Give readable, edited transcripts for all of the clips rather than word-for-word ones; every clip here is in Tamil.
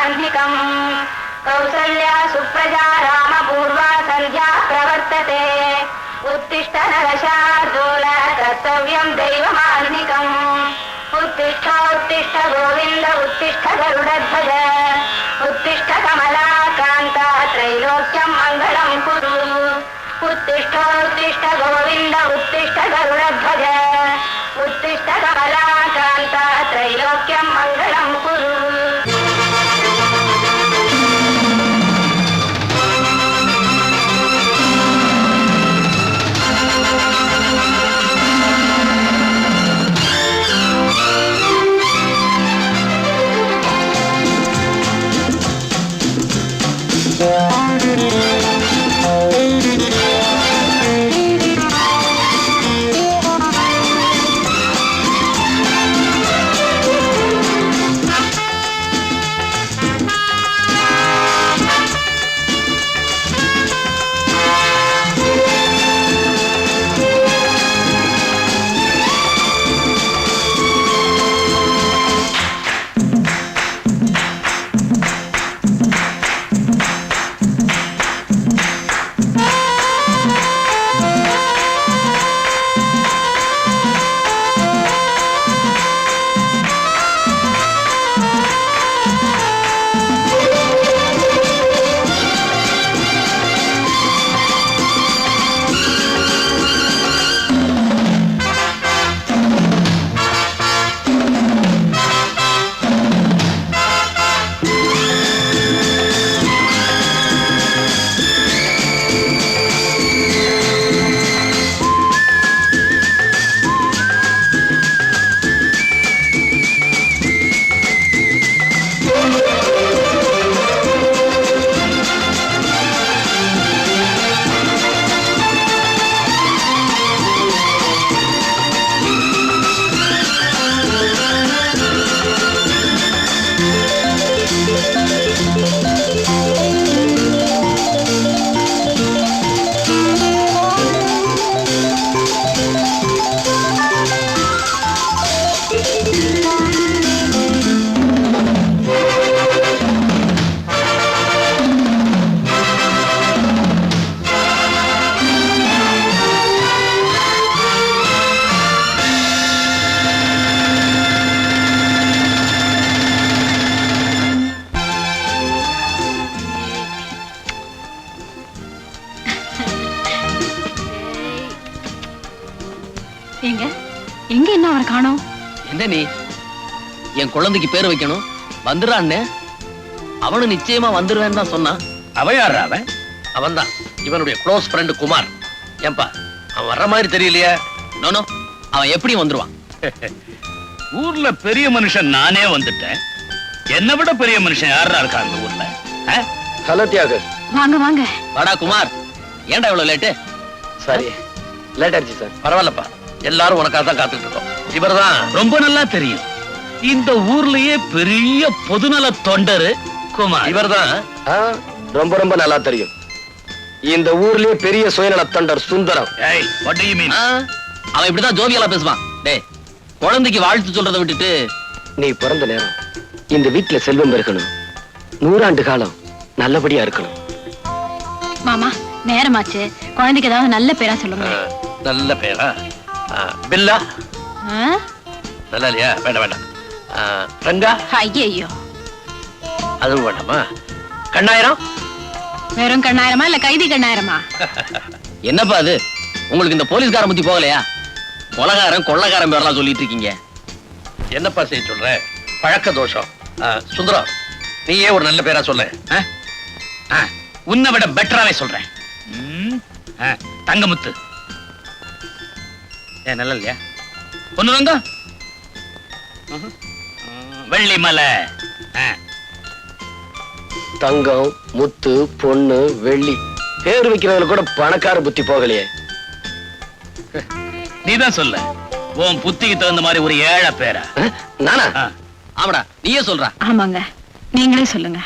दैवमान्धिकम् कौसल्या सुप्रजा रामपूर्वा सन्ध्या प्रवर्तते उत्तिष्ठ नरशार्दूल कर्तव्यं दैवमान्धिकम् उत्तिष्ठ उत्तिष्ठ गोविन्द उत्तिष्ठ गरुडध्वज उत्तिष्ठ कमलाकान्ता त्रैलोक्यं मङ्गलं कुरु उत्तिष्ठ उत्तिष्ठ गोविन्द उत्तिष्ठ गरुडध्वज उत्तिष्ठ कमलाकान्ता त्रैलोक्यं मङ्गलं कुरु நீ என் குழந்தைக்கு பேர் வைக்கணும் வந்துறான்னு அவனு நிச்சயமா வந்துருவேன்னு தான் சொன்னான். அவன் யாரா? அவன் தான் இவனுடைய க்ளோஸ் ஃப்ரெண்ட் குமார். ஏன்பா அவன் வர்ற மாதிரி தெரியலையே? நோனோ, அவன் எப்படி வந்துருவான்? ஊர்ல பெரிய மனுஷன் நானே வந்துட்டேன். என்னை விட பெரிய மனுஷன் யாரா இருக்கா அந்த ஊர்ல? ஹலோ தியாகர், வாங்க வாங்க. வாடா குமார், ஏன்டா இவ்வளவு லேட்டு? சாரி, லேட் ஆயிடுச்சு சார். பரவாயில்லப்பா, எல்லாரும் உனக்காக தான் காத்துட்டு இருக்கோம். இவர்தான் ரொம்ப நல்லா தெரியும், இந்த ஊர்லயே பெரிய பொதுநல தொண்டரு குமார். இவர்தான் ரொம்ப ரொம்ப நல்லா தெரியும், இந்த ஊர்லயே பெரிய சுயநல தொண்டர் சுந்தரம். அவன் இப்படிதான் ஜோவியலா பேசுவான். டேய், குழந்தைக்கு வாழ்த்து சொல்றதை விட்டுட்டு நீ பிறந்த நேரம் இந்த வீட்டுல செல்வம் பெருக்கணும், 100 ஆண்டு காலம் நல்லபடியா இருக்கணும். மாமா நேரமாச்சு, குழந்தைக்கு ஏதாவது நல்ல பேரா சொல்லுங்க. நல்ல பேரா? பில்லா நல்லா இல்லையா? வேண்டாம் வேண்டாம். ரங்கா? ஐயோ, அதுவும் வேண்டாமா? கண்ணாயிரம்? வெறும் கண்ணாயிரமா இல்ல கைதி கண்ணாயிரமா? என்னப்பா அது, உங்களுக்கு இந்த போலீஸ்காரன் பத்தி போகலையா? கொலகாரன் கொள்ளக்காரன் பேரெல்லாம் சொல்லிட்டு இருக்கீங்க. என்னப்பா செய்ய சொல்ற? பழக்க தோஷம். சுந்தரம், நீயே ஒரு நல்ல பேரா சொல்ல. உன்னை விட பெட்டராவே சொல்றேன். தங்கமுத்து. ஏன் நல்லா இல்லையா? ஒண்ணு வந்தா வெள்ளிமலை. தங்கம், முத்து, பொண்ணு, வெள்ளி பேர் வைக்கிறவங்க கூட பணக்கார புத்தி போகலையே. நீதான் சொல்ல, உன் புத்திக்கு தகுந்த மாதிரி ஒரு ஏழை பேரா? நானா? ஆமாடா, நீயே சொல்ற. ஆமாங்க, நீங்களே சொல்லுங்க.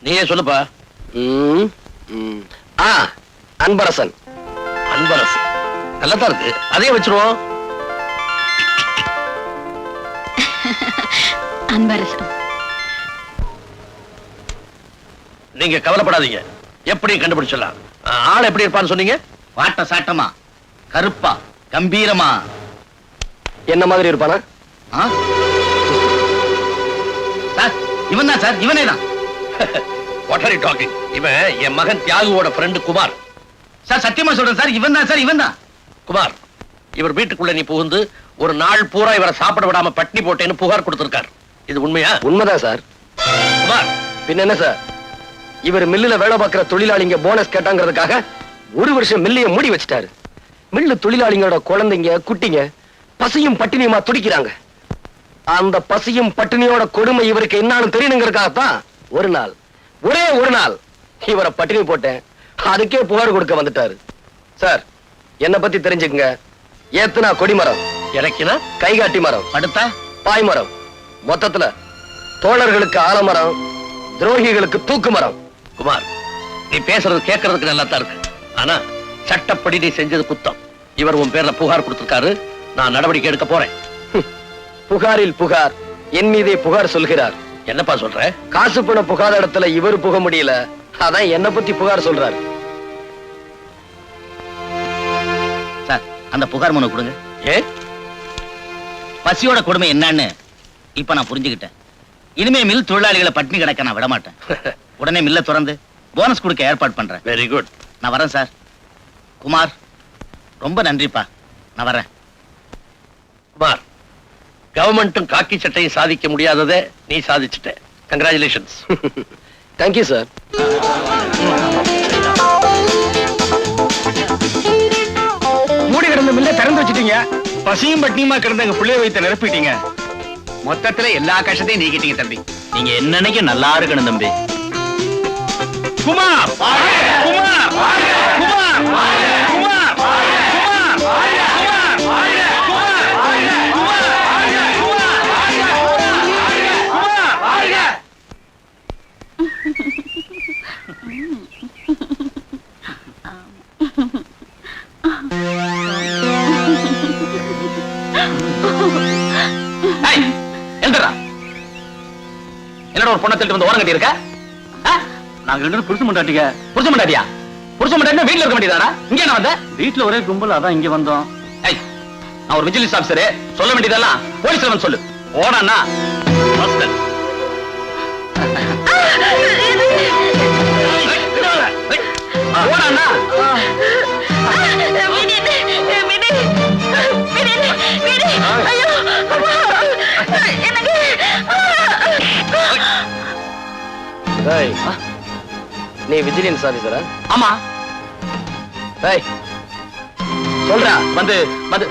நீயே சொல்லுப்பா. அன்பரசன். அன்பரசன் நல்லதா இருக்கு, அதே வச்சிருவோம். அன்பரசன். நீங்க கவலைப்படாதீங்க, எப்படி கண்டுபிடிச்சிடலாம். ஆள் எப்படி இருப்பான்னு சொன்னீங்க? வாட்ட சாட்டமா, கருப்பா, கம்பீரமா. என்ன மாதிரி இருப்பானா? ஆ? சார் இவன் தான் சார், இவனே தான். What are you talking? இவன் என் மகன் தியாகுவோட ஃப்ரெண்ட் குமார். சார் சத்தியமா சொல்றேன் சார், இவன் தான் சார், இவன் தான். குமார், இவர் வீட்டுக்குள்ள நீ புகுந்து ஒரு நாள் பூரா இவரை சாப்பிட விடாம பட்னி போட்டேன்னு புகார் கொடுத்திருக்கார். இது உண்மையா? உண்மைதான் சார். குமார், பின்ன என்ன சார், இவர் மில்லுல வேலை பார்க்கிற தொழிலாளிங்க போனஸ் கேட்டாங்கிறதுக்காக 1 வருஷம் மில்லைய மூடி வச்சிட்டாரு. மில்லு தொழிலாளிங்களோட குழந்தைங்க குட்டிங்க பசியும் பட்டினியுமா துடிக்கிறாங்க. அந்த பசியும் பட்டினியோட கொடுமை இவருக்கு என்னன்னு தெரியணுங்கிறதுக்காகத்தான் ஒரே ஒரு நாள் இவரை பட்டினி போட்டேன். அதுக்கே புகார் கொடுக்க வந்துட்டாரு. சார், என்ன பத்தி தெரிஞ்சுக்குங்க. ஏத்துனா கொடிமரம், இறக்கினா கைகாட்டி மரம், அடுத்தா பாய்மரம், மொத்தத்துல தோழர்களுக்கு ஆலமரம், துரோகிகளுக்கு தூக்கு மரம். குமார், நீ பேசுறது கேட்கறதுக்கு நல்லா தான் இருக்கு. ஆனா சட்டப்படி நீ செஞ்சது குத்தம். இவர் உன் பேர்ல புகார் கொடுத்திருக்காரு. நான் நடவடிக்கை எடுக்க போறேன். புகாரில் புகார், என் மீதே புகார் சொல்கிறார். என்னப்பா சொல்ற? காசு பண புகாத இடத்துல இவர் புக முடியல, அதான் என்ன பத்தி புகார் சொல்றாரு. சார் அந்த புகார் மனு கொடுங்க. ஏ, பசியோட கொடுமை என்னன்னு இப்ப நான் புரிஞ்சுக்கிட்டேன். இனிமே மில் தொழிலாளிகளை பட்டினி கிடக்க நான் விட மாட்டேன். உடனே மில்ல திறந்து போனஸ் கொடுக்க ஏற்பாடு பண்றேன். Very good. நான் வரேன் சார். குமார், ரொம்ப நன்றிப்பா. நான் வரேன். குமார், கவர்மெண்ட்டும் காக்கி சட்டையும் சாதிக்க முடியாததை நீ சாதிச்சுட்ட. கங்க்ராச்சுலேஷன்ஸ். Thank you sir. மூடி கிடந்த மில்ல திறந்து வச்சிட்டீங்க. பசியும் பட்டினியுமா கிடந்த எங்க பிள்ளைய வைத்த நிரப்பிட்டீங்க. மொத்தத்துல எல்லா கஷ்டத்தையும் நீக்கிட்டீங்க தம்பி. நீங்க என்னன்னைக்கு நல்லா இருக்கணும் தம்பி. குமார் குமார் குமார் குமார் என்னோட ஒரு பொண்ணை திருட்டு வந்து ஓரம் கட்டி இருக்க? நாங்க 2 புருஷ மாட்டாட்டிங்க. புருஷ மாட்டாட்டியா? புருஷ மாட்டாட்டினா வீட்டுல இருக்க வேண்டியதானா? இங்க என்ன வந்த? வீட்டுல ஒரே கும்பல், அதான் இங்க வந்தோம். ஏய், நான் ஒரு விஜிலன்ஸ் ஆபீசர். சொல்ல வேண்டியதெல்லாம் போலீஸ்ல வந்து சொல்லு. ஓடானா ஹாஸ்டல். ஓடானா ஏய், நீ விஜிலன்ஸ் ஆபீசரா? ஆமா. ஏய், சொல்றா. வந்து வந்து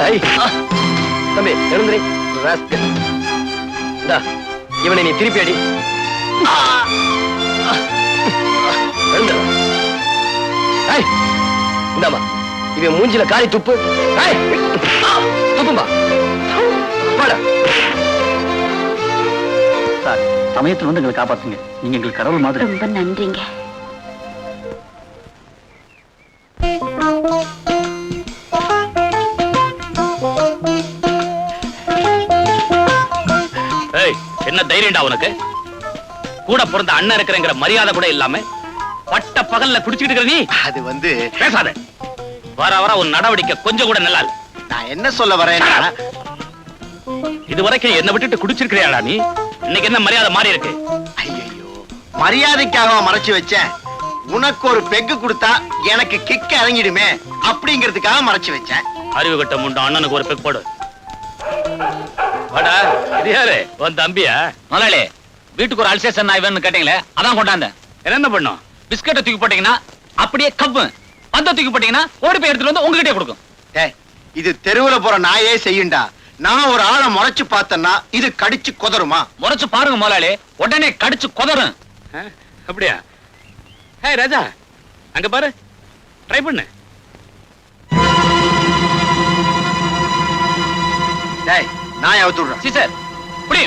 ஏய், தம்பி எழுந்திரி. ராஸ்கல். இந்தா, இவனை நீ திருப்பி அடி. எழுந்துடா. ஏய், இந்தாமா, இவன் மூஞ்சில காரி துப்பு. ஏய், துப்புமா. வாடா. சார், சமயத்துல வந்து எங்களை காப்பாத்துங்க. நீங்க எங்களுக்கு கடவுள் மாதிரி. ரொம்ப நன்றிங்க. ஏய், என்ன தைரியம்டா உனக்கு? கூட பிறந்த அண்ணன் இருக்கிறங்கிற மரியாதை கூட இல்லாம பட்ட பகல்ல குடிச்சிட்டு இருக்கிற நீ. அது வந்து பேசாத. வர வர உன் நடவடிக்கை கொஞ்சம் கூட நல்லா இல்ல. நான் என்ன சொல்ல வரேன்னா, இதுவரைக்கும் என்ன விட்டுட்டு குடிச்சிருக்கிறியாடா நீ? இன்னைக்கு என்ன மரியாதை மாறி இருக்கு? ஐயோ, மரியாதைக்காக மறைச்சு வச்சேன். உனக்கு ஒரு பெக்கு கொடுத்தா எனக்கு கிக்க இறங்கிடுமே அப்படிங்கிறதுக்காக மறைச்சு வச்சேன். அறிவு கட்ட முண்ட அண்ணனுக்கு ஒரு பெக் போடு. வாடா. இது யாரு? உன் தம்பியா? முதலாளி, வீட்டுக்கு ஒரு அல்சேஷன் ஆய்வுன்னு கேட்டீங்களே, அதான் கொண்டாந்தேன். என்ன பண்ணும்? பிஸ்கட்டை தூக்கி போட்டீங்கன்னா அப்படியே கப்பு, பந்த தூக்கி போட்டீங்கன்னா ஓடி போய் எடுத்துட்டு வந்து உங்ககிட்டே கொடுக்கும். டேய், இது தெருவுல போற நாயே செய்யுண்டா. நான் ஒரு ஆளை முறைச்சு பார்த்தேன்னா இது கடிச்சு குதறுமா? முறைச்சு பாருங்க முதலாளி, உடனே கடிச்சு குதறும். அப்படியா? ஹே ராஜா, அங்க பாரு, ட்ரை பண்ணு. டேய், நான் அவுத்து விடுறேன். சீசர், புடி.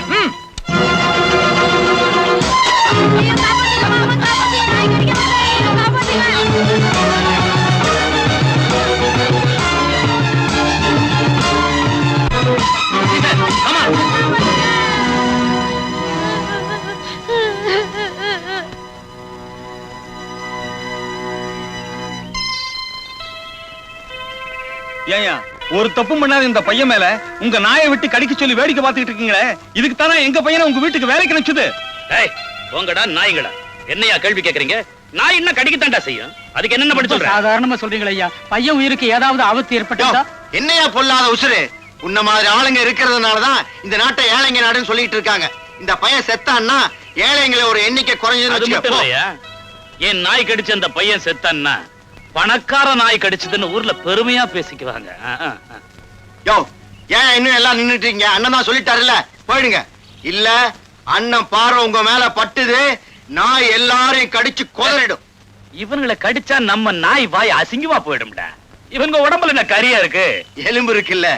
ஏயா ஒரு தப்பு பண்ணாத இந்த பையன் மேல உங்க நாயை விட்டு கடிக்க சொல்லி வேடிக்கை பார்த்துட்டு இருக்கீங்களே, இதுக்கு தானே எங்க பையனை உங்க வீட்டுக்கு வேலைக்கு அனுப்பிச்சது. ஏய் போங்கடா நாய்களா, என்னையா கேள்வி கேக்குறீங்க? நாய் என்ன கடிக்கத்தாண்டா செய்யும், அதுக்கு என்னென்ன பண்ண சொல்ற? சாதாரணமா சொல்றீங்களா ஐயா? பையன் உயிருக்கு ஏதாவது ஆபத்து ஏற்பட்டா? என்னையா பொல்லாத உசுரு, உன்ன மாதிரி ஆளுங்க இருக்கிறதுனாலதான் இந்த நாட்டை ஏழைங்க நாடுன்னு சொல்லிட்டு இருக்காங்க. இந்த பையன் செத்தான்னா ஏழைங்களை ஒரு எண்ணிக்கை அது மட்டும் குறைஞ்சது. இல்லையா, என் நாய் கடிச்ச அந்த பையன் செத்தான்னா பணக்கார நாய் கடிச்சதுன்னு ஊர்ல பெருமையா பேசிக்குவாங்க. யோ ஏன் இன்னும் எல்லாம் நின்னுட்டீங்க? அண்ணன் தான் சொல்லிட்டாருல்ல, போயிடுங்க. இல்ல அண்ணன் பார்வை உங்க மேல பட்டுது, நாய் எல்லாரையும் கடிச்சு கொதறிடும். இவங்களை கடிச்சா நம்ம நாய் வாய் அசிங்கமா போயிடும்டா. இவங்க உடம்புல என்ன கரியா இருக்கு? எலும்பு இருக்குல்ல.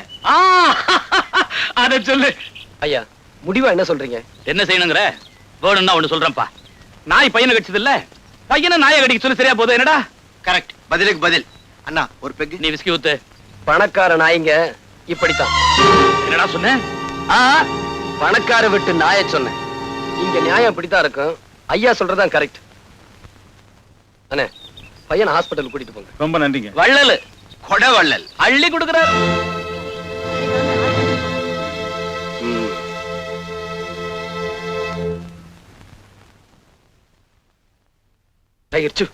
அத சொல்லு. ஐயா முடிவா என்ன சொல்றீங்க? என்ன செய்யணுங்கிற? வேணும்னா ஒண்ணு சொல்றேன்ப்பா. நாய் பையனை கடிச்சது இல்ல, பையனை நாயை கடிக்க சொல்லி சரியா போதும். என்னடா கரெக்ட், பதிலுக்கு பதில். அண்ணா ஒரு பெக்கு. நீ விஸ்கி ஊத்து. பணக்கார நாய்ங்க இப்படித்தான். என்னடா சொன்ன? பணக்கார விட்டு நாயை சொன்னேன். இங்க நியாயம் இப்படித்தான் இருக்கும். ஐயா சொல்றதான் கரெக்ட். அண்ணே பையனை ஹாஸ்பிட்டல் கூட்டிட்டு போங்க. ரொம்ப நன்றிங்க. வள்ளலு கொடவள்ளல் அள்ளி கொடுக்கிறார். டைகர்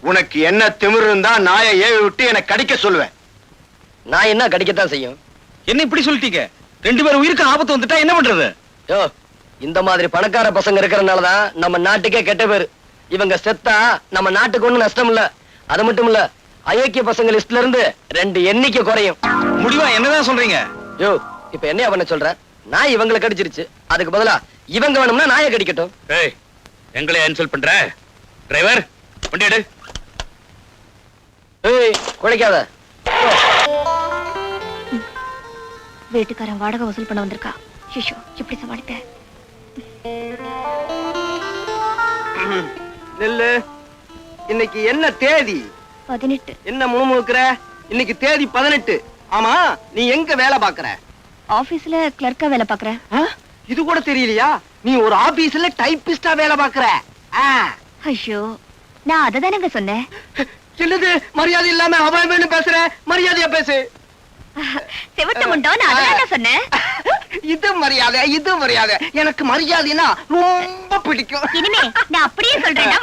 உனக்கு என்ன திமிரு இருந்தா நாயை ஏவி விட்டு என்னை கடிக்க சொல்லுவேன். நான் என்ன கடிக்கத்தான் செய்யும். என்ன இப்படி சொல்லிட்டீங்க? 2 பேரும் உயிருக்கு ஆபத்து வந்துட்டா என்ன பண்றது? யோ இந்த மாதிரி பணக்கார பசங்க இருக்கிறதுனாலதான் நம்ம நாட்டுக்கே கெட்ட பேரு. இவங்க செத்தா நம்ம நாட்டுக்கு ஒண்ணும் நஷ்டம் இல்ல. அது மட்டும் இல்ல, அயோக்கிய பசங்க லிஸ்ட்ல இருந்து 2 எண்ணிக்கை குறையும். முடிவா என்னதான் சொல்றீங்க? யோ இப்ப என்னையா பண்ண சொல்ற? நாய் இவங்களை கடிச்சிருச்சு, அதுக்கு பதிலா இவங்க வேணும்னா நாயை கடிக்கட்டும். ஏய் எங்களை இன்சல்ட் பண்ற? டிரைவர் வண்டி எடு. ஏய் குழைக்காத. வீட்டுக்காரன் வாடகை வசூல் பண்ண வந்திருக்கா. ஐயோ எப்படி சமாளிப்பேன்? நெல்லு இன்னைக்கு என்ன தேதி? 18. என்ன முணுமுணுக்கிற? இன்னைக்கு தேதி 18. ஆமா நீ எங்க வேலை பாக்குற? ஆபீஸ்ல கிளர்க்கா வேலை பாக்குறேன். இது கூட தெரியலையா? நீ ஒரு ஆபீஸ்ல டைப்பிஸ்டா வேலை பாக்குற. ஐயோ நான் அதை தானங்க சொன்னேன். என்னது மரியாதை இல்லாம அவன் பேசுற? மரியாதையா பேசு. செவட்ட முண்டோ, நான் அதை சொன்னேன். இது மரியாதை, இது மரியாதை. எனக்கு மரியாதைனா ரொம்ப பிடிக்கும். இனிமே நான் அப்படியே சொல்றேன்.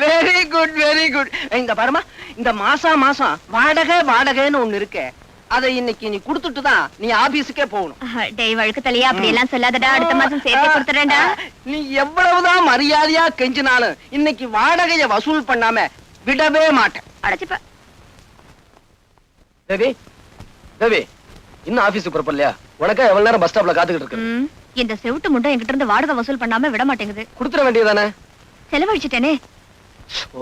Very good, very good. இந்த பாருமா, இந்த மாசம் வாடகைன்னு ஒண்ணு இருக்கு. அதை இன்னைக்கு நீ குடுத்துட்டு தான் நீ ஆபீஸுக்கே போகணும். டேய் வழுக்கு தலையா, அப்படி எல்லாம் சொல்லாதடா. அடுத்த மாசம் சேர்த்து கொடுத்துறேன்டா. நீ எவ்வளவுதான் மரியாதையா கெஞ்சினாலும் இன்னைக்கு வாடகைய வசூல் பண்ணாம விடவே மாட்டேன். அடைச்சுப்ப. தேவி தேவி இன்னும் ஆபீஸுக்கு புறப்படலையா? உனக்கா எவ்வளவு நேரம் பஸ் ஸ்டாப்ல காத்துக்கிட்டு இருக்கு? இந்த செவிட்டு முண்டை என்கிட்ட இருந்து வாடகை வசூல் பண்ணாம விட மாட்டேங்குது. கொடுத்துட வேண்டியதானே? செலவழிச்சிட்டேனே. ஓ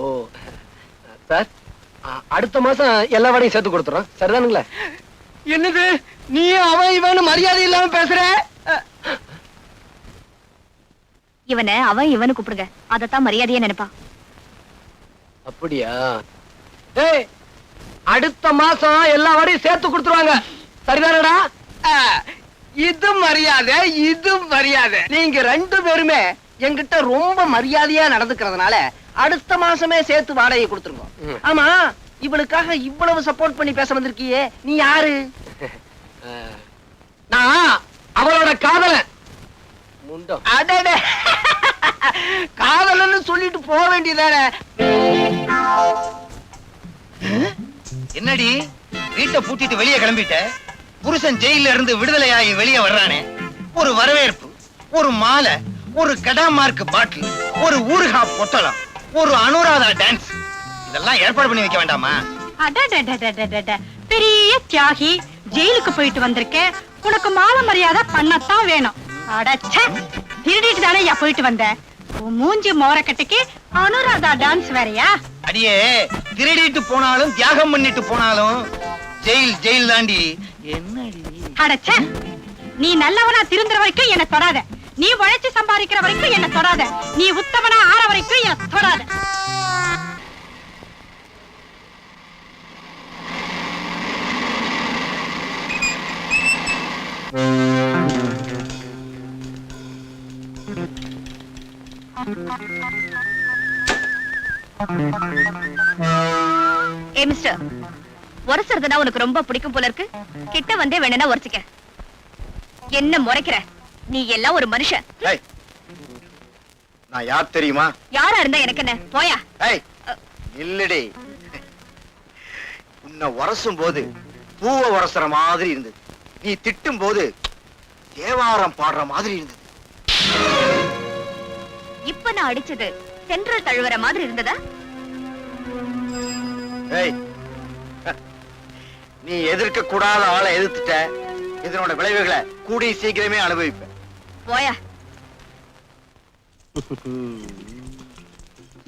சார், அடுத்த மாசம் எல்லா வாடையும் சேர்த்து கொடுத்துறோம். சரிதானுங்களா? என்னது நீ அவன் இவனு மரியாதை இல்லாம பேசுற? இவனை அவன் இவனு கூப்பிடுங்க, அதத்தான் மரியாதையா நினைப்பான். அப்படியா? ஏய் அடுத்த மாசம் எல்லா வாடையும் சேர்த்து கொடுத்துருவாங்க. சரிதானடா? இது மரியாதை, இது மரியாதை. நீங்க 2 பேருமே என்கிட்ட ரொம்ப மரியாதையா நடந்துக்கிறதுனால அடுத்த மாசமே சேர்த்து வாடகையை கொடுத்துருங்க. ஆமா இவளுக்காக இவ்வளவு சப்போர்ட் பண்ணி பேச வந்திருக்கியே, நீ யாரு? நான் அவளோட காதலன். முண்டம். அடடே, காதலன்னு சொல்லிட்டு போக வேண்டியதானே. என்னடி வீட்டை பூட்டிட்டு வெளியே கிளம்பிட்ட? புருஷன் ஜெயில இருந்து விடுதலையாகி வெளியே வர்றானே, ஒரு வரவேற்பு, ஒரு மாலை, ஒரு கடாமார்க் பாட்டில், ஒரு ஊறுகா பொட்டலம், ஒரு அனுராதா டான்ஸ், இதெல்லாம் ஏற்பாடு பண்ணி வைக்க வேண்டாமா? பெரிய தியாகி, ஜெயிலுக்கு போயிட்டு வந்திருக்க, உனக்கு மாலை மரியாதை பண்ணத்தான் வேணும். அடச்ச, திருடிட்டு தானே போயிட்டு வந்த? மூஞ்சி மோரக்கட்டுக்கு அனுராதா டான்ஸ் வேறையா? அடியே, திருடிட்டு போனாலும் தியாகம் பண்ணிட்டு போனாலும் ஜெயில் ஜெயில் தாண்டி. என்னடி அடச்ச, நீ நல்லவனா திருந்துற வரைக்கும் என்ன தொடாத. நீ உழைச்சு சம்பாதிக்கிற வரைக்கும் என்ன தொடாத, நீ உத்தமனா ஆற வரைக்கும் என்ன தொடாத. ஏ மிஸ்டர், உரசுறதுனா உனக்கு ரொம்ப பிடிக்கும் போல இருக்கு. கிட்ட வந்தே வேணும்னா உரைச்சிக்க. என்ன முறைக்கிற? நீ எல்லாம் ஒரு மனுஷன். நான் யார் தெரியுமா? யாரா இருந்தா எனக்கு என்ன? போயா. இல்லடி, உன்னை உரசும் போது பூவை உரசுற மாதிரி இருந்தது. நீ திட்டும் போது தேவாரம் பாடுற மாதிரி இருந்தது. இப்ப நான் அடிச்சது சென்ட்ரல் தழுவற மாதிரி இருந்ததா? நீ எதிர்க்க கூடாத ஆளை எதிர்த்துட்ட. இதனோட விளைவுகளை கூடி சீக்கிரமே அனுபவிப்ப. போயா.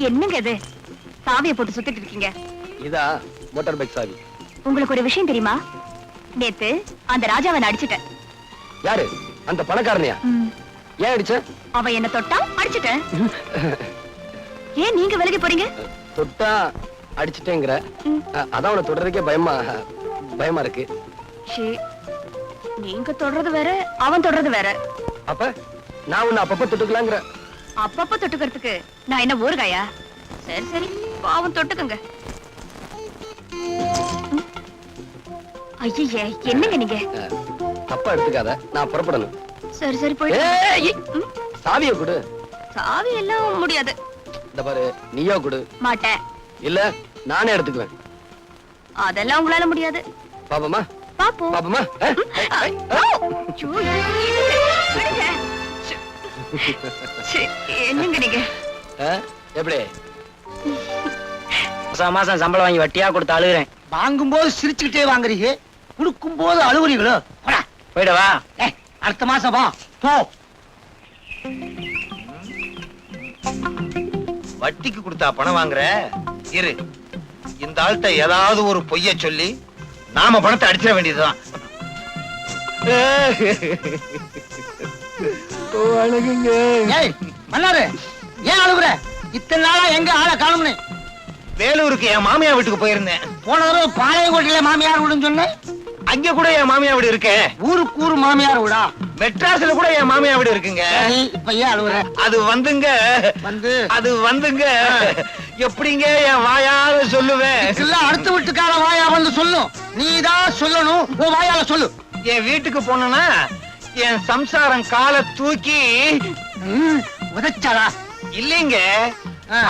என்னங்க இது? சாவியை போட்டு சுத்திட்டு இருக்கீங்க. இதா மோட்டார் பைக் சாவி. உங்களுக்கு ஒரு விஷயம் தெரியுமா? நேத்து அந்த ராஜாவை நான் அடிச்சிட்டேன். யாரு? அந்த பணக்காரனையா? ஏன் அடிச்ச? அவ என்ன தொட்டா அடிச்சிட்டேன். ஏன் நீங்க விலகி போறீங்க? தொட்டா அடிச்சிட்டேங்கிற, அதான் அவனை தொடர்றதுக்கே பயமா இருக்கு. நீங்க தொடறது வேற, அவன் தொடறது வேற. அப்ப நான் உன்னை அப்பப்ப தொட்டுக்கலாங்கிற. அப்பப்ப தொட்டுக்கிறதுக்கு நான் என்ன ஊறுகாயா? சரி சரி, அவன் தொட்டுக்குங்க. ஐயே, என்னங்க நீங்க? தப்பா எடுத்துக்காத, நான் புறப்படணும். சரி சரி, போயிட்டு. சாவிய கொடு. சாவி எல்லாம் முடியாது. இந்த பாரு, நீயோ கொடு. மாட்டேன். இல்ல நானே எடுத்துக்குவேன். அதெல்லாம் உங்களால முடியாது. பாப்பமா பாப்போம். பாப்பமா. என்னங்க நீங்க? எப்படி மாசம் சம்பளம் வாங்கி வட்டியா கொடுத்து அழுகுறேன். வாங்கும் போது சிரிச்சுக்கிட்டே வாங்குறீங்க, கொடுக்கும் போது அழுகுறீங்களோ? போயிடவா, அடுத்த மாசம் வா போ. வட்டிக்கு கொடுத்தா பணம் வாங்குற? இரு, இந்த ஆள்கிட்ட ஏதாவது ஒரு பொய்ய சொல்லி நாம பணத்தை அடிச்சிட வேண்டியதுதான். மன்னாரு, ஏன் அழுகுற? இத்தனை நாளா எங்க ஆளை காணும்னு? வேலூருக்கு என் மாமியா வீட்டுக்கு போயிருந்தேன். போன தடவை பாளையங்கோட்டையில மாமியார் வீடுன்னு சொன்னேன். அங்க கூட என் மாமியா வீடு இருக்கு. ஊருக்கு ஊரு மாமியார் வீடா? மெட்ராஸ்ல கூட என் மாமியா வீடு இருக்குங்க. இப்ப ஏன் அழுகுற? அது வந்துங்க, அது வந்துங்க. எப்படிங்க என் வாயால சொல்லுவேன்? அடுத்த வீட்டுக்கார வாயா வந்து சொல்லும், நீதான் சொல்லணும். உன் வாயால சொல்லு. என் வீட்டுக்கு போனா என் சம்சாரம் காலை தூக்கி உதைச்சாளா? இல்லைங்க,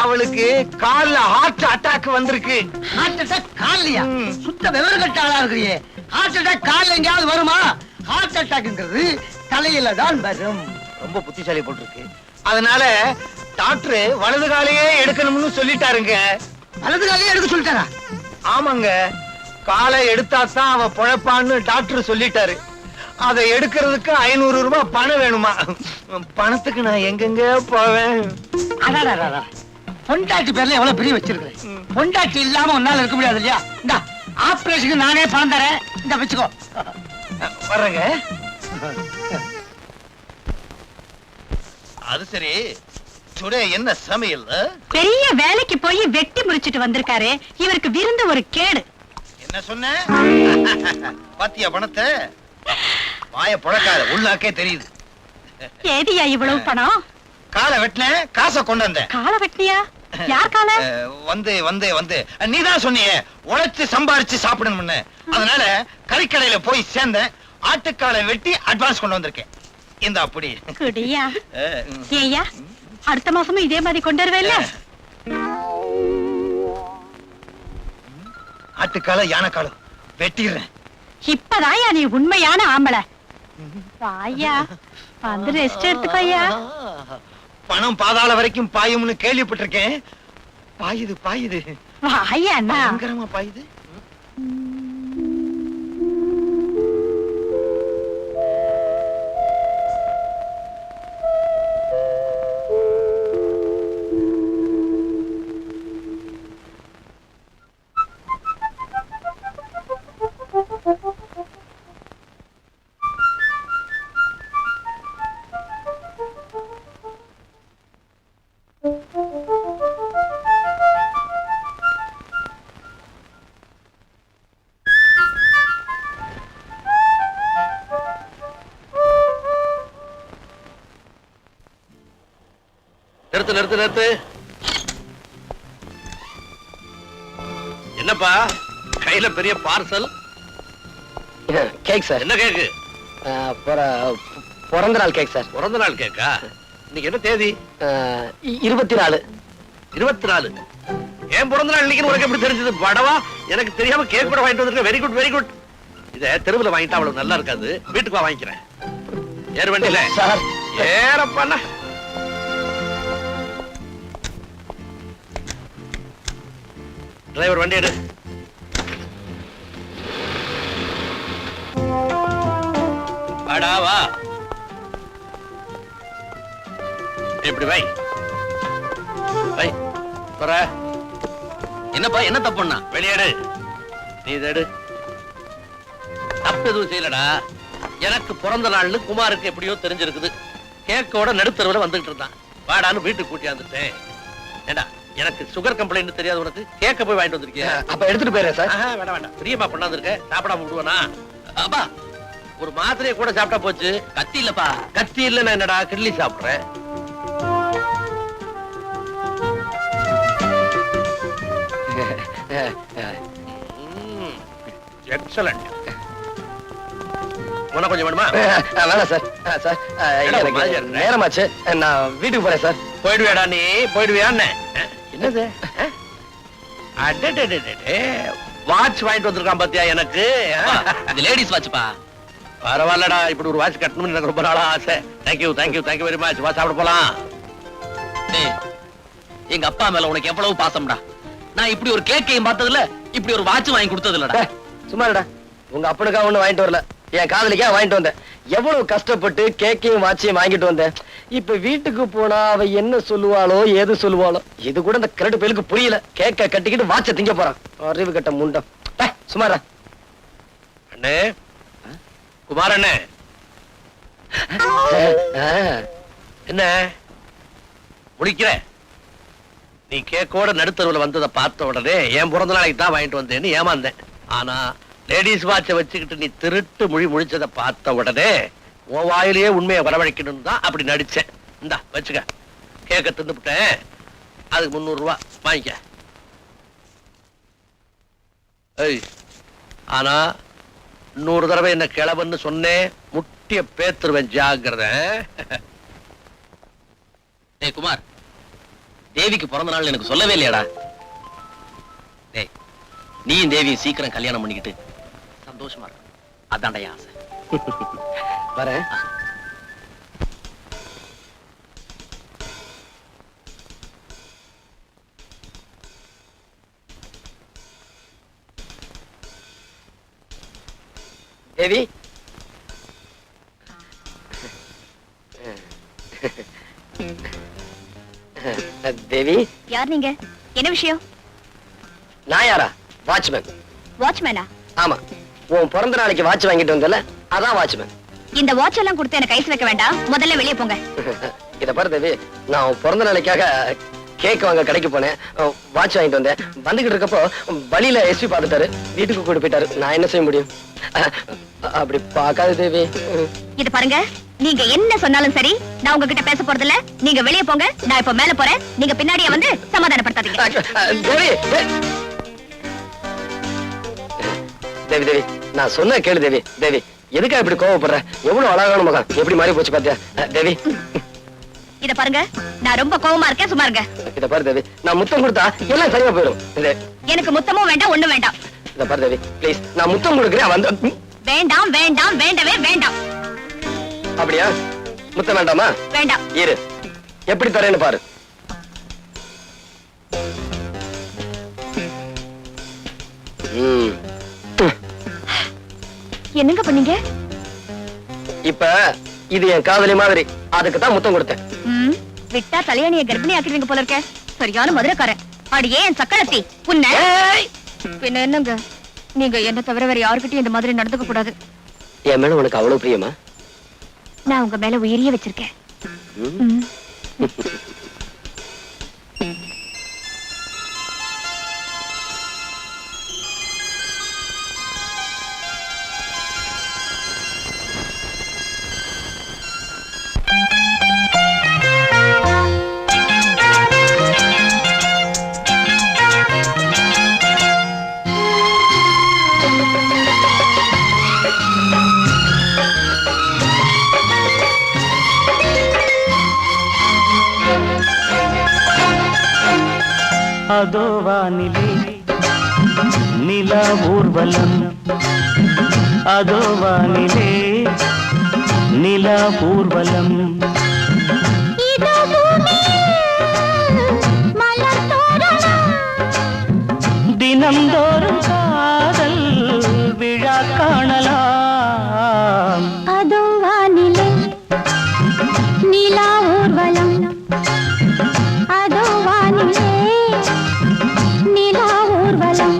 அவளுக்கு கால்ல ஹார்ட் அட்டாக் வந்திருக்கு. ஹார்ட் அட்டாக் கால்லையா? சுத்த விவரம் கட்டாளா இருக்கிறியே. ஹார்ட் அட்டாக் கால்ல எங்கேயாவது வருமா? ஹார்ட் அட்டாக்ங்கிறது தலையில தான் வரும். ரொம்ப புத்திசாலி போட்டிருக்கு. அதனால டாக்டர் வலது காலையே எடுக்கணும்னு சொல்லிட்டாருங்க. வலது காலையே எடுக்க சொல்லிட்டாரா? ஆமாங்க, காலை எடுத்தாதான் அவ பொழப்பான்னு டாக்டர் சொல்லிட்டாரு. அதை எடுக்கிறதுக்கு 500 ரூபாய் பணம் வேணுமா? பணத்துக்கு நான் எங்கெங்க போவேன்? பொண்டாட்டி பேர்ல எவ்வளவு பெரிய வச்சிருக்கிறேன். பொண்டாட்டி இல்லாம ஒன்னால இருக்க முடியாது இல்லையா? இந்த ஆபரேஷனுக்கு நானே பணம் தரேன், இந்த வச்சுக்கோ. வர்றேங்க. அது சரி, சுடே என்ன சமையல்? பெரிய வேலைக்கு போய் வெட்டி முடிச்சிட்டு வந்திருக்காரு. இவருக்கு விருந்து ஒரு கேடு. என்ன சொன்ன? பாத்தியா பணத்தை? வாய புழக்காத, உள்ளாக்கே தெரியுது. ஏதியா இவ்வளவு பணம்? காலை வெட்டின, காசை கொண்டு வந்த. காலை வெட்டியா? யார் காலை? வந்து நீதான் சொன்னியே உழைச்சு சம்பாரிச்சு சாப்பிடணும்னு. அதனால கறிக்கடையில போய் சேர்ந்தேன். ஆட்டுக்காலை வெட்டி அட்வான்ஸ் கொண்டு வந்திருக்கேன். இந்த அப்படி குடியா? ஏய்யா, அடுத்த மாசமும் இதே மாதிரி கொண்டு வருவேல்ல? ஆட்டுக்கால யானைக்காலம் வெட்டிடுறேன். இப்பதாயா நீ உண்மையான ஆம்பளை. வாயா, வந்து ரெஸ்ட் எடுத்துக்கோயா. பணம் பாதாள வரைக்கும் பாயும்னு கேள்விப்பட்டிருக்கேன். பாயுது. வாயா அண்ணா. பயங்கரமா பாயுது. நிறுத்து நிறுத்து நிறுத்து. என்னப்பா கையில பெரிய பார்சல்? Cake sir. என்ன கேக்கு? பிறந்த நாள் கேக் சார். பிறந்த நாள் கேக்கா? இன்னைக்கு என்ன தேதி? 24. 24. ஏன் பிறந்த நாள் இன்னைக்கு உனக்கு எப்படி தெரிஞ்சது? படவா, எனக்கு தெரியாம கேக் கூட வாங்கிட்டு வந்திருக்க. Very good very good. இத தெருவுல வாங்கிட்டா அவ்வளவு நல்லா இருக்காது. வீட்டுக்கு வா வாங்கிக்கிறேன். ஏறு வண்டியில சார். ஏறப்பாண்ணா. டிரைவர் வண்டி எடு. வாடா வா. இப்படி வை வை. வர. என்னப்பா என்ன தப்புன்னா? வெளியேடு. நீ இதை எடு. தப்பு எதுவும் செய்யலடா. எனக்கு பிறந்த நாள்னு குமாருக்கு எப்படியோ தெரிஞ்சிருக்குது. கேக்கோட நடுத்தருவுல வந்துகிட்டு இருந்தான். வாடான்னு வீட்டுக்கு கூட்டியாந்துட்டேன். ஏண்டா எனக்கு சுகர் கம்ப்ளைண்ட் தெரியாது உனக்கு? கேக்க போய் வாங்கிட்டு வந்திருக்கியா? அப்ப எடுத்துட்டு போயிடுறேன் சார். வேண்டாம் வேண்டாம். பிரியமா கொண்டாந்துருக்க. சாப்பிடாம விடுவனா? அப்பா ஒரு மாத்திரையை கூட சாப்பிட்டா போச்சு. கத்தி இல்லப்பா. கத்தி இல்ல நான் என்னடா கிள்ளி சாப்பிடுறேன். எக்ஸலண்ட். உனக்கு கொஞ்சம் வேணுமா? வேணாம் சார். சார் எனக்கு நேரமாச்சு. நான் வீட்டுக்கு போறேன் சார். போயிடுவியாடா நீ? போயிடுவியான்னு என்னது? வாட்ச் வாங்கிட்டு வந்திருக்கான் பாத்தியா எனக்கு? இது லேடிஸ் வாட்ச்ப்பா. பரவாயில்லடா, இப்படி ஒரு வாட்ச் கட்டணும்னு எனக்கு ரொம்ப நாளா ஆசை. Thank you thank you thank you very much. வா சாப்பிட போலாம். எங்க அப்பா மேல உனக்கு எவ்வளவு பாசம்டா. நான் இப்படி ஒரு கேக்கையும் பார்த்ததுல இப்படி ஒரு வாட்ச் வாங்கி கொடுத்தது இல்லடா. சும்மாடா. உங்க அப்பனுக்காக ஒண்ணு வாங்கிட்டு வரல, என் காதலிக்கா வாங்கிட்டு வந்தேன். எவ்வளவு கஷ்டப்பட்டு கேக்கையும் வாட்சையும் வாங்கிட்டு வந்தேன். இப்ப வீட்டுக்கு போனா அவ என்ன சொல்லுவாளோ ஏது சொல்லுவாளோ இது கூட இந்த கரடு பேருக்கு புரியல. கேக்க கட்டிக்கிட்டு வாட்ச திங்க போறான். அறிவு கட்ட முண்டம். சுமாரா. அண்ணே குமார் அண்ணே. என்ன முடிக்கிற? நீ கேக்கோட நடுத்தருவுல வந்ததை பார்த்த உடனே என் பிறந்த நாளைக்கு தான் வாங்கிட்டு வந்தேன்னு ஏமாந்தேன். ஆனா லேடிஸ் வாட்சை வச்சுக்கிட்டு நீ திருட்டு மொழி முடிச்சதை பார்த்த உடனே உன் வாயிலேயே உண்மையை வரவழைக்கணும்னு தான் அப்படி நடிச்சேன். இந்தா வச்சுக்க. கேக்க தின்னுபிட்டேன். அதுக்கு 300 ரூபாய் வாங்கிக்க. ஏய், ஆனா 100 தடவை என்ன கிளவன்னு சொன்னேன், முட்டிய பேத்துருவேன். ஜாக்கிரதை. டேய் குமார், தேவிக்கு பிறந்த நாள் எனக்கு சொல்லவே இல்லையாடா? டேய், நீயும் தேவியும் சீக்கிரம் கல்யாணம் பண்ணிக்கிட்டு சந்தோஷமா இருக்கு. அதான்டா என் ஆசை. வரேன். தேவி. தேவி. யார் நீங்க? என்ன விஷயம்? நான் யாரா? வாட்ச்மேன். வாட்ச்மேனா? ஆமா, உன் பிறந்த நாளைக்கு வாட்ச் வாங்கிட்டு வந்தல, அதான் வாட்ச்மேன். இந்த வாட்ச் எல்லாம் கொடுத்து எனக்கு ஐஸ் வைக்க வேண்டாம். முதல்ல வெளியே போங்க. இத பாரு தேவி, நான் உன் பிறந்த நாளைக்காக கேக் வாங்க கடைக்கு போனேன். வாட்ச் வாங்கிட்டு வந்தேன். வந்துகிட்டு இருக்கப்போ வழியில எஸ்பி பார்த்துட்டாரு. வீட்டுக்கு கூட்டு போயிட்டாரு. நான் என்ன செய்ய முடியும்? அப்படி பார்க்காது தேவி. இது பாருங்க, நீங்க என்ன சொன்னாலும் சரி, நான் உங்ககிட்ட பேச போறது இல்ல. நீங்க வெளியே போங்க. நான் இப்ப மேல போறேன். நீங்க பின்னாடியே வந்து சமாதானப்படுத்தாதீங்க. தேவி தேவி தேவி, நான் சொன்ன கேளு தேவி. தேவி, எதுக்கா இப்படி கோவப்படுற? எவ்வளவு அழகான மகன், எப்படி மாறி போச்சு பாத்தியா? தேவி, இத பாருங்க, நான் ரொம்ப கோவமா இருக்கேன். சும்மா இருங்க. இத பாரு தேவி, நான் முத்தம் கொடுத்தா எல்லாம் சரியா போயிடும். எனக்கு முத்தமும் வேண்டாம், ஒண்ணும் வேண்டாம். இத பாரு தேவி, ப்ளீஸ், நான் முத்தம் கொடுக்கிறேன். வந்து வேண்டாம் வேண்டாம், வேண்டவே வேண்டாம். அப்படியா? முத்தம் வேண்டாமா? வேண்டாம். இரு, எப்படி தரேன்னு பாரு. என்னங்க பண்ணீங்க? இப்ப இது என் காதலி மாதிரி, அதுக்கு தான் முத்தம் கொடுத்தேன். விட்டா தலையணிய கர்ப்பிணி ஆக்கிடுவீங்க போல இருக்க. சரியான மதுரைக்காரன். அடியே என் சக்களத்தி உன்ன. பின்ன என்னங்க, நீங்க என்ன தவிர வேற யாருக்கிட்டையும் இந்த மாதிரி நடந்துக்க கூடாது. என் மேல உனக்கு அவ்வளவு பிரியமா? நான் உங்க மேல உயிரியே வச்சிருக்கேன். அதோ வானிலே நிலா ஊர்வலம், அதோ வானிலே நிலா ஊர்வலம். தினந்தோறும் காதல் விழா காணலாம். அதோ வானிலே நிலா ஊர்வலம், அதோ வானிலே நிலா ஊர்வலம்.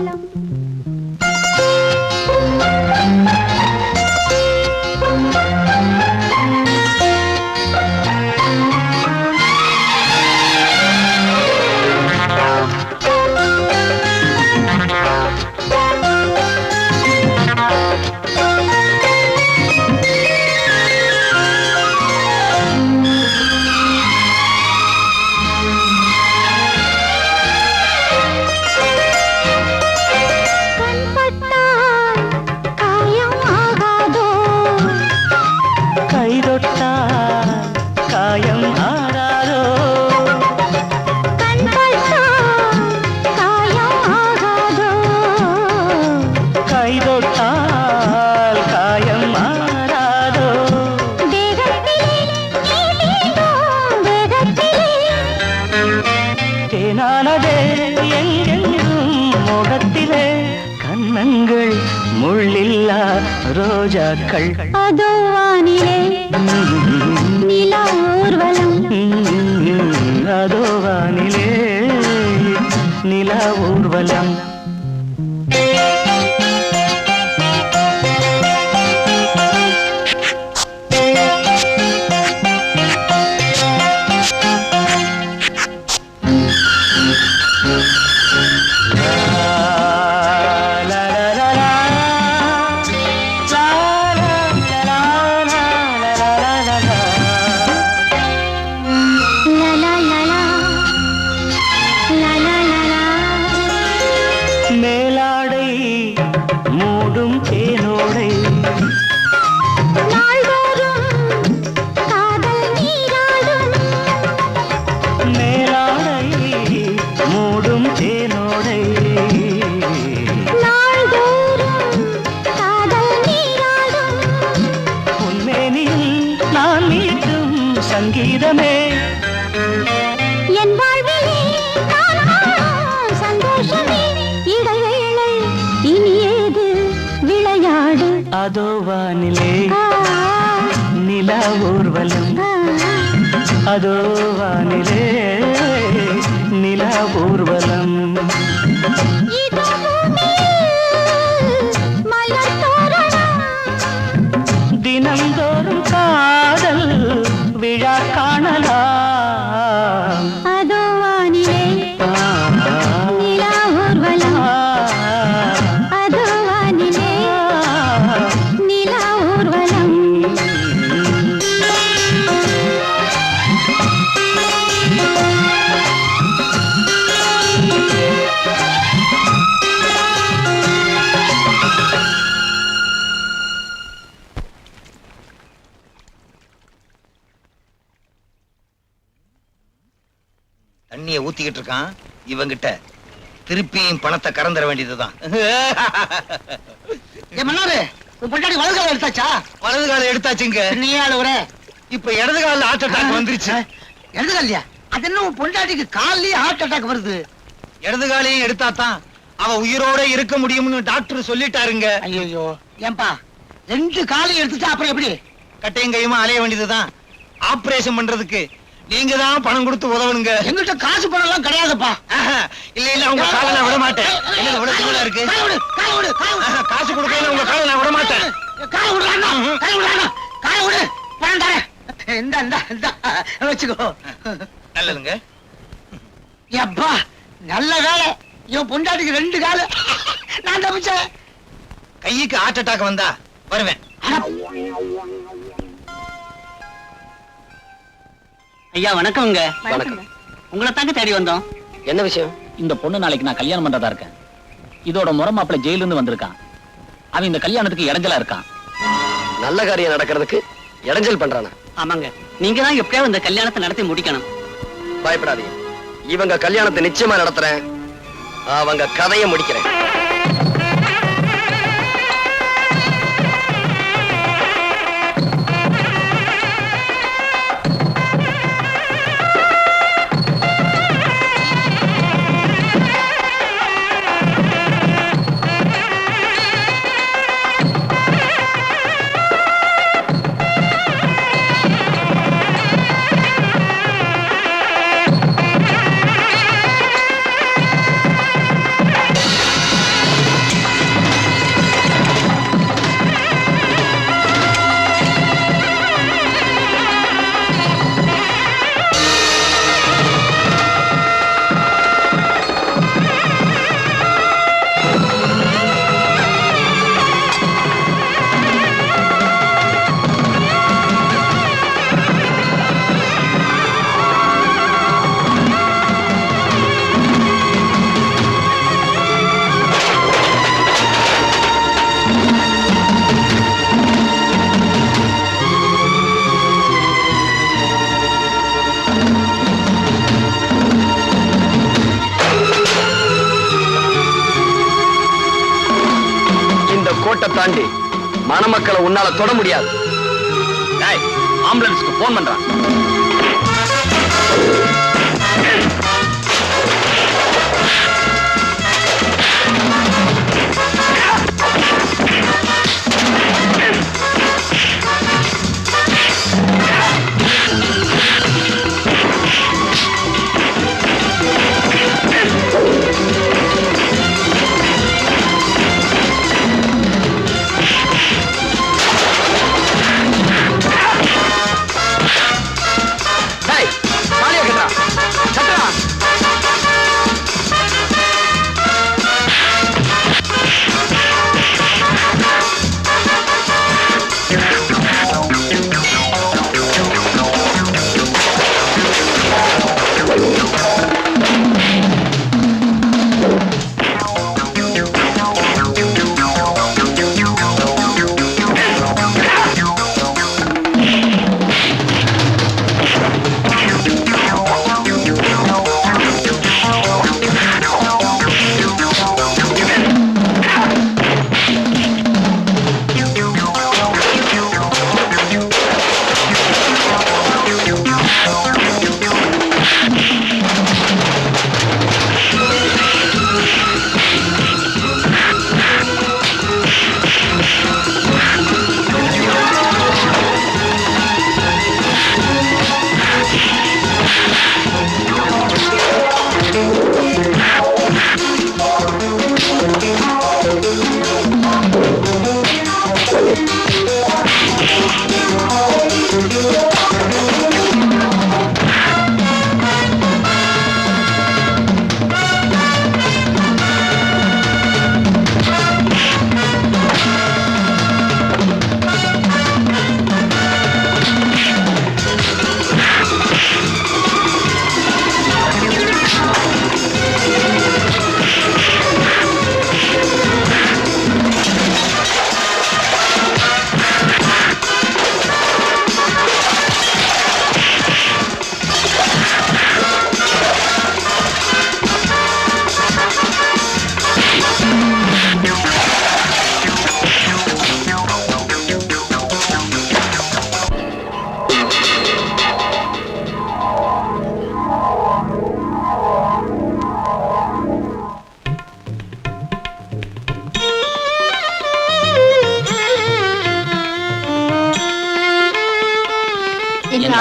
முள்ளில்லா ரோஜாக்கள். அதோ வானிலே நிலா ஊர்வலம், அதோ வானிலே நிலா ஊர்வலம். மேலாடை மூடும் தேனோடை, மேலாடை மூடும் தேனோடை, உன்மேனில் நான் மீட்டும் சங்கீதமே, என் வாழ்விலே சந்தோஷமே. இடைவேளை இனி ஏது விளையாடு. அதோ வானிலே நிலா ஊர்வலம், அதோ வானிலே நிலா ஊர்வலம். தினந்தோறும் காதல் விழா காணலாம். அதோ வானிலே நிலா ஊர்வலம், அதோ வானிலே நிலா ஊர்வலம். தண்ணிய ஊத்திக்கிட்டு இருக்கான் இவங்கிட்ட, திருப்பியும் பணத்தை கறந்துட வேண்டியதுதான். வலது கால எடுத்தாச்சா? வலது கால எடுத்தாச்சுங்க. இப்ப இடது கால ஹார்ட் அட்டாக் வந்துருச்சு. இடது காலியா? அது என்ன பொண்டாட்டிக்கு கால்லயே ஹார்ட் அட்டாக் வருது? இடது காலையும் எடுத்தாதான் அவ உயிரோட இருக்க முடியும்னு டாக்டர் சொல்லிட்டாருங்க. ஐயோ ஏன்பா, ரெண்டு காலையும் எடுத்துட்டா அப்புறம் எப்படி? கட்டையும் கையுமா அலைய வேண்டியதுதான். ஆபரேஷன் பண்றதுக்கு நீங்க தான் பணம் கொடுத்து உதவணுங்க. எங்கிட்ட காசு பணம் எல்லாம் கிடையாதுப்பா. இல்ல இல்ல, உங்க காலை நான் விட மாட்டேன். இருக்கு காசு கொடுக்கல, உங்க காலை நான் விட மாட்டேன். வச்சுக்கோ. நல்லதுங்க. எப்பா நல்ல வேலை, இவன் பொண்டாட்டிக்கு ரெண்டு காலு, நான் தப்பிச்சேன். கைக்கு ஹார்ட் அட்டாக் வந்தா வருவேன். ஐயா வணக்கம்ங்க. வணக்கம். உங்களை தாங்க தேடி வந்தோம். என்ன விஷயம்? இந்த பொண்ணு நாளைக்கு நான் கல்யாணம் பண்றதா இருக்கேன். இதோட முறை மாப்பிள்ளை ஜெயில இருந்து வந்திருக்கான். அவன் இந்த கல்யாணத்துக்கு இடைஞ்சலா இருக்கான். நல்ல காரியம் நடக்கிறதுக்கு இடைஞ்சல் பண்றானா? ஆமாங்க, நீங்க தான் எப்படியாவது இந்த கல்யாணத்தை நடத்தி முடிக்கணும். பயப்படாதீங்க, இவங்க கல்யாணத்தை நிச்சயமா நடத்துறேன். அவங்க கதையை முடிக்கிறேன். கோட்டை தாண்டி மணமக்களை உன்னால தொட முடியாது. ஆம்புலன்ஸ்க்கு போன் பண்றான்.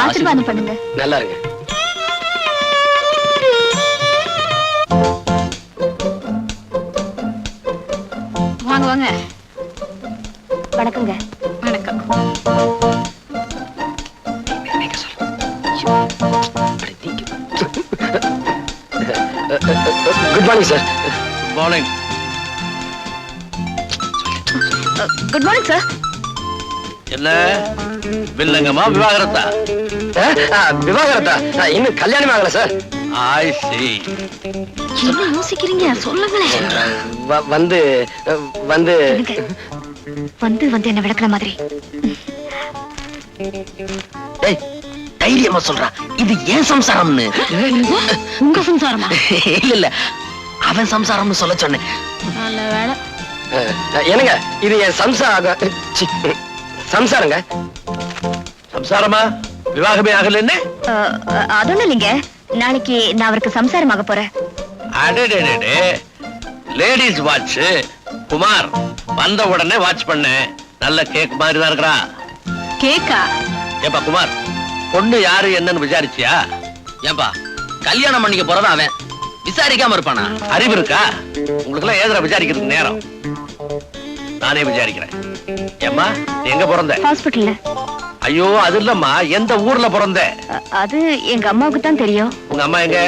ஆசீர்வாதம் பண்ணுங்க. நல்லா இருங்க. வாங்க வாங்க. வணக்கங்க. வணக்கம். Good morning sir. Morning. Good morning sir. என்ன வில்லங்கமா விவாகரத்தா? விவாகரத்தா? இன்னும் கல்யாணம் ஆகல சார். I see. என்ன யோசிக்கிறீங்க? சொல்லுங்களேன். வந்து வந்து வந்து வந்து என்ன விளக்குற மாதிரி. ஏய், தைரியமா சொல்றா, இது ஏன் சம்சாரம்னு. உங்க சம்சாரமா? இல்ல இல்ல, அவன் சம்சாரம்னு சொல்ல சொன்னேன். நல்ல வேலை. என்னங்க இது என் சம்சாரங்க. சம்சாரமா? விவாகமே ஆகல என்ன? அதொன்னு இல்லைங்க, நாளைக்கு நான் அவருக்கு சம்சாரமாக போறேன். அடடே, லேடிஸ் வாட்ச். குமார் வந்த உடனே வாட்ச் பண்ண. நல்ல கேக் மாதிரி தான் இருக்கிறா. கேக்கா? ஏப்பா குமார், பொண்ணு யாரு என்னன்னு விசாரிச்சியா? ஏன்பா கல்யாணம் பண்ணிக்க போறதா அவன் விசாரிக்காம இருப்பானா? அறிவு இருக்கா உங்களுக்கு எல்லாம்? ஏதா விசாரிக்கிறதுக்கு நேரம்? நானே விசாரிக்கிறேன். ஏம்மா நீ எங்க பிறந்த? ஹாஸ்பிடல்ல. ஐயோ அது இல்லம்மா, எந்த ஊர்ல பிறந்த? அது எங்க அம்மாவுக்கு தான் தெரியும். உங்க அம்மா எங்க?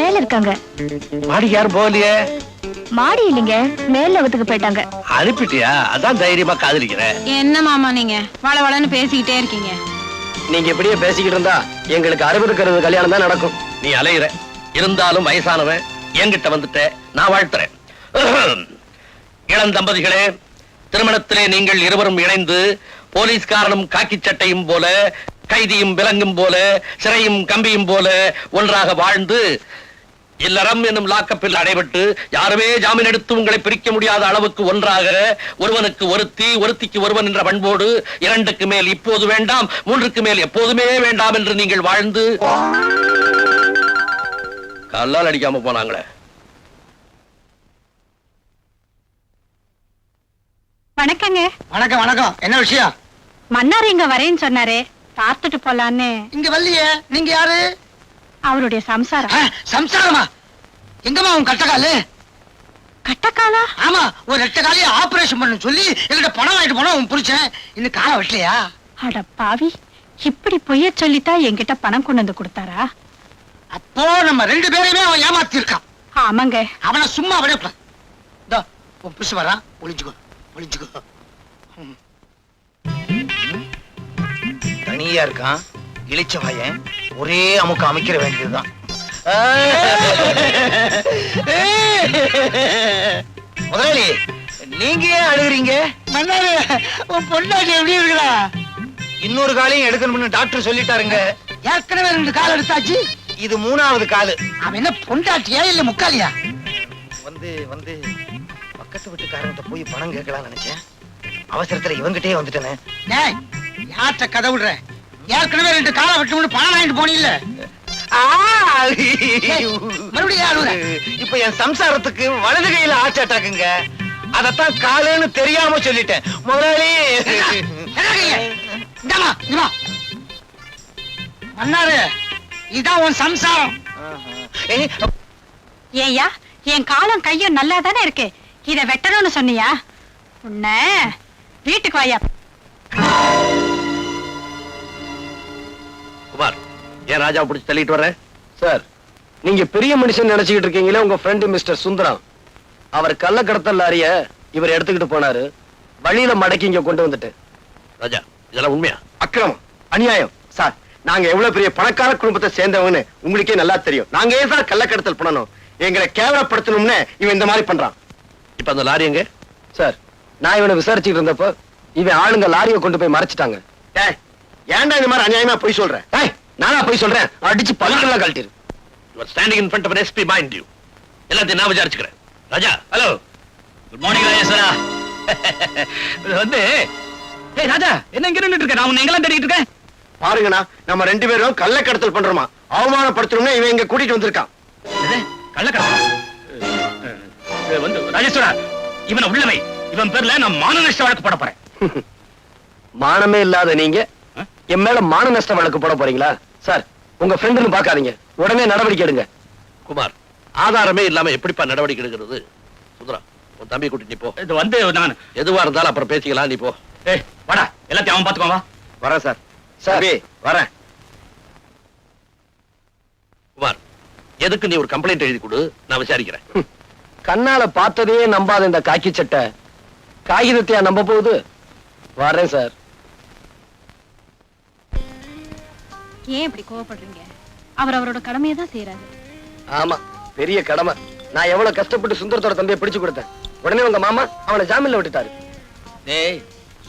மேல இருக்காங்க. மாடிக்கு யாரும் போகலையே? மாடி இல்லைங்க, மேல அவத்துக்கு போயிட்டாங்க. அனுப்பிட்டியா? அதான் தைரியமா காதலிக்கிறேன். என்ன மாமா நீங்க வள வளன்னு பேசிக்கிட்டே இருக்கீங்க? நீங்க இப்படியே பேசிக்கிட்டு இருந்தா எங்களுக்கு 60 கல்யாணம் தான் நடக்கும். நீ அலையிற, இருந்தாலும் வயசானவன் என்கிட்ட வந்துட்ட, நான் வாழ்த்துறேன். இளம் தம்பதிகளே, திருமணத்திலே நீங்கள் இருவரும் இணைந்து போலீஸ்காரனும் காக்கி சட்டையும் போல, கைதியும் விலங்கும் போல, சிறையும் கம்பியும் போல ஒன்றாக வாழ்ந்து இல்லறம் என்னும் லாக்கப்பில் அடைபட்டு யாருமே ஜாமீன் எடுத்து உங்களை பிரிக்க முடியாத அளவுக்கு ஒன்றாக, ஒருவனுக்கு ஒருத்தி, ஒருத்திக்கு ஒருவன் என்ற பண்போடு 2க்கு மேல் இப்போது வேண்டாம், 3க்கு மேல் எப்போதுமே வேண்டாம் என்று நீங்கள் வாழ்ந்து கல்லால் அடிக்காம போனாங்களே. வணக்கங்க. வணக்கம் வணக்கம். என்ன விஷயம்? மன்னார் இங்க வரேன்னு சொன்னாரே, பார்த்துட்டு போலான்னு. இங்க வரலையே. நீங்க யாரு? அவருடைய சம்சாரம். சம்சாரமா? எங்கம்மா உன் கட்டக்காலு? கட்டக்காலா? ஆமா, ஒரு 2 காலையை ஆபரேஷன் பண்ண சொல்லி எங்கிட்ட பணம் வாங்கிட்டு போனா உன் புரிச்சேன். இன்னும் காலை வெட்டலையா? அட பாவி, இப்படி பொய்ய சொல்லித்தான் என்கிட்ட பணம் கொண்டு வந்து கொடுத்தாரா? அப்போ நம்ம 2 பேரையுமே அவன் ஏமாத்தி இருக்கான். ஆமாங்க. அவனை சும்மா விட உன் புருஷ வரா. ஒளிஞ்சுக்கோ ஒளிஞ்சுக்கோ. தனியா இருக்கான், இழிச்ச வாயன். ஒரே அமுக்கு அமைக்கிற வேண்டியதுதான். முதலாளி, நீங்க ஏன் அழுகுறீங்க? மன்னாரு, உன் பொண்டாட்டி எப்படி இருக்கா? இன்னொரு காலையும் எடுக்கணும்னு டாக்டர் சொல்லிட்டாருங்க. ஏற்கனவே 2 கால் எடுத்தாச்சு, இது 3வது காலு. அவன் என்ன பொண்டாட்டியா இல்ல முக்காலியா? வந்து வந்து பக்கத்து வீட்டுக்காரங்கிட்ட போய் பணம் கேட்கலாம்னு நினைச்சேன். அவசரத்துல இவங்கிட்டே வந்துட்டேனே. யார்கிட்ட கதை விடுற? ஏற்கனவே 2 காலை வெட்டணும்னு பணம் வாங்கிட்டு போனீல்ல. மறுபடியும் இப்ப என் சம்சாரத்துக்கு வலது கையில ஆச்சாட்டாக்குங்க. அதத்தான் காலுன்னு தெரியாம சொல்லிட்டேன். முதலாளி மன்னாரு, இதான் உன் சம்சாரம். ஏய்யா, என் காலம் கையும் நல்லா தானே இருக்கு, இத வெட்டணும்னு சொன்னியா? உன்ன வீட்டுக்கு வாயா. குமார், ஏன் ராஜா பிடிச்சு தள்ளிட்டு வர்ற? சார், நீங்க பெரிய மனுஷன் நினைச்சுக்கிட்டு இருக்கீங்களே, உங்க ஃப்ரெண்ட் மிஸ்டர் சுந்தரம். அவர் கள்ள கடத்தல் லாரிய இவர் எடுத்துக்கிட்டு போனாரு. வழியில மடக்கி இங்க கொண்டு வந்துட்டு. ராஜா, இதெல்லாம் உண்மையா? அக்கிரமம், அநியாயம். சார், நாங்க எவ்வளவு பெரிய பணக்கார குடும்பத்தை சேர்ந்தவன்னு உங்களுக்கே நல்லா தெரியும். நாங்க ஏன் சார் கள்ள கடத்தல் பண்ணணும்? எங்களை கேவலப்படுத்தணும்னு இவன் இந்த மாதிரி பண்றான். இப்ப அந்த லாரி எங்க? சார், நான் இவனை விசாரிச்சுட்டு இருந்தப்போ இவன் ஆளுங்க லாரியை கொண்டு போய் மறைச்சிட்டாங்க. ஏன்டா இந்த மாதிரி அநியாயமா போய் சொல்றேன்? நானா போய் சொல்றேன்? அடிச்சு பல்லுக்கெல்லாம் கழட்டிரு. You are standing in front of an SP, mind you. எல்லாத்தையும் நான் விசாரிச்சுக்கிறேன். ராஜா, ஹலோ. குட் மார்னிங் ராஜேஸ்வரா. வந்து ஏய் ராஜா, என்ன இங்க நின்னுட்டு இருக்க? நான் உன்னை எங்கெல்லாம் தேடிட்டு இருக்கேன். பாருங்கண்ணா, நம்ம 2 பேரும் கள்ள கடத்தல் பண்றோமா, அவமானப்படுத்தணும்னு இவன் இங்க கூட்டிட்டு வந்திருக்கான். கள்ளக்கடத்தல் வந்து ராஜேஸ்வரா, இவனை உள்ளவை. இவன் பேர்ல நான் மான நஷ்ட வழக்கு போட போறேன். மானமே இல்லாத நீங்க என் மேல மான நஷ்ட வழக்கு போட போறீங்களா? சார், உங்க ஃப்ரெண்டுன்னு பாக்காதீங்க, உடனே நடவடிக்கை எடுங்க. குமார், ஆதாரமே இல்லாம எப்படிப்பா நடவடிக்கை எடுக்கிறது? சுந்தரா, உன் தம்பி கூட்டி நீ போ. இது வந்து நான் எதுவா இருந்தாலும் அப்புறம் பேசிக்கலாம், நீ போ. ஏய் வாடா, எல்லாத்தையும் அவன் பாத்துக்கோ. வா வரேன் சார். சார் வரேன். குமார், எதுக்கு நீ ஒரு கம்ப்ளைண்ட் எழுதி கொடு, நான் விசாரிக்கிறேன். கண்ணால பார்த்ததையே நம்பாத இந்த காக்கி சட்டை காகிதத்தையா நம்ப போகுது? வரேன் சார். ஏன் இப்படி கோவப்படுறீங்க? அவர் அவரோட கடமையை தான் செய்யறாரு. ஆமா, பெரிய கடமை. நான் எவ்வளவு கஷ்டப்பட்டு சுந்தரத்தோட தம்பியை பிடிச்சு கொடுத்தேன். உடனே உங்க மாமா அவனை ஜாமீன்ல விட்டுட்டாரு. டேய்,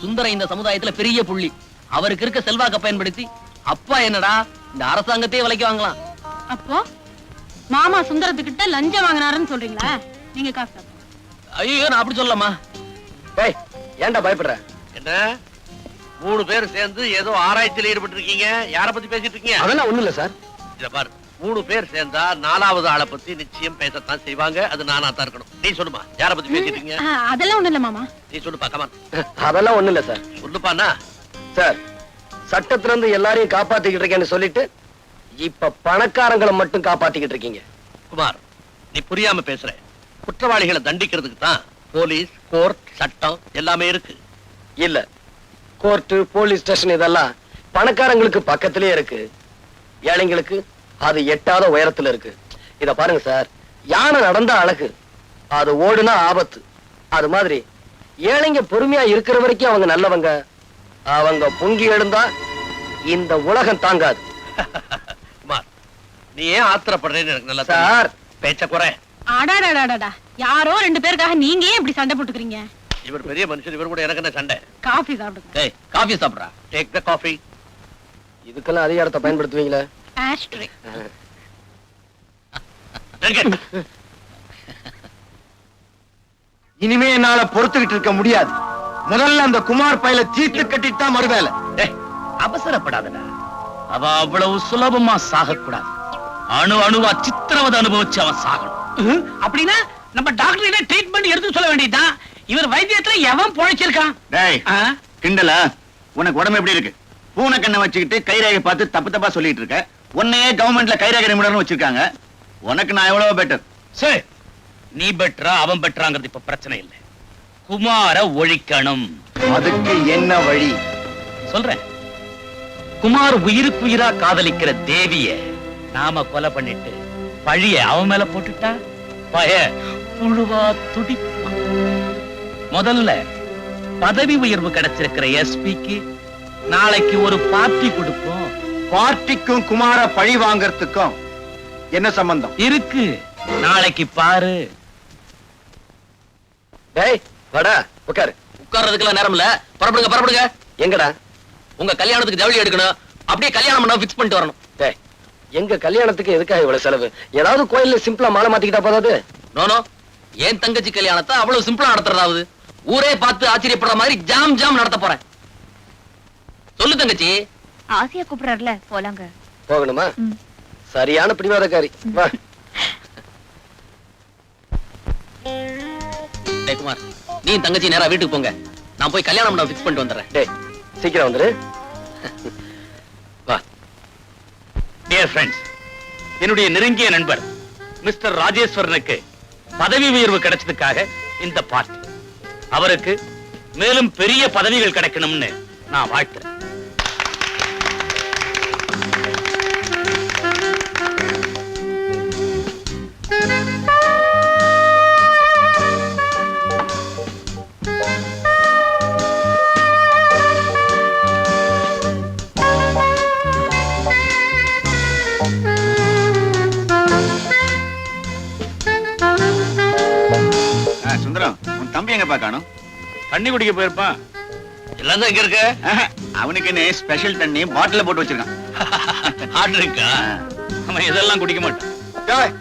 சுந்தர இந்த சமுதாயத்துல பெரிய புள்ளி. அவருக்கு இருக்க செல்வாக்க பயன்படுத்தி அப்பா என்னடா இந்த அரசாங்கத்தையே விலைக்கு வாங்கலாம். அப்போ மாமா சுந்தரத்துக்கிட்ட லஞ்சம் வாங்கினாருன்னு சொல்றீங்களா? நீங்க காசு சாப்பிடுங்க. ஐயோ நான் அப்படி சொல்லலாமா? டேய் ஏன்டா பயப்படுற? என்ன 3 பேர் சேர்ந்து ஏதோ ஆராய்ச்சியில் ஈடுபட்டு இருக்கீங்க? யார பத்தி பேசிட்டு இருக்கீங்க? அதெல்லாம் ஒண்ணும் இல்ல சார். இத பாரு, 3 பேர் சேர்ந்தா 4வது ஆளை பத்தி நிச்சயம் பேசத்தான் செய்வாங்க. அது நானா தான் இருக்கணும். நீ சொல்லுமா, யார பத்தி பேசிட்டு இருக்கீங்க? அதெல்லாம் ஒண்ணு இல்ல மாமா. நீ சொல்லுப்பா, கமான். அதெல்லாம் ஒண்ணும் இல்ல சார். சொல்லுப்பாண்ணா. சார், சட்டத்துல இருந்து எல்லாரையும் காப்பாத்திக்கிட்டு இருக்கேன்னு சொல்லிட்டு இப்ப பணக்காரங்களை மட்டும் காப்பாத்திக்கிட்டு இருக்கீங்க. குமார், நீ புரியாம பேசுற. குற்றவாளிகளை தண்டிக்கிறதுக்கு தான் போலீஸ், கோர்ட், சட்டம் எல்லாமே இருக்கு. இல்ல, கோர்ட்டு, போலீஸ் ஸ்டேஷன் இதெல்லாம் பணக்காரங்களுக்கு பக்கத்திலே இருக்கு. ஏழைங்களுக்கு அது எட்டாத உயரத்துல இருக்கு. இத பாருங்க சார், யானை நடந்தா அழகு, அது ஓடுனா ஆபத்து. அது மாதிரி ஏழைங்க பொறுமையா இருக்கிற வரைக்கும் அவங்க நல்லவங்க. அவங்க பொங்கி எழுந்தா இந்த உலகம் தாங்காது. குமார், நீ ஏன் ஆத்திரப்படுறேன்னு எனக்கு நல்லா சார், பேச்ச குறை. அடாடாடாடா, யாரோ 2 பேருக்காக நீங்க ஏன் இப்படி சண்டை போட்டுக்கிறீங்க? இவர் பெரிய மனுஷன், இவர் கூட எனக்கு என்ன சண்டை? காஃபி சாப்பிடுங்க. டேய், காபி சாப்பிடுறா. Take the coffee. இதுக்கெல்லாம் அதிகாரத்தை பயன்படுத்துவீங்களா? ஆஸ்ட்ரே. இனிமே என்னால பொறுத்துக்கிட்டு இருக்க முடியாது. முதல்ல அந்த குமார் பையில தீர்த்து கட்டிட்டு தான் மறுவேலை. அவசரப்படாதடா. அவ அவ்வளவு சுலபமா சாகக்கூடாது. அணு அணுவா சித்திரவதை அனுபவிச்சு அவன் சாகணும். அப்படின்னா நம்ம டாக்டர் ட்ரீட்மெண்ட் எடுத்து சொல்ல வேண்டியதுதான். இவர் வைத்தியத்துல எவன் பொழைச்சிருக்கான்? டேய் கிண்டலா, உனக்கு உடம்பு எப்படி இருக்கு? பூனை கண்ணை வச்சுக்கிட்டு கைரேகை பார்த்து தப்பு தப்பா சொல்லிட்டு இருக்க. உன்னையே கவர்மெண்ட்ல கைரேகை நிபுணர்னு வச்சிருக்காங்க. உனக்கு நான் எவ்வளவு பெட்டர். சரி, நீ பெட்டரா அவன் பெட்டராங்கிறது இப்ப பிரச்சனை இல்லை. குமார ஒழிக்கணும். அதுக்கு என்ன வழி? சொல்றேன். குமார் உயிருக்கு உயிரா காதலிக்கிற தேவிய நாம கொலை பண்ணிட்டு பழிய அவன் மேல போட்டுட்டா பய புழுவா துடிப்பான். முதல்ல பதவி உயர்வு கிடைச்சிருக்கிற எஸ்பிக்கு நாளைக்கு ஒரு பார்ட்டி கொடுப்போம். பார்ட்டிக்கும் குமார பழி வாங்கறதுக்கும் என்ன சம்பந்தம் இருக்கு? நாளைக்கு பாரு. டேய் வாடா, உட்காரு. உட்கார்றதுக்கெல்லாம் நேரம் இல்ல. புறப்படுங்க, புறப்படுங்க. எங்கடா? உங்க கல்யாணத்துக்கு ஜவுளி எடுக்கணும். அப்படியே கல்யாணம் பண்ண ஃபிக்ஸ் பண்ணிட்டு வரணும். டேய், எங்க கல்யாணத்துக்கு எதுக்காக இவ்வளவு செலவு? ஏதாவது கோயில்ல சிம்பிளா மாலை மாத்திக்கிட்டா போதாது? நோனோ, ஏன் தங்கச்சி கல்யாணத்தை அவ்வளவு சிம்பிளா நடத்துறதாவது? ஊரே பார்த்து ஆச்சரியப்படுற மாதிரி ஜாம் ஜாம் நடத்த போறேன். சொல்லு தங்கச்சி. ஆசையா கூப்பிடுறாருல, போலாங்க. போகணுமா? ம். சரியான பிடிவாதக்காரி. வா. டேய் குமார், நீ தங்கச்சி நேரா வீட்டுக்கு போங்க. நான் போய் கல்யாணம் பண்ண ஃபிக்ஸ் பண்ணிட்டு வந்துடுறேன். டேய் சீக்கிரம் வந்துரு. வா. டியர் ஃப்ரெண்ட்ஸ், என்னுடைய நெருங்கிய நண்பர் மிஸ்டர் ராஜேஸ்வரனுக்கு பதவி உயர்வு கிடைச்சதுக்காக இந்த பார்ட்டி. அவருக்கு மேலும் பெரிய பதவிகள் கிடைக்கணும்னு நான் வாழ்த்துறேன். சுந்தரம், உன் தம்பி எங்க பாக்கணும்? தண்ணி குடிக்க போயிருப்பான். எல்லாம் தான் இங்க இருக்கு. அவனுக்கு என்ன ஸ்பெஷல் தண்ணி பாட்டில போட்டு வச்சிருக்கான். ஆர்டர் இருக்கா? அவன் இதெல்லாம் குடிக்க மாட்டான்.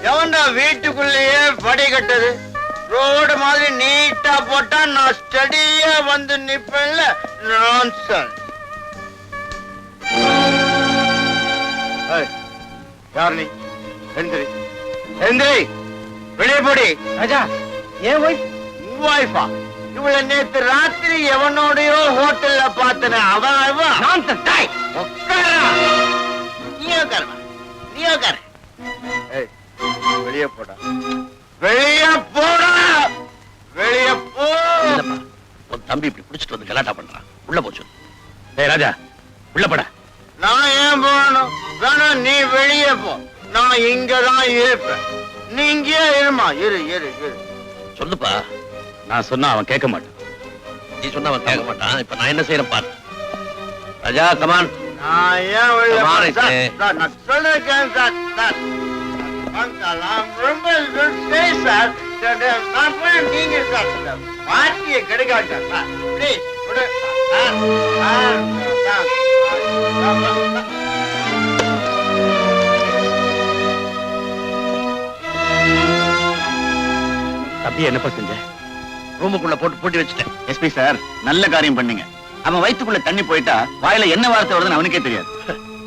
எவன்டா வீட்டுக்குள்ளேயே படி கட்டது? ரோடு மாதிரி நீட்டா போட்டா நான் ஸ்டடியா வந்து நிப்பேன்ல. நான்சென்ஸ். யார் நீ? எந்திரி, எந்திரி, வெளியே போடி. ராஜா, ஏன் வைஃபா? இவள நேத்து ராத்திரி எவனோடயோ ஹோட்டல்ல பார்த்தன. அவன் வெளியே போடா, வெளியே போடா, வெளியே போ. இல்லப்பா, உன் தம்பி இப்படி குடிச்சிட்டு வந்து கலாட்டா பண்றான். உள்ள போச்சு. ஏய் ராஜா, உள்ள போடா. நான் ஏன் போகணும்? வேணாம், நீ வெளியே போ. நான் இங்கதான் இருப்பேன். நீ இங்கேயே இருமா. இரு இரு இரு. சொல்லுப்பா. நான் சொன்னா அவன் கேட்க மாட்டான். நீ சொன்னா அவன் கேட்க மாட்டான். இப்ப நான் என்ன செய்யறேன் பாரு. ராஜா, கமான். நான் ஏன் வெளியே Come on, போறேன்? Sir, Ike. சார், நான் சொல்லிருக்கேன் சார். சார், நான் ரொம்ப சார். நான் போய் நீங்க சார் பார்ட்டியை கெடுக்காட்ட சார். ப்ளீஸ் விடு. தம்பி என்னப்பா செஞ்ச? ரூமுக்குள்ள போட்டு பூட்டி வச்சுட்டேன். எஸ்பி சார், நல்ல காரியம் பண்ணீங்க. அவன் வயித்துக்குள்ள தண்ணி போயிட்டா வாயில என்ன வார்த்தை வருதுன்னு அவனுக்கே தெரியாது.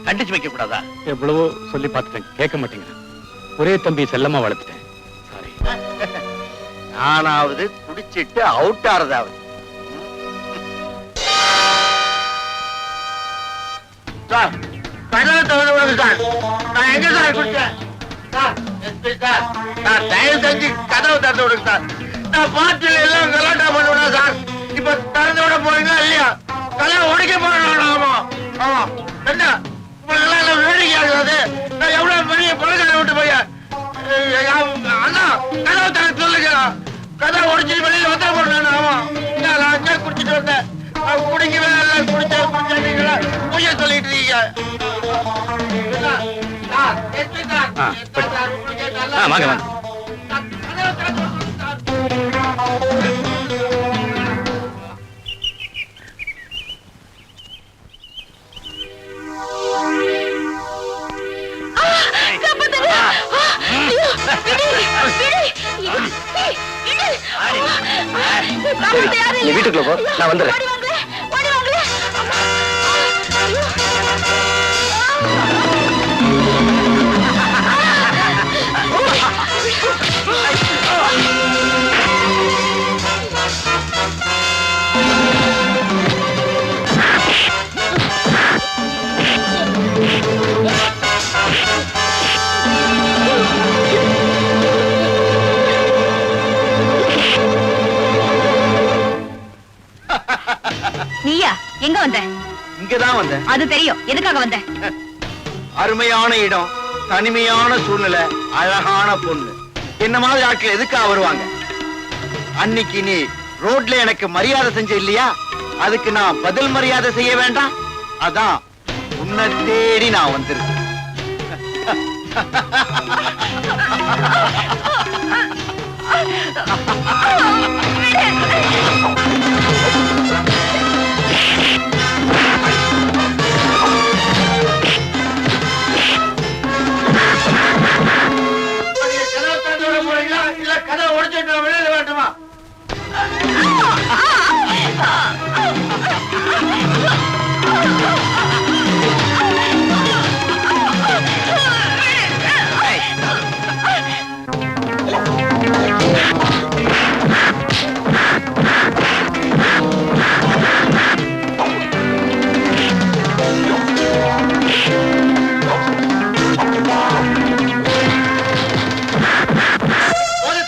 கண்டிச்சு வைக்க கூடாதா? எவ்வளவோ சொல்லி பார்த்துட்டேன், கேட்க மாட்டேங்கிறான். ஒரே தம்பி செல்லமா வளர்த்துட்டேன். சாரி. நானாவது குடிச்சிட்டு அவுட் ஆறதாவது. சார், கதவை திறந்து விடுங்க சார். நான் எங்க சார் குடிச்சேன்? சார், எஸ்பி சார், சார் தயவு செஞ்சு கதவை திறந்து விடுங்க சார். நான் பார்ட்டில எல்லாம் கலாட்டா பண்ணுவேன் சார். இப்ப திறந்து விட போறீங்களா இல்லையா? கதவை உடைக்க போறேன். ஆமா ஆமா. என்ன உங்களுக்கெல்லாம் என்ன வேடிக்கையா இருக்காது? நான் எவ்வளவு பெரிய பணக்கார விட்டு பையன். அண்ணா கதவை திறந்து சொல்லுங்க. கதவை உடைச்சிட்டு வெளியில வந்துட போறேன். ஆமா, நான் அங்கே குடிச்சிட்டு வந்தேன். குடிக்கவே இல்லை, குடிச்சீங்களா பூஜை சொல்லிட்டு இருக்கீங்க. வாங்க வாங்க. சரி, நீ வீட்டுக்குள்ள போ, நான் வந்துடுறேன். நீயா எங்க வந்த? இங்கதான் வந்தேன். அது தெரியும், எதுக்காக வந்த? அருமையான இடம், தனிமையான சூழ்நிலை, அழகான பொண்ணு. என்ன மாதிரி ஆட்கள் எதுக்காக வருவாங்க? அன்னைக்கு நீ ரோட்ல எனக்கு மரியாதை செஞ்ச இல்லையா? அதுக்கு நான் பதில் மரியாதை செய்ய வேண்டாம்? அதான் உன்னை தேடி நான் வந்திருக்கேன். இல்ல கதை உடைச்சிட்டு வெளியில வேண்டுமா?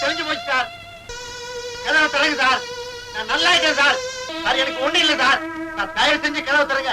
தெரிஞ்சு போச்சு சார். கதவை திறங்க சார். நான் நல்லா இருக்கேன் சார். சார் எனக்கு ஒண்ணு இல்லை சார். நான் தயவு செஞ்சு கதவை திறங்க.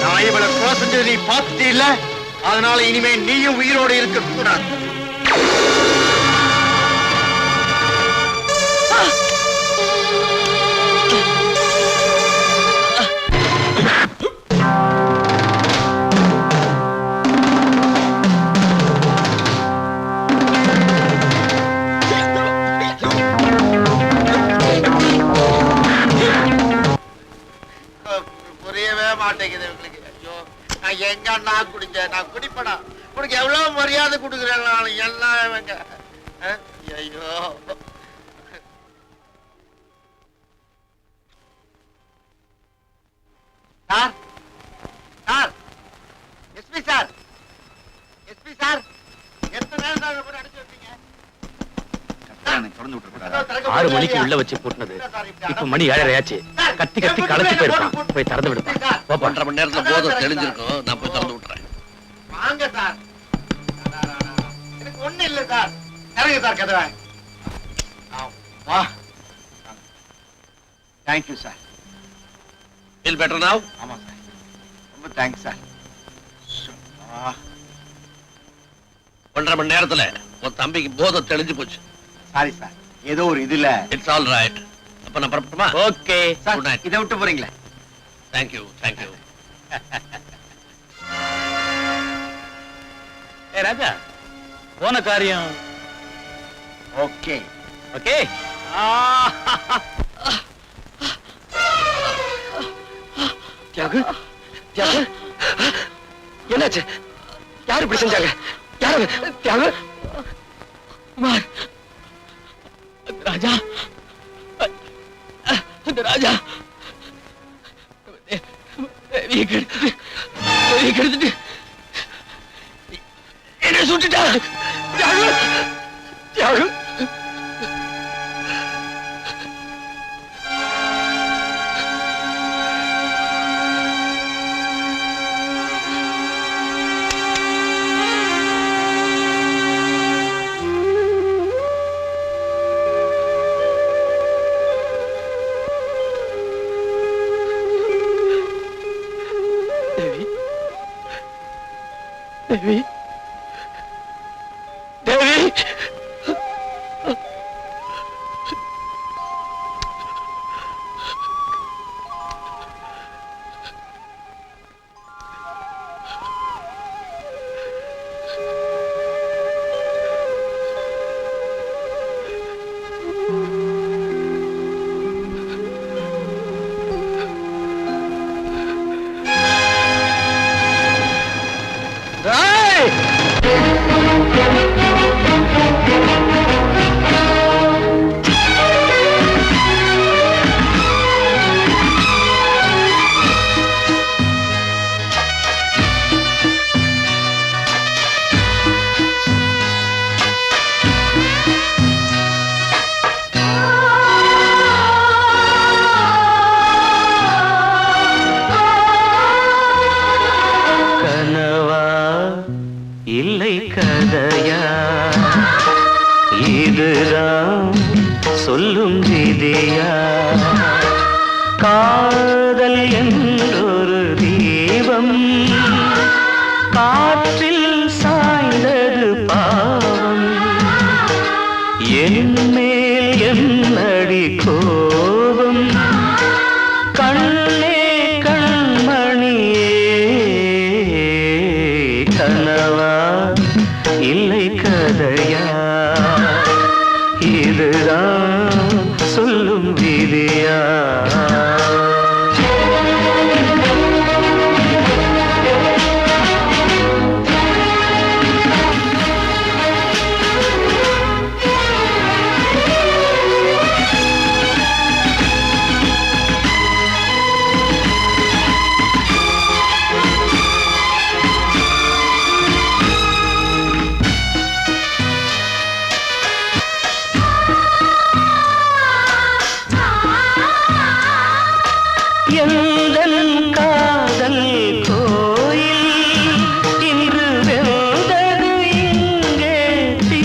நான் இவளை கொலை செஞ்சது நீ பார்த்துட்டு இல்ல, அதனால இனிமே நீயும் உயிரோடு இருக்க கூடாது. புரியவே மாட்டேங்குது இவங்களுக்கு. ஐயோ, நான் எங்க நான் குடிச்சேன்? நான் குடிப்படா. உனக்கு எவ்வளவு மரியாதை கொடுக்குறேன் நான் எல்லாம் இவங்க. ஐயோ sir sir SP sir SP sir எத்தனை நேரம் சார் போட்டு அடிச்சு வைப்பீங்க? 6 மணிக்கு உள்ள வச்சு பூட்டினது இப்ப மணி 7:30 ஆச்சு. கத்தி கத்தி களைச்சு போயிருப்பான். போய் திறந்து விடுப்பா. 1.5 மணி நேரத்துல போதும் தெளிஞ்சிருக்கும். நான் போய் திறந்து விட்டுறேன். வாங்க சார். எனக்கு ஒண்ணு இல்ல சார். இறங்க சார் கதவை. வா. Thank you sir. ஃபீல் பெட்டர் நவ? ஆமா சார். ரொம்ப தேங்க்ஸ் சார். 1.5 மணி நேரத்துல உன் தம்பிக்கு போதை தெளிஞ்சு போச்சு. Sorry sir. ஏதோ ஒரு இதுல. It's all right. அப்ப நான் புறப்பட்டுமா? Okay sir Good night. இதை விட்டு போறீங்களா? Thank you thank you. ஏ ராஜா, போன காரியம் ஓகே. ஓகே. தியாகு தியாகு என்னாச்சு? யாரு இப்படி செஞ்சாங்க? யாரு தியாகு? குமார், ராஜா, அந்த ராஜா தேவியை கெடுத்துட்டு என்ன சுட்டுட்டா. தியாகு தியாகு தேவி தேவி கனவா இல்லை கதையா, இதுதான் சொல்லும் விதியா? காதல் என்றொரு தீபம் காற்றில் சாய்ந்தது பாவம். என் மேல் என்னடி கோபம்? கண்ணே கண்மணியே, கனவா இல்லை கதையா, இதுதான் சொல்லும் விதியா? எந்தன் காதல் கோயில் இன்று வெந்தது இங்கே தீ.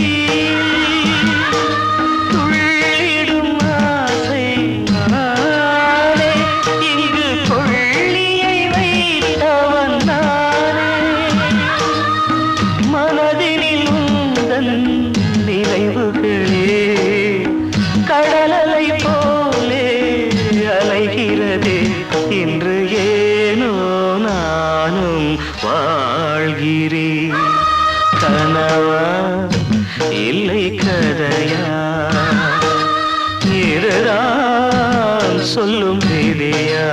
துள்ளிடும் ஆசை நானே, இங்கு கொள்ளியை வைத்தவன் நானே. மனதினில் உந்தன் நினைவுகளே கடலலை போலே அலைகிறதே. இன்று ஏனோ நானும் வாழ்கிறேன். கனவா இல்லை கதையா, இதுதான் சொல்லும் விதியா?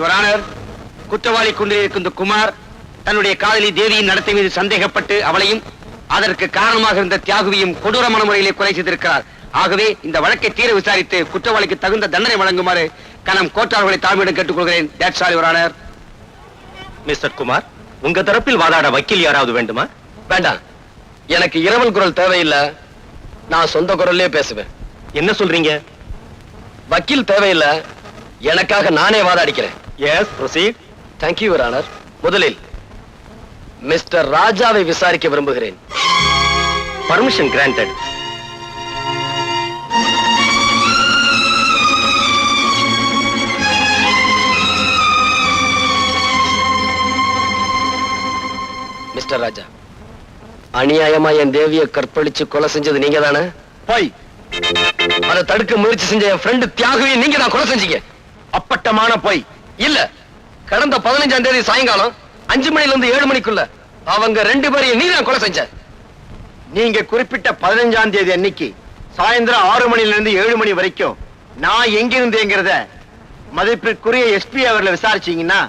யுவரானர், குற்றவாளி கொண்டிருக்கும் இந்த குமார் தன்னுடைய காதலி தேவியின் நடத்தை மீது சந்தேகப்பட்டு அவளையும் அதற்கு காரணமாக இருந்த தியாகுவையும் கொடூரமான முறையிலே கொலை செய்திருக்கிறார். ஆகவே இந்த வழக்கை தீர விசாரித்து குற்றவாளிக்கு தகுந்த தண்டனை வழங்குமாறு கனம் கோட்டார்களை தாழ்மையிடம் கேட்டுக்கொள்கிறேன். That's all your honour. Mister Kumar, உங்க தரப்பில் வாதாட வக்கீல் யாராவது வேண்டுமா? வேண்டாம், எனக்கு இரவல் குரல் தேவையில்லை. நான் சொந்த குரல்லே பேசுவேன். என்ன சொல்றீங்க? வக்கீல் தேவையில்லை, எனக்காக நானே வாதாடிக்கிறேன். Yes, proceed. Thank you your honour. முதலில் மிஸ்டர் ராஜாவை விசாரிக்க விரும்புகிறேன். Permission granted. மிஸ்டர் ராஜா, அநியாயமா என் தேவியை கற்பழிச்சு கொலை செஞ்சது நீங்க தானே? போய் அதை தடுக்க முயற்சி செஞ்ச என் ஃப்ரெண்டு தியாகுவை நீங்க தான் கொலை செஞ்சீங்க. அப்பட்டமான போய். இல்ல, கடந்த 15ஆம் தேதி சாயங்காலம் 5 மணில இருந்து 7 மணிக்குள்ள அவங்க 2 பேரையும் நீ தான் கொலை செஞ்ச. நீங்க குறிப்பிட்ட 15ஆம் தேதி அன்னைக்கு சாயந்தரம் 6 மணில இருந்து 7 மணி வரைக்கும் நான் எங்க இருந்தேங்கிறத மதிப்பிற்குரிய எஸ்பி அவர்களை விசாரிச்சீங்கன்னா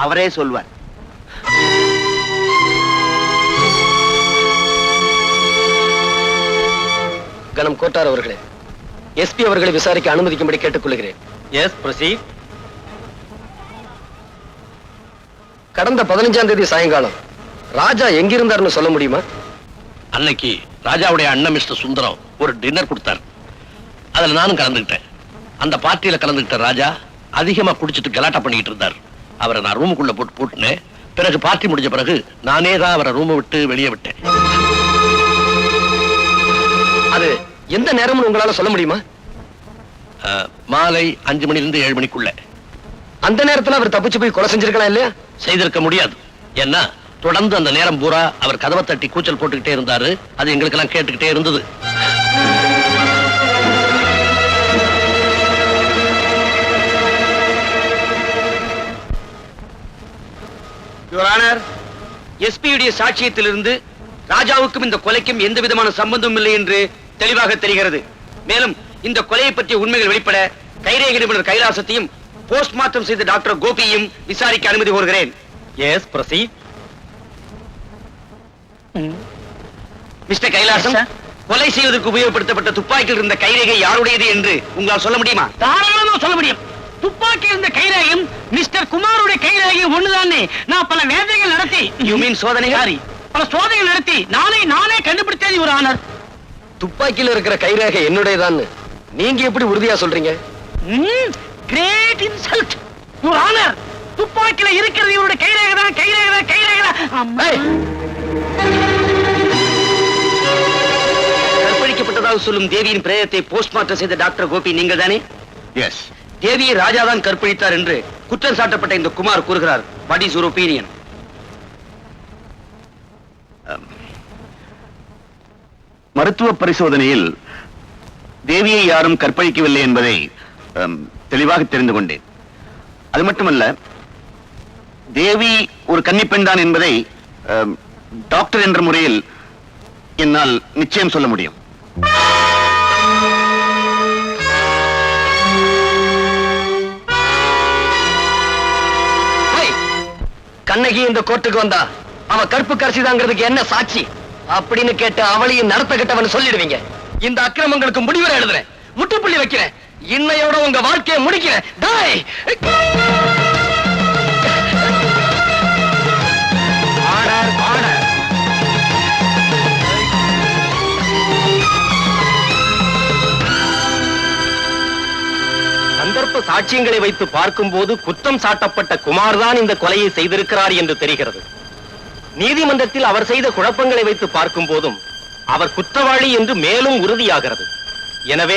அவரே சொல்வார். கனம் கோட்டார் அவர்களே, எஸ்பி அவர்களை விசாரிக்க அனுமதிக்கும்படி கேட்டுக்கொள்கிறேன். Yes, proceed. கடந்த 15ஆம் தேதி சாயங்காலம் ராஜா எங்கிருந்தார்னு சொல்ல முடியுமா? அன்னைக்கு ராஜாவுடைய அண்ணன் மிஸ்டர் சுந்தரம் ஒரு டின்னர் கொடுத்தார். அதுல நானும் கலந்துக்கிட்டேன். அந்த பார்ட்டியில கலந்துக்கிட்ட ராஜா அதிகமா குடிச்சிட்டு கலாட்டா பண்ணிட்டு இருந்தார். அவரை நான் ரூமுக்குள்ள போட்டு பூட்டினேன். பிறகு பார்ட்டி முடிஞ்ச பிறகு நானே தான் அவரை ரூமை விட்டு வெளியே விட்டேன். அது எந்த நேரம்னு உங்களால சொல்ல முடியுமா? மாலை 5 மணிலிருந்து 7 மணிக்குள்ள. அந்த நேரத்துல அவர் தப்பிச்சு போய் கொலை செஞ்சிருக்கலாம் இல்லையா? செய்திருக்க முடியாது. ஏன்னா தொடர்ந்து அந்த நேரம் பூரா அவர் கதவை தட்டி கூச்சல் போட்டுக்கிட்டே இருந்தாரு. அது எங்களுக்கெல்லாம் கேட்டுக்கிட்டே இருந்தது. யுவர் ஆனர், எஸ்பியுடைய சாட்சியத்திலிருந்து ராஜாவுக்கும் இந்த கொலைக்கும் எந்த விதமான சம்பந்தமும் இல்லை என்று தெளிவாக தெரிகிறது. மேலும் இந்த கொலையை பற்றிய உண்மைகள் வெளிப்பட கைரேகை நிபுணர் கைலாசத்தையும் போஸ்ட்மார்ட்டம் செய்த டாக்டர் கோபியையும் விசாரிக்க அனுமதி கோருகிறேன். S, proceed. மிஸ்டர் கைலாசம், கொலை செய்வதற்கு உபயோகப்படுத்தப்பட்ட துப்பாக்கியில் இருந்த கைரேகை யாருடையது என்று உங்களால் சொல்ல முடியுமா? தாராளமா சொல்ல முடியும். துப்பாக்கி இருந்த கைரேகையும் மிஸ்டர் குமாருடைய கைரேகையும் ஒண்ணுதானே. நான் பல வேதைகள் நடத்தி, யூ மீன் சோதனைகள்? பல சோதனைகள் நடத்தி நானே கண்டுபிடித்தேன் யுவர் ஆனர். துப்பாக்கியில் இருக்கிற கைரேகை என்னுடையதான் நீங்க எப்படி உறுதியா சொல்றீங்க? Great insult your honour. துப்பாக்கில இருக்கிறது இவருடைய கைரேகை தான். கற்பழிக்கப்பட்டதாக சொல்லும் தேவியின் பிரேதத்தை போஸ்ட்மார்ட்டம் செய்த டாக்டர் கோபி நீங்கள் தானே? எஸ். தேவியை ராஜாதான் கற்பழித்தார் என்று குற்றம் சாட்டப்பட்ட இந்த குமார் கூறுகிறார். What is your opinion? மருத்துவ பரிசோதனையில் தேவியை யாரும் கற்பழிக்கவில்லை என்பதை தெளிவாக தெரிந்து கொண்டேன். அது மட்டுமல்ல, தேவி ஒரு கன்னிப்பெண் தான் என்பதை டாக்டர் என்ற முறையில் என்னால் நிச்சயம் சொல்ல முடியும். கண்ணகி இந்த கோர்ட்டுக்கு வந்தா அவ கற்பு கரசிதாங்கிறதுக்கு என்ன சாட்சி அப்படின்னு கேட்டு அவளையும் நடத்த கட்டவன் சொல்லிடுவீங்க. இந்த அக்கிரமங்களுக்கு முடிவுரை எழுதுறேன், முட்டுப்புள்ளி வைக்கிறேன். இன்னையோட உங்க வாழ்க்கையை முடிக்கிறேன். டாய்! Order, order. சந்தர்ப்ப சாட்சியங்களை வைத்து பார்க்கும்போது குற்றம் சாட்டப்பட்ட குமார் தான் இந்த கொலையை செய்திருக்கிறார் என்று தெரிகிறது. நீதிமன்றத்தில் அவர் செய்த குழப்பங்களை வைத்து பார்க்கும் போதும் அவர் குற்றவாளி என்று மேலும் உறுதியாகிறது. எனவே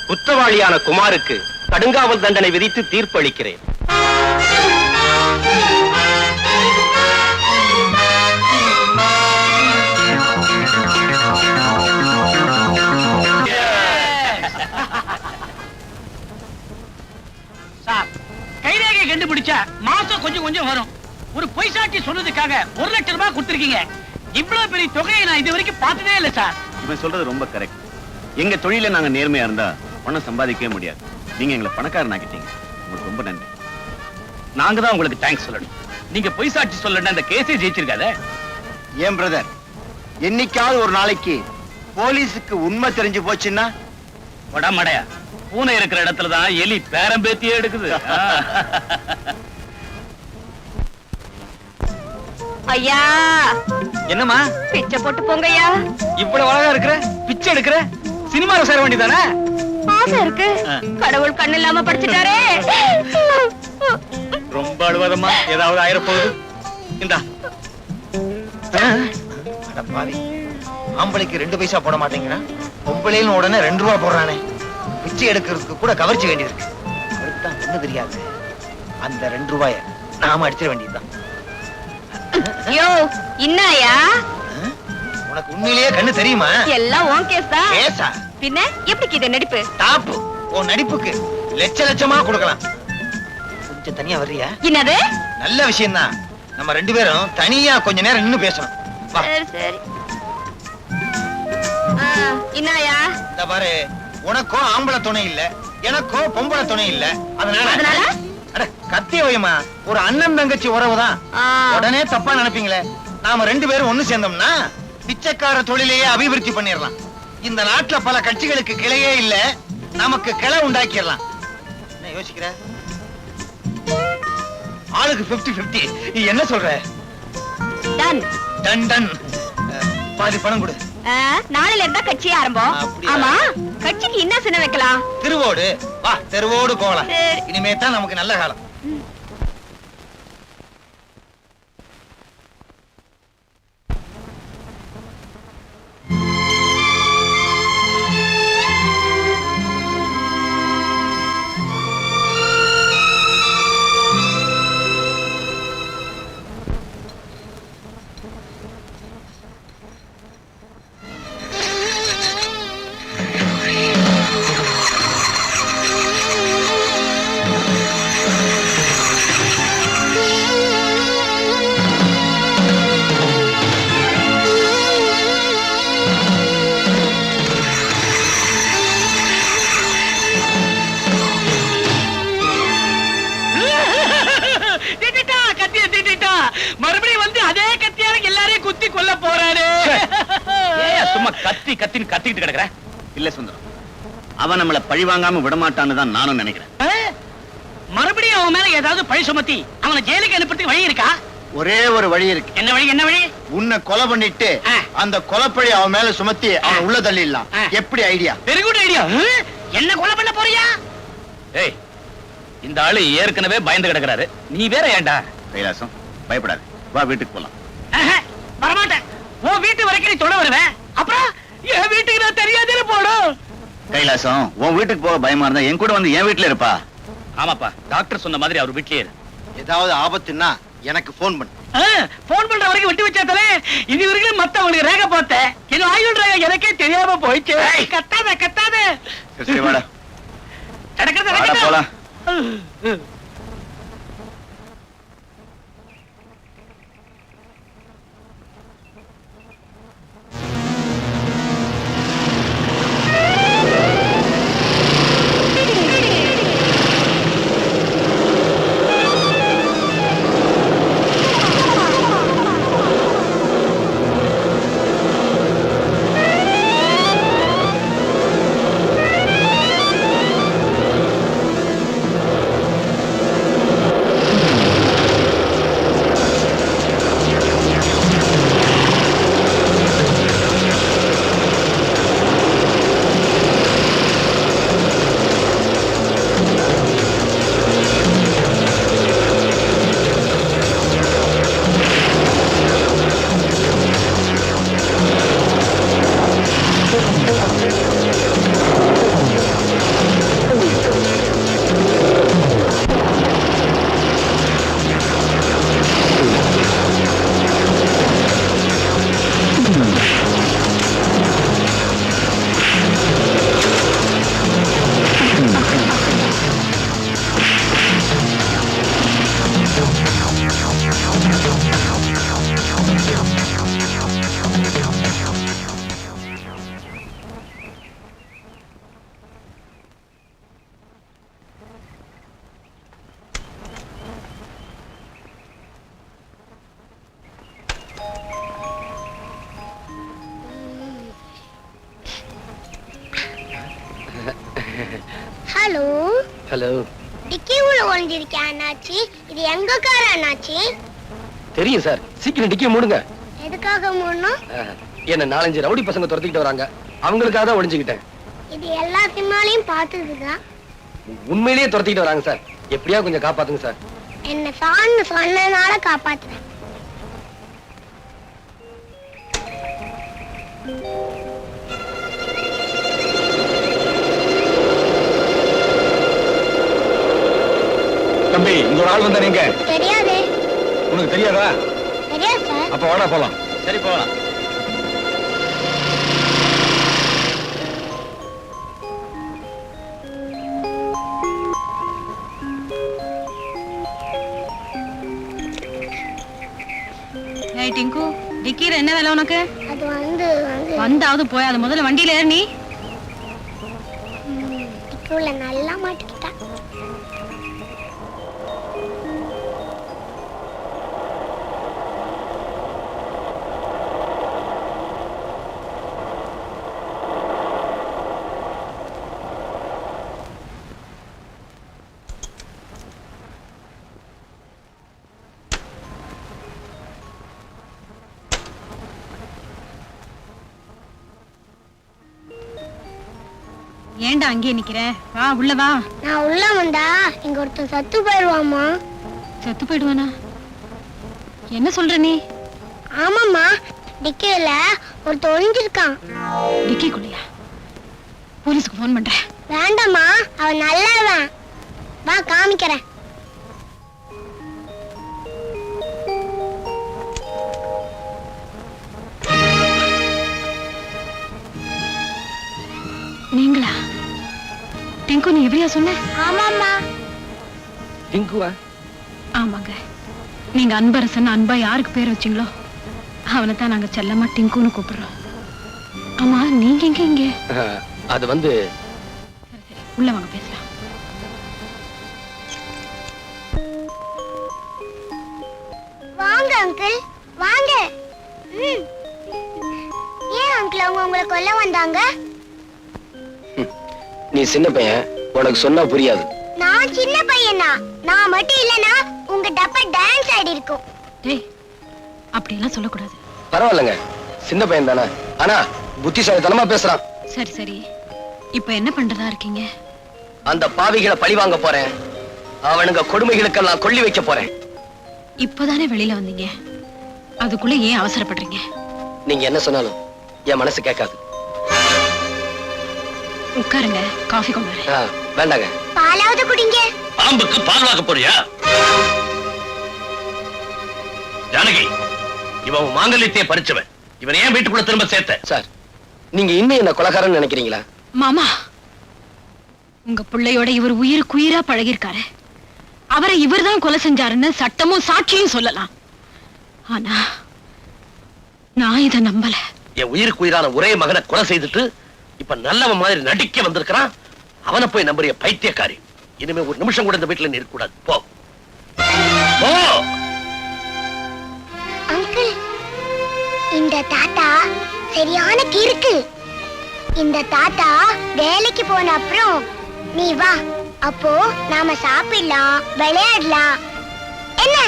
குற்றவாளியான குமாருக்கு கடுங்காவல் தண்டனை விதித்து தீர்ப்பளிக்கிறேன். கைரேகை கண்டுபிடிச்சா மாசம் கொஞ்சம் வரும். ஒரு பொய் சாட்சி சொன்னதுக்காக 1 லட்சம் ரூபாய் கொடுத்திருக்கீங்க. இவ்வளவு பெரிய தொகையை நான் இது வரைக்கும் பார்த்ததே இல்ல சார். இவன் சொல்றது ரொம்ப கரெக்ட். எங்க தொழில நாங்க நேர்மையா இருந்தா பணம் சம்பாதிக்கவே முடியாது. நீங்க எங்களை பணக்காரன் ஆக்கிட்டீங்க. உங்களுக்கு ரொம்ப நன்றி. நாங்க தான் உங்களுக்கு தேங்க்ஸ் சொல்லணும். நீங்க பொய் சாட்சி சொல்லணும் அந்த கேஸே ஜெயிச்சிருக்காதே. ஏன் பிரதர், என்னைக்காவது ஒரு நாளைக்கு போலீஸுக்கு உண்மை தெரிஞ்சு போச்சுன்னா? உடம்படையா பூனை இருக்கிற இடத்துல தான் எலி பேரம்பேத்தியே எடுக்குது. ஐயா என்னம்மா பிச்சை போட்டு போங்கய்யா. இவ்வளவு அழகா இருக்கிற, பிச்சை எடுக்கிற, சினிமால சேர வேண்டியதானே? ஆசை இருக்கு, கடவுள் கண்ணு இல்லாம படிச்சுட்டாரே. ரொம்ப அழுவாதம்மா, ஏதாவது ஆயிரப்போகுது. இந்தா. அட பாவி, ஆம்பளைக்கு 2 பைசா போட மாட்டேங்கிறான், பொம்பளைன்னு உடனே 2 ரூபா போடுறானே. பிச்சை எடுக்கிறதுக்கு கூட கவர்ச்சி வேண்டியிருக்கு. அவருக்குதான் ஒண்ணு தெரியாது, அந்த 2 ரூபாய நாம அடிச்சிட வேண்டியதுதான். யோ இன்னாயா, உனக்கு உண்மையிலேயே கண்ணு தெரியுமா? எல்லாம் உன் கேஸ் தான். கேஸா? பின்ன எப்படி இது நடிப்பு? டாப்பு, உன் நடிப்புக்கு லட்சமா கொடுக்கலாம். கொஞ்சம் தனியா வர்றியா? என்னது? நல்ல விஷயம் தான். நம்ம 2 பேரும் தனியா கொஞ்ச நேரம் நின்னு பேசணும். வா. சரி சரி. இன்னாயா? இந்த பாரு, உனக்கும் ஆம்பளை துணை இல்ல, எனக்கும் பொம்பளை துணை இல்ல. அதனால அட கத்திய வைமா, ஒரு அண்ணன் தங்கச்சி உறவுதான். உடனே தப்பா நினைப்பீங்களே. நாம 2 பேரும் ஒண்ணு சேர்ந்தோம்னா பிச்சைக்கார தொழிலையே அபிவிருத்தி பண்ணிடலாம். இந்த நாட்டுல பல கட்சிகளுக்கு கிளையே இல்ல, நமக்கு கிளை உண்டாக்கிடலாம். என்ன யோசிக்கிற? ஆளுக்கு 50-50. நீ என்ன சொல்ற? Done done done. பாதி பணம் கொடு. நாளையில இருந்தா கட்சி ஆரம்பம். அப்படியா? ஆமா, கட்சிக்கு என்ன சின்ன வைக்கலாம்? திருவோடு. வா, தெருவோடு போகலாம். சரி. இனிமே தான் நமக்கு நல்ல காலம். மறுபடியும் வந்து அதே கத்தியால எல்லாரையும் குத்தி கொல்ல போறாரு. சும்மா கத்தி கத்தின்னு கத்திக்கிட்டு கிடக்குற. இல்ல சுந்தரம், அவன் நம்மள பழி வாங்காம விடமாட்டான்னு தான் நானும் நினைக்கிறேன். மறுபடியும் அவன் மேல ஏதாவது பழி சுமத்தி அவனை ஜெயிலுக்கு அனுப்புறதுக்கு வழி இருக்கா? ஒரே ஒரு வழி இருக்கு. என்ன வழி? என்ன வழி? உன்னை கொலை பண்ணிட்டு அந்த கொலைப்பழி அவன் மேல சுமத்தி அவன் உள்ள தள்ளிடலாம். எப்படி ஐடியா? Very good idea. என்ன கொலை பண்ண போறியா? ஏய், இந்த ஆளு ஏற்கனவே பயந்து கிடக்குறாரு, நீ வேற ஏன்டா? கைலாசம், பயப்படாது, வா வீட்டுக்கு போலாம். வரமாட்டேன். உன் வீட்டு வரைக்கும் நீ தொட வருவேன், அப்புறம் என் வீட்டுக்கு நான் தெரியாதே போடும். கைலாசம், உன் வீட்டுக்கு போக பயமா இருந்தா என் கூட வந்து என் வீட்டுல இருப்பா. ஆமாப்பா, டாக்டர் சொன்ன மாதிரி அவர் வீட்லயே இரு. ஏதாவது ஆபத்துன்னா எனக்கு போன் பண்ணு. போன் பண்ற வரைக்கும் விட்டு வச்சாத்தலே இது வரைக்கும் மத்தவங்களுக்கு ரேக பார்த்தேன். என்ன ஆயுள் ரேக எனக்கே தெரியாம போயிடுச்சு. கத்தாத கத்தாத. சரி வாடா. நடக்கிறத போலாம். Hello hello. டிக்கி உள்ள ஒளிஞ்சிருக்கேன் அண்ணாச்சி. இது எங்க கார் அண்ணாச்சி? தெரியும் சார். சீக்கிரம் டிக்கியை மூடுங்க. எதுக்காக மூடணும்? என்ன 4-5 ரவுடி பசங்க துரத்திக்கிட்டு வராங்க. அவங்களுக்காக தான் ஒளிஞ்சுக்கிட்டேன். இது எல்லா சினிமாலையும் பார்த்ததுதான். உண்மையிலேயே துரத்திக்கிட்டு வராங்க சார். எப்படியா கொஞ்சம் காப்பாத்துங்க சார். என்ன சான்னு சொன்னனால காப்பாத்துறேன். தம்பி, இங்க ஒரு ஆள் வந்தா நீங்க தெரியாதே. உனக்கு தெரியாதா? தெரியாது சார். அப்ப வாடா போலாம். சரி போகலாம். ஏய் டிங்கு, டிக்கில என்ன வேலை உனக்கு? அது வந்து வந்தாவது போய் அது முதல்ல வண்டியில ஏறு நீ. டிக்கில நல்லா மாட்டிக்கிட்டா. ஏன்டா அங்கேயே நிக்கிற? வா உள்ள வா. நான் உள்ள வந்தா இங்க ஒருத்தன் சத்து போயிடுவாமா. செத்து போயிடுவானா? என்ன சொல்ற நீ? ஆமாம்மா, டிக்கில ஒருத்தன் ஒளிஞ்சிருக்கான். டிக்கிக்குள்ளையா? போலீஸ்க்கு போன் பண்றேன். வேண்டாம்மா, அவன் நல்லவன். வா காமிக்கிறேன். நீங்களா? டிங்கு, நீ எப்படியா சொன்ன? ஆமாம்மா. டிங்குவா? ஆமாங்க. நீங்க அன்பரசன் அன்பா யாருக்கு பேர் வச்சீங்களோ அவனை தான் நாங்க செல்லமா டிங்குன்னு கூப்பிடுறோம். ஆமா, நீங்க எங்க இங்க? அது வந்து சரி சரி, உள்ள வாங்க பேசலாம். வாங்க அங்கிள், வாங்க. ஏன் அங்கிள் அவங்க உங்களை கொல்ல வந்தாங்க? நீ சின்ன பையன், உனக்கு சொன்னா புரியாது. நான் சின்ன பையனா? நான் மட்டும் இல்லனா உங்க டப்பா டான்ஸ் ஆடி இருக்கும். டேய், அப்படி எல்லாம் சொல்லக்கூடாது. பரவாயில்லைங்க, சின்ன பையன் தானே. ஆனா புத்திசாலித்தனமா பேசுறான். சரி சரி, இப்ப என்ன பண்றதா இருக்கீங்க? அந்த பாவிகளை பழி வாங்க போறேன். அவனுங்க கொடுமைகளுக்கெல்லாம் கொல்லி வைக்க போறேன். இப்பதானே வெளியில வந்தீங்க, அதுக்குள்ள ஏன் அவசரப்படுறீங்க? நீங்க என்ன சொன்னாலும் என் மனசு கேட்காது. உட்காருங்க, காஃபி கொண்டு வரேன். வேண்டாங்க. பாலாவது குடிங்க. பாம்புக்கு பால் வாக்க போறியா? ஜானகி, இவன் மாங்கல்யத்தையே பறிச்சவன். இவன் ஏன் வீட்டுக்குள்ள திரும்ப சேர்த்த? சார், நீங்க இன்னும் என்ன கொலைகாரன்னு நினைக்கிறீங்களா? மாமா, உங்க பிள்ளையோட இவர் உயிருக்குயிரா பழகிருக்காரு. அவரை இவர்தான் கொலை செஞ்சாருன்னு சட்டமும் சாட்சியும் சொல்லலாம். ஆனா நான் இதை நம்பல. என் உயிருக்கு உயிரான ஒரே மகனை கொலை செய்துட்டு இப்ப நல்லவன் மாதிரி நடிக்க வந்திருக்கிறான். அவனை போய் நம்புறிய பைத்தியக்காரி. இனிமே ஒரு நிமிஷம் கூட இந்த வீட்டுல நீ இருக்கக்கூடாது. போ போ. அங்கிள், இந்த தாத்தா சரியான கிறுக்கு. இந்த தாத்தா வேலைக்கு போன அப்புறம் நீ வா, அப்போ நாம சாப்பிடலாம், விளையாடலாம். என்ன?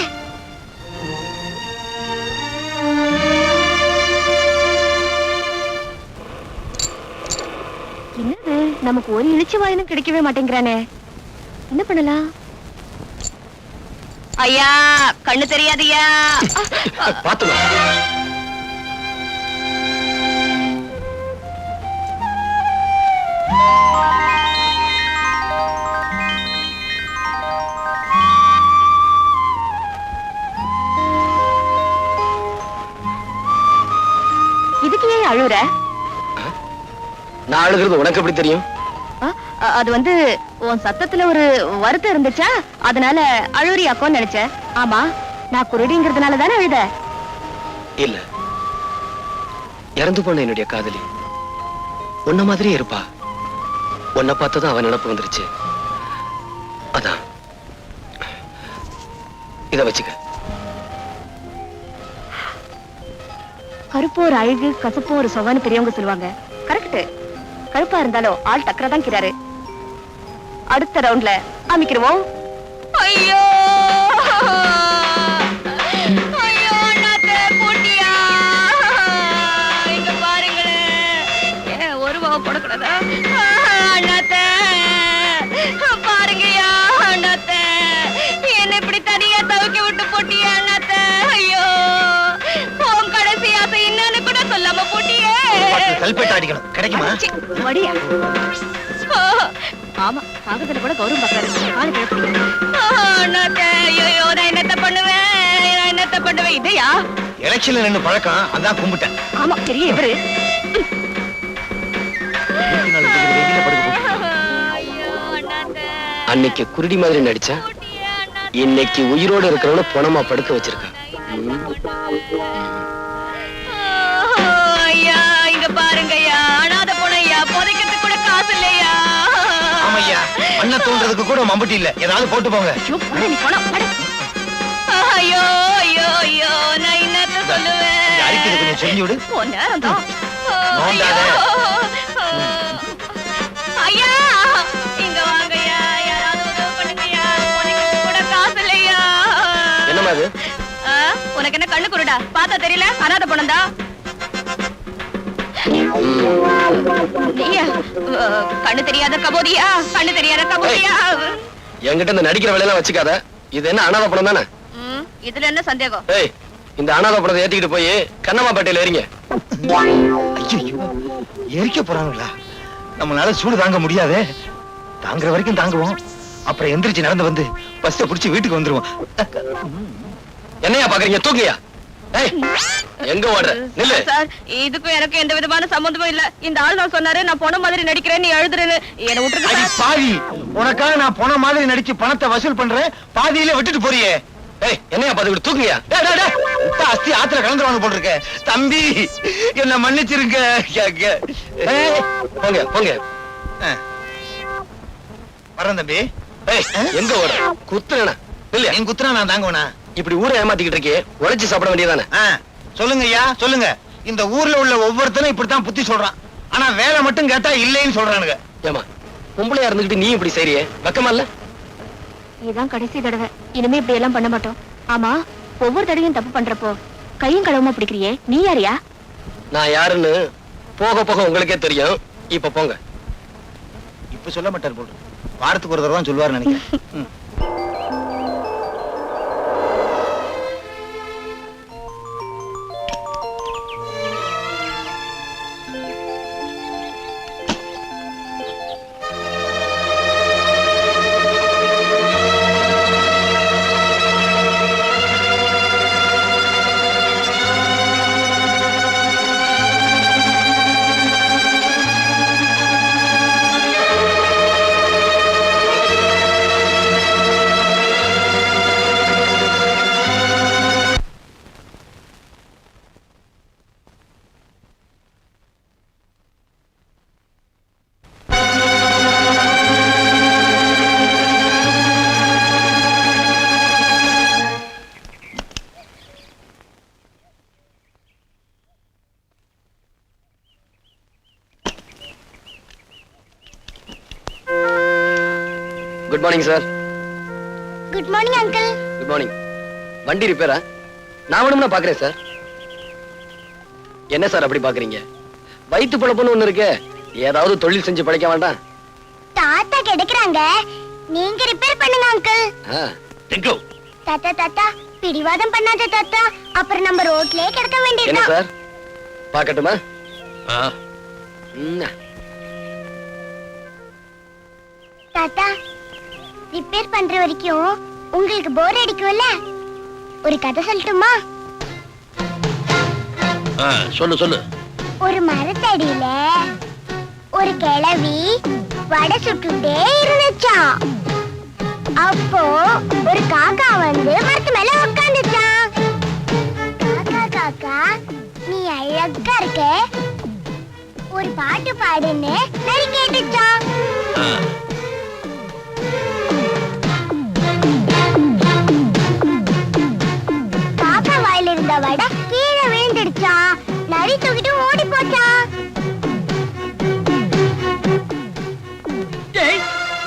என்னது, நமக்கு ஒரு இழிச்சு வாயினும் கிடைக்கவே மாட்டேங்கிறானே. என்ன பண்ணலாம்? ஐயா, கண்ணு தெரியாதியா? பாத்துமா. இதுக்கு ஏன் அழுற? நான் அழுகிறது உனக்கு எப்படி தெரியும்? அது வந்து உன் சத்தத்துல ஒரு வருத்தம் இருந்துச்சா, அதனால அழுறியாக்கோன்னு நினைச்சேன். ஆமா, நான் குருடிங்கிறதுனால தானே அழுத? இல்ல, இறந்து போன என்னுடைய காதலி உன்ன மாதிரியே இருப்பா. உன்னை பார்த்ததும் அவன் நினப்பு வந்துருச்சு. அதான். இத வச்சுக்க. கருப்பு ஒரு அழகு, கசப்பு ஒரு சொவன்னு பெரியவங்க சொல்லுவாங்க. கரெக்ட். கருப்பா இருந்தாலும் ஆள் டக்கரா தான் கிறாரு. அடுத்த ரவுண்ட்ல அமைக்கிருவோம். ஐயோ ஐயோ அண்ணாத்த போட்டியா, இங்க பாருங்களேன். ஏன் ஒரு ரூபாவை போடக்கூடாதா? அண்ணாத்த பாருங்கய்யா, அண்ணாத்த என்ன இப்படி தனியா தவிக்க விட்டு போட்டியா அண்ணாத்த. ஐயோ உன் கடைசி ஆசை என்னன்னு கூட சொல்லாம போட்டியே. சல்பேட் அடிக்கணும், கிடைக்குமா? மடியா. ஆமா, காகத்துல கூட கௌரவம் பாக்குறாரு. காலு கிளப்பிடுங்க. அண்ணாத்த ஐயோ நான் என்னத்த பண்ணுவேன், நான் என்னத்த பண்ணுவேன். இதையா எலெக்ஷன்ல நின்னு பழக்கம், அதான் கும்பிட்டேன். ஆமா பெரிய இவரு. அன்னைக்கு குருடி மாதிரி நடிச்சா, இன்னைக்கு உயிரோட இருக்கிறவன பணமா படுக்க வச்சிருக்கா. ஐயா இங்க பாருங்கய்யா, அனாதை போனையா, புதைக்கிறதுக்கு கூட காசு இல்லையா. ஆமையா, மண்ண தோன்றதுக்கு கூட மம்பட்டி இல்ல, ஏதாவது போட்டு போங்க. ஐயோ ஐயோ ஐயோ நான் என்னத்த சொல்லுவேன். அரிக்குது, கொஞ்சம் செஞ்சு விடு. ஐயா இங்க வாங்கய்யா, யாராவது உதவி பண்ணுங்கய்யா, புதைக்கிறதுக்கு கூட காசு இல்லையா. என்னமா அது? உனக்கு என்ன கண்ணு குருடா, பார்த்தா தெரியல அனாதை போனதா? கண்ணு தெரியாத கபோதியா, கண்ணு தெரியாத கபோதியா. என்கிட்ட இந்த நடிக்கிற வேலையெல்லாம் வச்சுக்காத. இது என்ன அனாதை படம் தானே? இதுல என்ன சந்தேகம்? ஏய், இந்த அனாதை படத்தை ஏத்திக்கிட்டு போய் கண்ணம்மா பேட்டையில ஏறிங்க. ஐயோ, எரிக்க போறாங்களா? நம்மளால சூடு தாங்க முடியாதே. தாங்குற வரைக்கும் தாங்குவோம், அப்புறம் எந்திரிச்சு நடந்து வந்து பஸ்ஸை புடிச்சு வீட்டுக்கு வந்துருவோம். என்னையா பாக்குறீங்க? தூக்கியா? ஏய், எங்க ஓடுற? நில்லு. சார், இதுக்கும் எனக்கு எந்த விதமான சம்பந்தமும் இல்ல. இந்த ஆள் தான் சொன்னாரு நான் போன மாதிரி நடிக்கிறேன், நீ எழுதுறேன்னு. என்ன விட்டுருக்க அடி பாவி, உனக்காக நான் போன மாதிரி நடிச்சு பணத்தை வசூல் பண்றேன், பாதியில விட்டுட்டு போறியே. ஏய், என்னையா பாத்துக்கிட்டு தூக்கியா? அஸ்தி ஆத்துல கலந்துருவாங்க போல் இருக்க. தம்பி என்ன மன்னிச்சிருங்க. போங்க போங்க. வரேன் தம்பி. ஏய், எங்க ஓடுற? குத்துறேனா? இல்ல, என் குத்துறா நான் தாங்குவனா? இப்படி ஊரை ஏமாத்திக்கிட்டு இருக்கே, உழைச்சு சாப்பிட வேண்டியதானே? சொல்லுங்க ஐயா, சொல்லுங்க. இந்த ஊர்ல உள்ள ஒவ்வொருத்தனும் இப்படித்தான் புத்தி சொல்றான். ஆனா வேலை மட்டும் கேட்டா இல்லைன்னு சொல்றானுங்க. ஏமா, பொம்பளையா இருந்துகிட்டு நீ இப்படி செய்றியே, வெக்கமா இல்ல? இதான் கடைசி தடவை, இனிமே இப்படி எல்லாம் பண்ண மாட்டோம். ஆமா, ஒவ்வொரு தடவையும் தப்பு பண்றப்போ கையும் களவுமா பிடிக்கிறியே, நீ யாரியா? நான் யாருன்னு போக போக உங்களுக்கே தெரியும். இப்ப போங்க. இப்ப சொல்ல மாட்டார் போல், வாரத்துக்கு ஒரு தடவை தான் சொல்லுவார் நினைக்கிறேன். Good morning sir. Good morning uncle. Good morning. வண்டி ரிப்பேரா? நான் வேணும்னா பாக்குறேன் சார். என்ன சார் அப்படி பாக்குறீங்க? வயிற்று பொழப்புன்னு ஒண்ணு இருக்கு, ஏதாவது தொழில் செஞ்சு பழைக்க வேண்டாம்? தாத்தா கிடைக்கிறாங்க, நீங்க ரிப்பேர் பண்ணுங்க அங்கிள். தாத்தா தாத்தா பிடிவாதம் பண்ணாத தாத்தா, அப்புறம் நம்ம ரோட்லயே கிடக்க என்ன வேண்டியதுதான். சார், பாக்கட்டுமா? தாத்தா, ரிப்பேர் பண்ற வரைக்கும் உங்களுக்கு போர் அடிக்கும்ல, ஒரு கதை சொல்லட்டுமா? சொல்லு சொல்லு. ஒரு மரத்தடியில ஒரு கிழவி வடை சுட்டுட்டே இருந்துச்சாம். அப்போ ஒரு காக்கா வந்து மரத்து மேல உட்கார்ந்துச்சான். காக்கா காக்கா நீ அழகா இருக்க, ஒரு பாட்டு பாடுன்னு நரி கேட்டுச்சான். காக்கா வாயில இருந்த வடை கீழே விழுந்துடுச்சான். நரி தூக்கிட்டு ஓடி போச்சான்.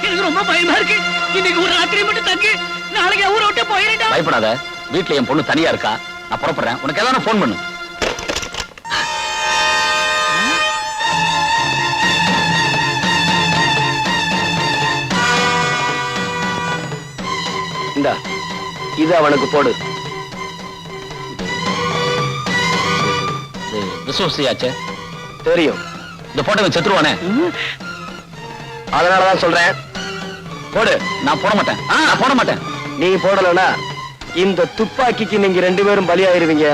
எனக்கு ரொம்ப ரொம்ப பயமா இருக்கு. இன்னைக்கு ஒரு ராத்திரி மட்டும் தங்கு, நாளைக்கு ஊரை விட்டு போயிடா. பயப்படாத, வீட்டுல என் பொண்ணு தனியா இருக்கா. நான் புறப்படுறேன், உனக்கு ஏதாவது போன் பண்ணு. இந்தா, இது அவனுக்கு போடு. விசுவசியாச்சே தெரியும். இந்த போட்டோ செத்துருவானே, அதனாலதான் சொல்றேன், போடு. நான் போட மாட்டேன். நான் போட மாட்டேன். நீ போடலனா இந்த துப்பாக்கிக்கு நீங்க 2 பேரும் பலியாயிருவீங்க.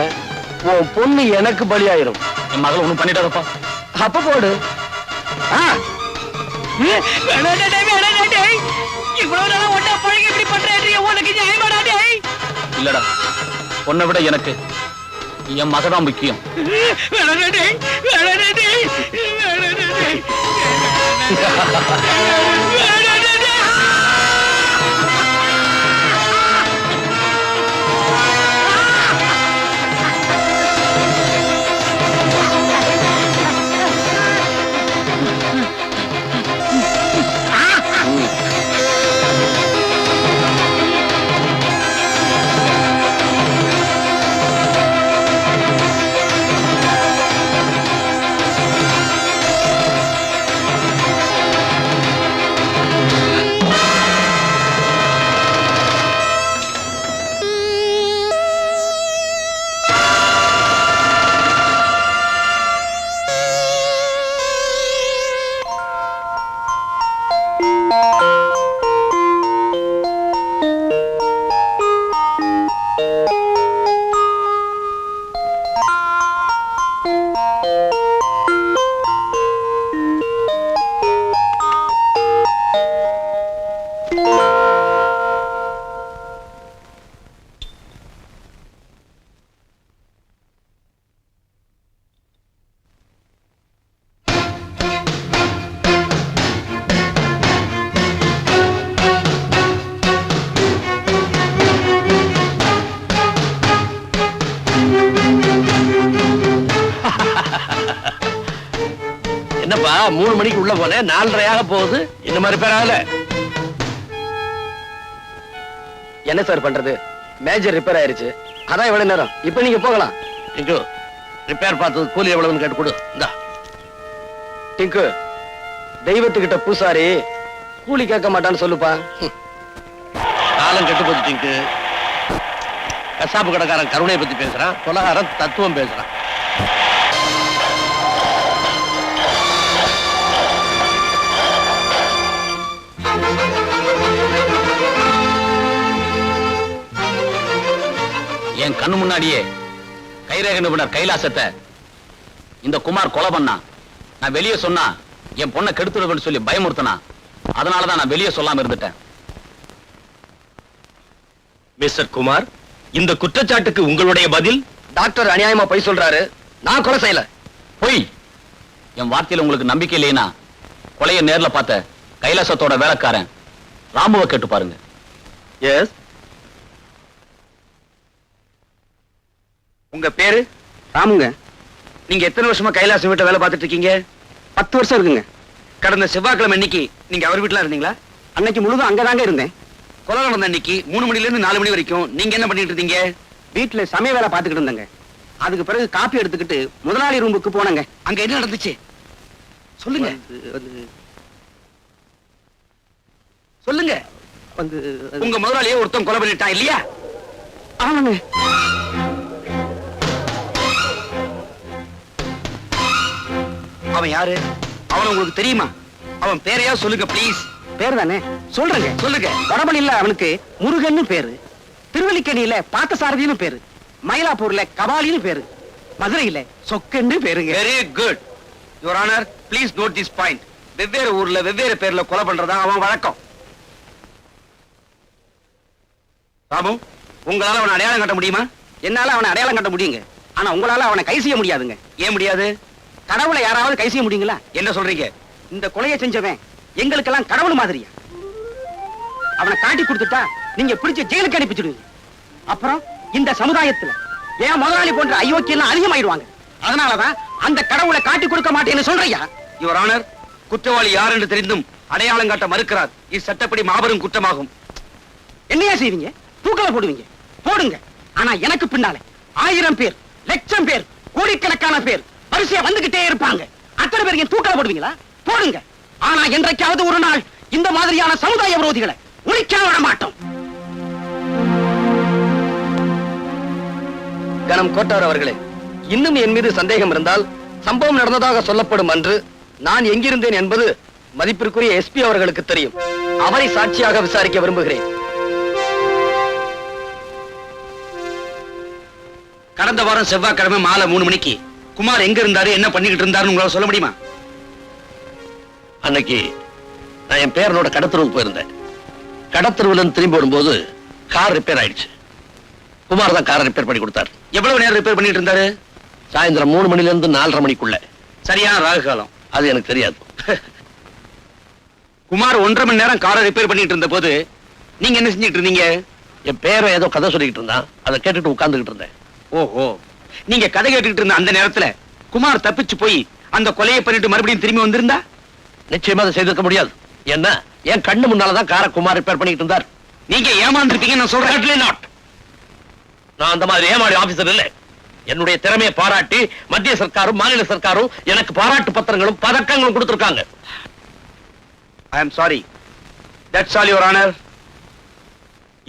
உன் பொண்ணு எனக்கு பலியாயிரும். என் மகள் ஒண்ணும் பண்ணிட்டாரப்பா. அப்ப போடு. இவ்வளவு நாளா ஒட்டா பழகி இப்படி பண்றேன், உனக்கு நியாயமாடா? இல்லடா, பொண்ணை விட எனக்கு என் மகதான் முக்கியம். என்னப்பா 3 மணிக்கு உள்ள போனேன், 4:30 போகுது. இந்த மாதிரி பேர் ஆகல. என்ன சார் பண்றது, மேஜர் ரிப்பேர் ஆயிருச்சு, அதான் எவ்வளவு நேரம். இப்ப நீங்க போகலாம். டிங்கு, ரிப்பேர் பார்த்தது கூலி எவ்வளவுன்னு கேட்டு கொடு. இந்தா. டிங்கு, தெய்வத்துக்கிட்ட பூசாரி கூலி கேட்க மாட்டான்னு சொல்லுப்பா. காலம் கெட்டு போச்சு டிங்கு. கசாப்பு கடைக்காரன் கருணையை பத்தி பேசுறான், கொலகாரன் தத்துவம் பேசுறான். என் கண்ணு முன்னாடியே கைரேக நிபுணர் கைலாசத்தை இந்த குமார் கொலை பண்ணா. நான் வெளியே சொன்னா என் பொண்ணை கெடுத்துடுவேன்னு சொல்லி பயமுறுத்தனா. அதனாலதான் நான் வெளியே சொல்லாம இருந்துட்டேன். மிஸ்டர் குமார், இந்த குற்றச்சாட்டுக்கு உங்களுடைய பதில்? டாக்டர் அநியாயமா பொய் சொல்றாரு, நான் கொலை செய்யல. பொய். என் வார்த்தையில உங்களுக்கு நம்பிக்கை இல்லைனா கொலையை நேர்ல பார்த்த கைலாசத்தோட வேலைக்காரன் ராமுவை கேட்டு பாருங்க. எஸ். உங்க பேரு? ராமுங்க. நீங்க எத்தனை வருஷமா கைலாசம் வீட்டை வேலை பார்த்துட்டு இருக்கீங்க? 10 வருஷம் இருக்குங்க. கடந்த செவ்வாய்க்கிழமை அன்னைக்கு நீங்க அவர் வீட்டுல இருந்தீங்களா? அன்னைக்கு முழுதும் அங்கதாங்க இருந்தேன். கொலை நடந்த அன்னைக்கு 3 மணில இருந்து 4 மணி வரைக்கும் நீங்க என்ன பண்ணிட்டு இருந்தீங்க? வீட்டுல சமய வேலை பார்த்துக்கிட்டு இருந்தேங்க. அதுக்கு பிறகு காப்பி எடுத்துக்கிட்டு முதலாளி ரூமுக்கு போனங்க. அங்க என்ன நடந்துச்சு சொல்லுங்க. சொல்லுங்க. உங்க முதலாளியே ஒருத்தன் கொலை பண்ணிட்டான் இல்லையா? ஆமாங்க. அவன் யாரு? அவன் உங்களுக்கு தெரியுமா? அவன் பேரையா சொல்லுங்க ப்ளீஸ். பேர் தானே சொல்றேங்க. சொல்லுங்க. வடபணியில அவனுக்கு முருகன்னு பேரு, திருவல்லிக்கேணியில பார்த்தசாரதின்னு பேரு, மயிலாப்பூர்ல கபாலின்னு பேரு, மதுரையில சொக்கன்னு பேருங்க. Very good your honour. Please note this point. வெவ்வேறு ஊர்ல வெவ்வேறு பேர்ல கொலை பண்றதா அவன் வழக்கம். பாபு, உங்களால அவனை அடையாளம் கட்ட முடியுமா? என்னால அவனை அடையாளம் கட்ட முடியுங்க. ஆனா உங்களால அவனை கை செய்ய முடியாதுங்க. ஏன் முடியாது? கடவுளை யாராவது கை செய்ய முடியுங்களா? என்ன சொல்றீங்க? இந்த கொலையை செஞ்சவன் எங்களுக்கெல்லாம் கடவுள் மாதிரியா? அவனை காட்டி கொடுத்துட்டா நீங்க பிடிச்ச ஜெயிலுக்கு அனுப்பிச்சிடுவீங்க. அப்புறம் இந்த சமுதாயத்துல ஏன் முதலாளி போன்ற அயோக்கியம் அதிகமாயிடுவாங்க. அதனாலதான் அந்த கடவுளை காட்டி கொடுக்க மாட்டேன்னு சொல்றியா? யுவர் ஆனர், குற்றவாளி யார் என்று தெரிந்தும் அடையாளம் காட்ட மறுக்கிறார். இது சட்டப்படி மாபெரும் குற்றமாகும். என்னையா செய்வீங்க? தூக்கல போடுவீங்க. போடுங்க. ஆனா எனக்கு பின்னாலே 1000 பேர், லட்சம் பேர், கோடிக்கணக்கான பேர் வரிசையா வந்துகிட்டே இருப்பாங்க. அத்தனை பேர் என் தூக்கல போடுவீங்களா? போடுங்க. ஆனா என்றைக்காவது ஒரு நாள் இந்த மாதிரியான சமுதாய விரோதிகளை ஒழிக்க விட மாட்டோம். கணம் கோட்டார் அவர்களே, இன்னும் என் மீது சந்தேகம் இருந்தால் சம்பவம் நடந்ததாக சொல்லப்படும் அன்று நான் எங்கிருந்தேன் என்பது மதிப்பிற்குரிய எஸ்பி அவர்களுக்கு தெரியும். அவரை சாட்சியாக விசாரிக்க விரும்புகிறேன். கடந்த வாரம் செவ்வாய்க்கிழமை மாலை 3 மணிக்கு குமார் எங்க இருந்தாரு, என்ன பண்ணிக்கிட்டு இருந்தாருன்னு உங்களால சொல்ல முடியுமா? அன்னைக்கு நான் என் பேரனோட கடத்தருவுக்கு போயிருந்தேன். கடத்தருவுல இருந்து திரும்பி வரும்போது கார் ரிப்பேர் ஆயிடுச்சு. குமார் தான் காரை ரிப்பேர் பண்ணி கொடுத்தார். எவ்வளவு நேரம் ரிப்பேர் பண்ணிட்டு இருந்தாரு? சாயந்தரம் 3 மணில இருந்து 4:30 மணிக்குள்ள. சரியான ராகு காலம். அது எனக்கு தெரியாது. குமார் 1.5 மணி நேரம் காரை ரிப்பேர் பண்ணிட்டு இருந்த போது நீங்க என்ன செஞ்சிட்டு இருந்தீங்க? என் பேரை ஏதோ கதை சொல்லிக்கிட்டு இருந்தான். அதை கேட்டுட்டு உட்கார்ந்துகிட்டு இருந்தேன். ஓஹோ, நீங்க கதை கேட்டுக்கிட்டு இருந்த அந்த நேரத்துல குமார் தப்பிச்சு போய் அந்த கொலையை பண்ணிட்டு மறுபடியும் திரும்பி வந்திருந்தா நிச்சயமா அதை செய்திருக்க முடியாது. என்ன, என் கண்ணு முன்னாலதான் காரை குமார் ரிப்பேர் பண்ணிட்டு இருந்தார். நீங்க ஏமாந்துருப்பீங்க நான் சொல்றேன். நான் அந்த மாதிரி ஏமாடி ஆபீசர் இல்ல. என்னுடைய திறமையை பாராட்டி மத்திய சர்க்காரும் மாநில சர்க்காரும் எனக்கு பாராட்டு பத்திரங்களும் பதக்கங்களும் கொடுத்திருக்காங்க. I am sorry. That's all your honour.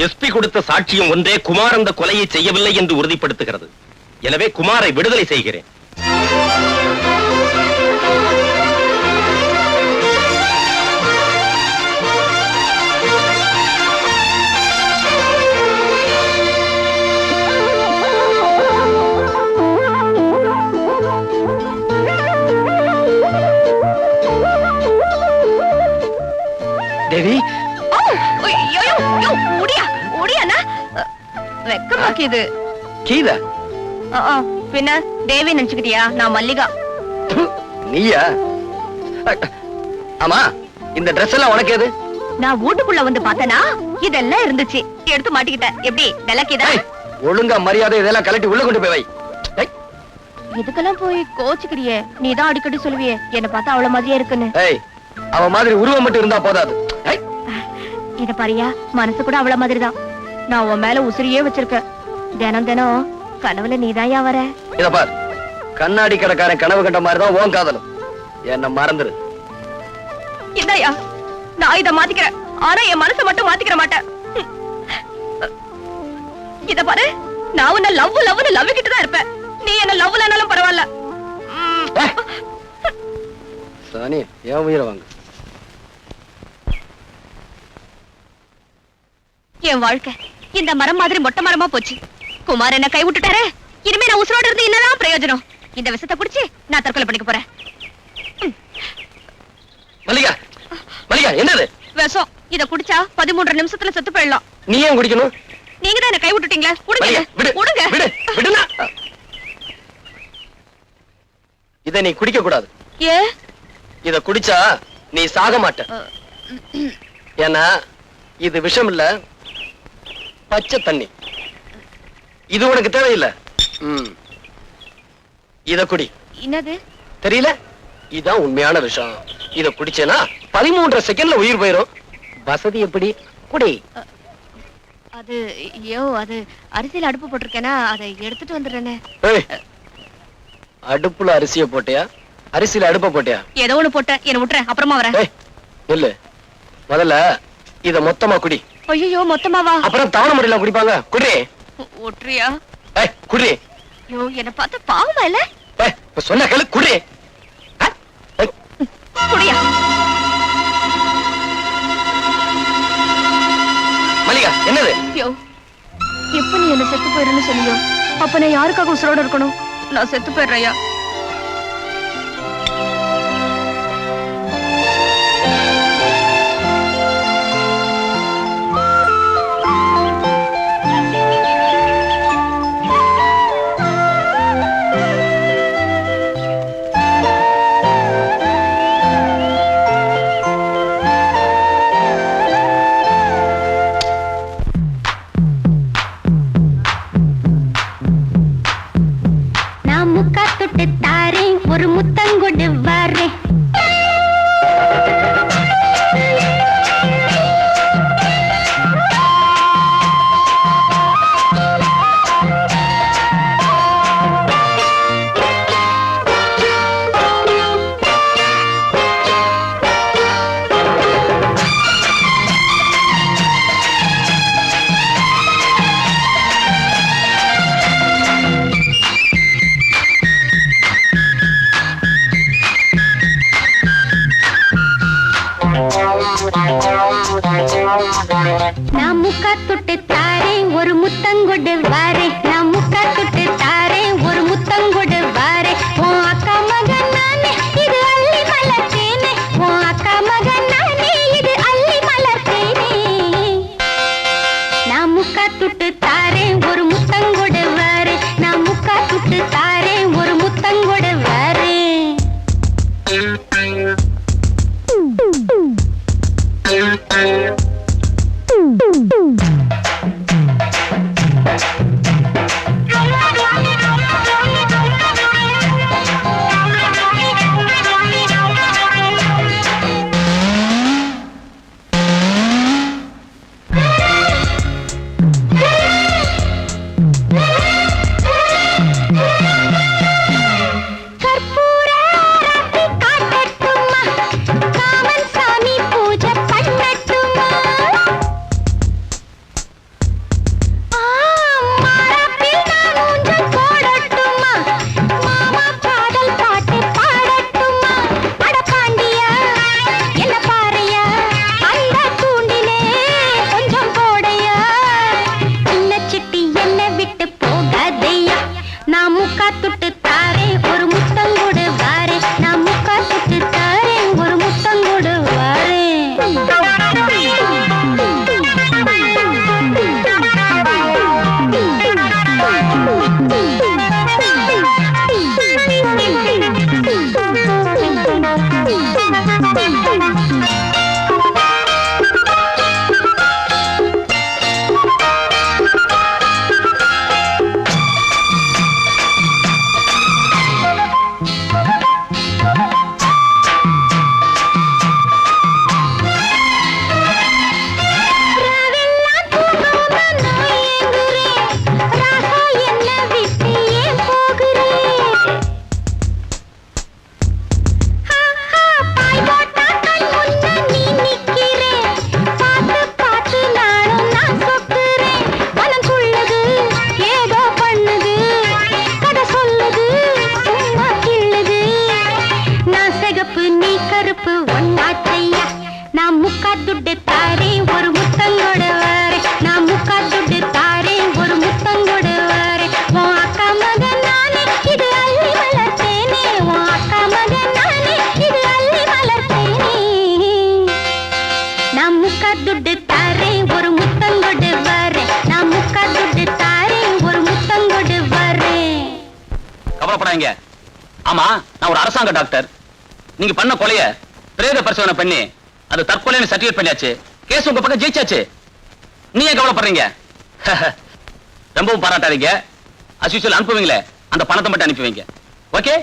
SP கொடுத்த சாட்சியம் ஒன்றே குமார் அந்த கொலையை செய்யவில்லை என்று உறுதிப்படுத்துகிறது. எனவே குமாரை விடுதலை செய்கிறேன். தேவி, வெக்கமாக்கிது. கீதா பின்ன தேவி நினைச்சுக்கிட்டியா? நான் மல்லிகா. நீயா? ஆமா, இந்த Dress எல்லாம் உனக்கு எது? நான் வீட்டுக்குள்ள வந்து பார்த்தனா இதெல்லாம் இருந்துச்சு, எடுத்து மாட்டிக்கிட்டேன். எப்படி விளக்கிதா? ஒழுங்கா மரியாதை இதெல்லாம் கலட்டி உள்ள கொண்டு போய் வை. ஏய், இதுக்கெல்லாம் போய் கோச்சுக்கிறியே. நீதான் அடிக்கடி சொல்லுவியே என்ன பார்த்தா அவ்வளவு மாதிரியே இருக்குன்னு. ஏய், அவ மாதிரி உருவம் மட்டும் இருந்தா போதாது. ஏய், இத பாரியா, மனசு கூட அவ்வளவு மாதிரிதான். நான் உன் மேல உசிரியே வச்சிருக்கேன். தினம் தினம் கனவுல நீதாயா வர. இத பார், கண்ணாடி கடைக்காரன் கனவு கண்ட மாதிரிதான் உன் காதலும். என்ன மறந்துரு. இந்தாயா, நான் இத மாத்திக்கிறேன். ஆனா என் மனசை மட்டும் மாத்திக்கிற மாட்டேன். இத பாரு, நான் உன்னை லவ்னு லவ்விக்கிட்டு தான் இருப்பேன். நீ என்ன லவ்லனாலும் பரவாயில்ல. சானி, ஏன் உயிரை வாங்க. என் வாழ்க்கை இந்த மரம் மாதிரி மொட்டை மரமா போச்சு. குமார் என்ன கை விட்டுட்டாரே. இனிமே நான் உசுரோடு இருந்து என்னதான் பிரயோஜனம்? இந்த விஷத்தை குடிச்சு நான் தற்கொலை பண்ணிக்க போறேன். மல்லிகா, மல்லிகா, என்னது விஷம்? இத குடிச்சா 13 நிமிஷத்துல செத்து போயிடலாம். நீ ஏன் குடிக்கணும்? நீங்க தான் என்ன கை விட்டுட்டீங்களா? மல்லிகா, விடு, விடுங்க. விடு, விடுனா. இத நீ குடிக்க கூடாது. ஏ, இத குடிச்சா நீ சாக மாட்ட. ஏன்னா இது விஷம் இல்ல, பச்சை தண்ணி. இது உனக்கு தேவையில்லை. இத குடி. என்னது தெரியல? இதான் உண்மையான விஷயம். இத குடிச்சேனா 13 செகண்ட்ல உயிர் போயிரும். வசதி எப்படி? குடி. அது அது அரிசியில அடுப்பு போட்டிருக்கேனா, அதை எடுத்துட்டு வந்துடுறேனே. ஏய், அடுப்புல அரிசிய போட்டியா, அரிசியில அடுப்ப போட்டியா? ஏதோ ஒண்ணு போட்டேன், என்ன விட்டுறேன், அப்புறமா வரேன். ஏய், இல்ல, முதல்ல இத மொத்தமா குடி. ஐயோ, மொத்தமாவா? அப்புறம் தவணை முறையில குடிப்பாங்க. குடி. ஒற்றியா? ஏய், குடி. ஐயோ, என்ன பார்த்து பாவமா இல்ல? ஏய், இப்ப சொன்ன கேளு, குடி. குடியா? மல்லிகா, என்னது? ஐயோ, எப்ப நீ என்ன செத்து போயிடுன்னு சொன்னியோ, அப்ப நான் யாருக்காக உசுரோட இருக்கணும்? நான் செத்து போயிடுறையா? தொட்டு நான் முக்கா தொட்டு தாரேன் ஒரு முத்தங்கொடு வாரே நான் முக்கா தொட்டு தாரேன் ஒரு முத்தங்கொடு வாரே உன் அக்கா மகன் நானே இது அள்ளி மலர்த்தேனே உன் அக்கா மகன் நானே இது அள்ளி மலர்த்தேனே நான் முக்கா தொட்டு தாரேன் ஒரு முத்தங்கொடு வாரே நான் முக்கா தொட்டு தாரேன் ஒரு முத்தங்கொடு வாரே ஆமா, நான் ஒரு அரசாங்க டாக்டர். நீங்க பண்ண கொலைய பிரேத பரிசோதனை பண்ணி அது தற்கொலைன்னு சர்டிஃபிகேட் பண்ணியாச்சு. கேஸ் உங்க பக்கம் ஜெயிச்சாச்சு. நீ ஏன் கவலைப்படுறீங்க? ரொம்பவும் பாராட்டாதீங்க. as usual அனுப்புவீங்களே அந்த பணத்தை மட்டும் அனுப்பி வைங்க. ஓகே?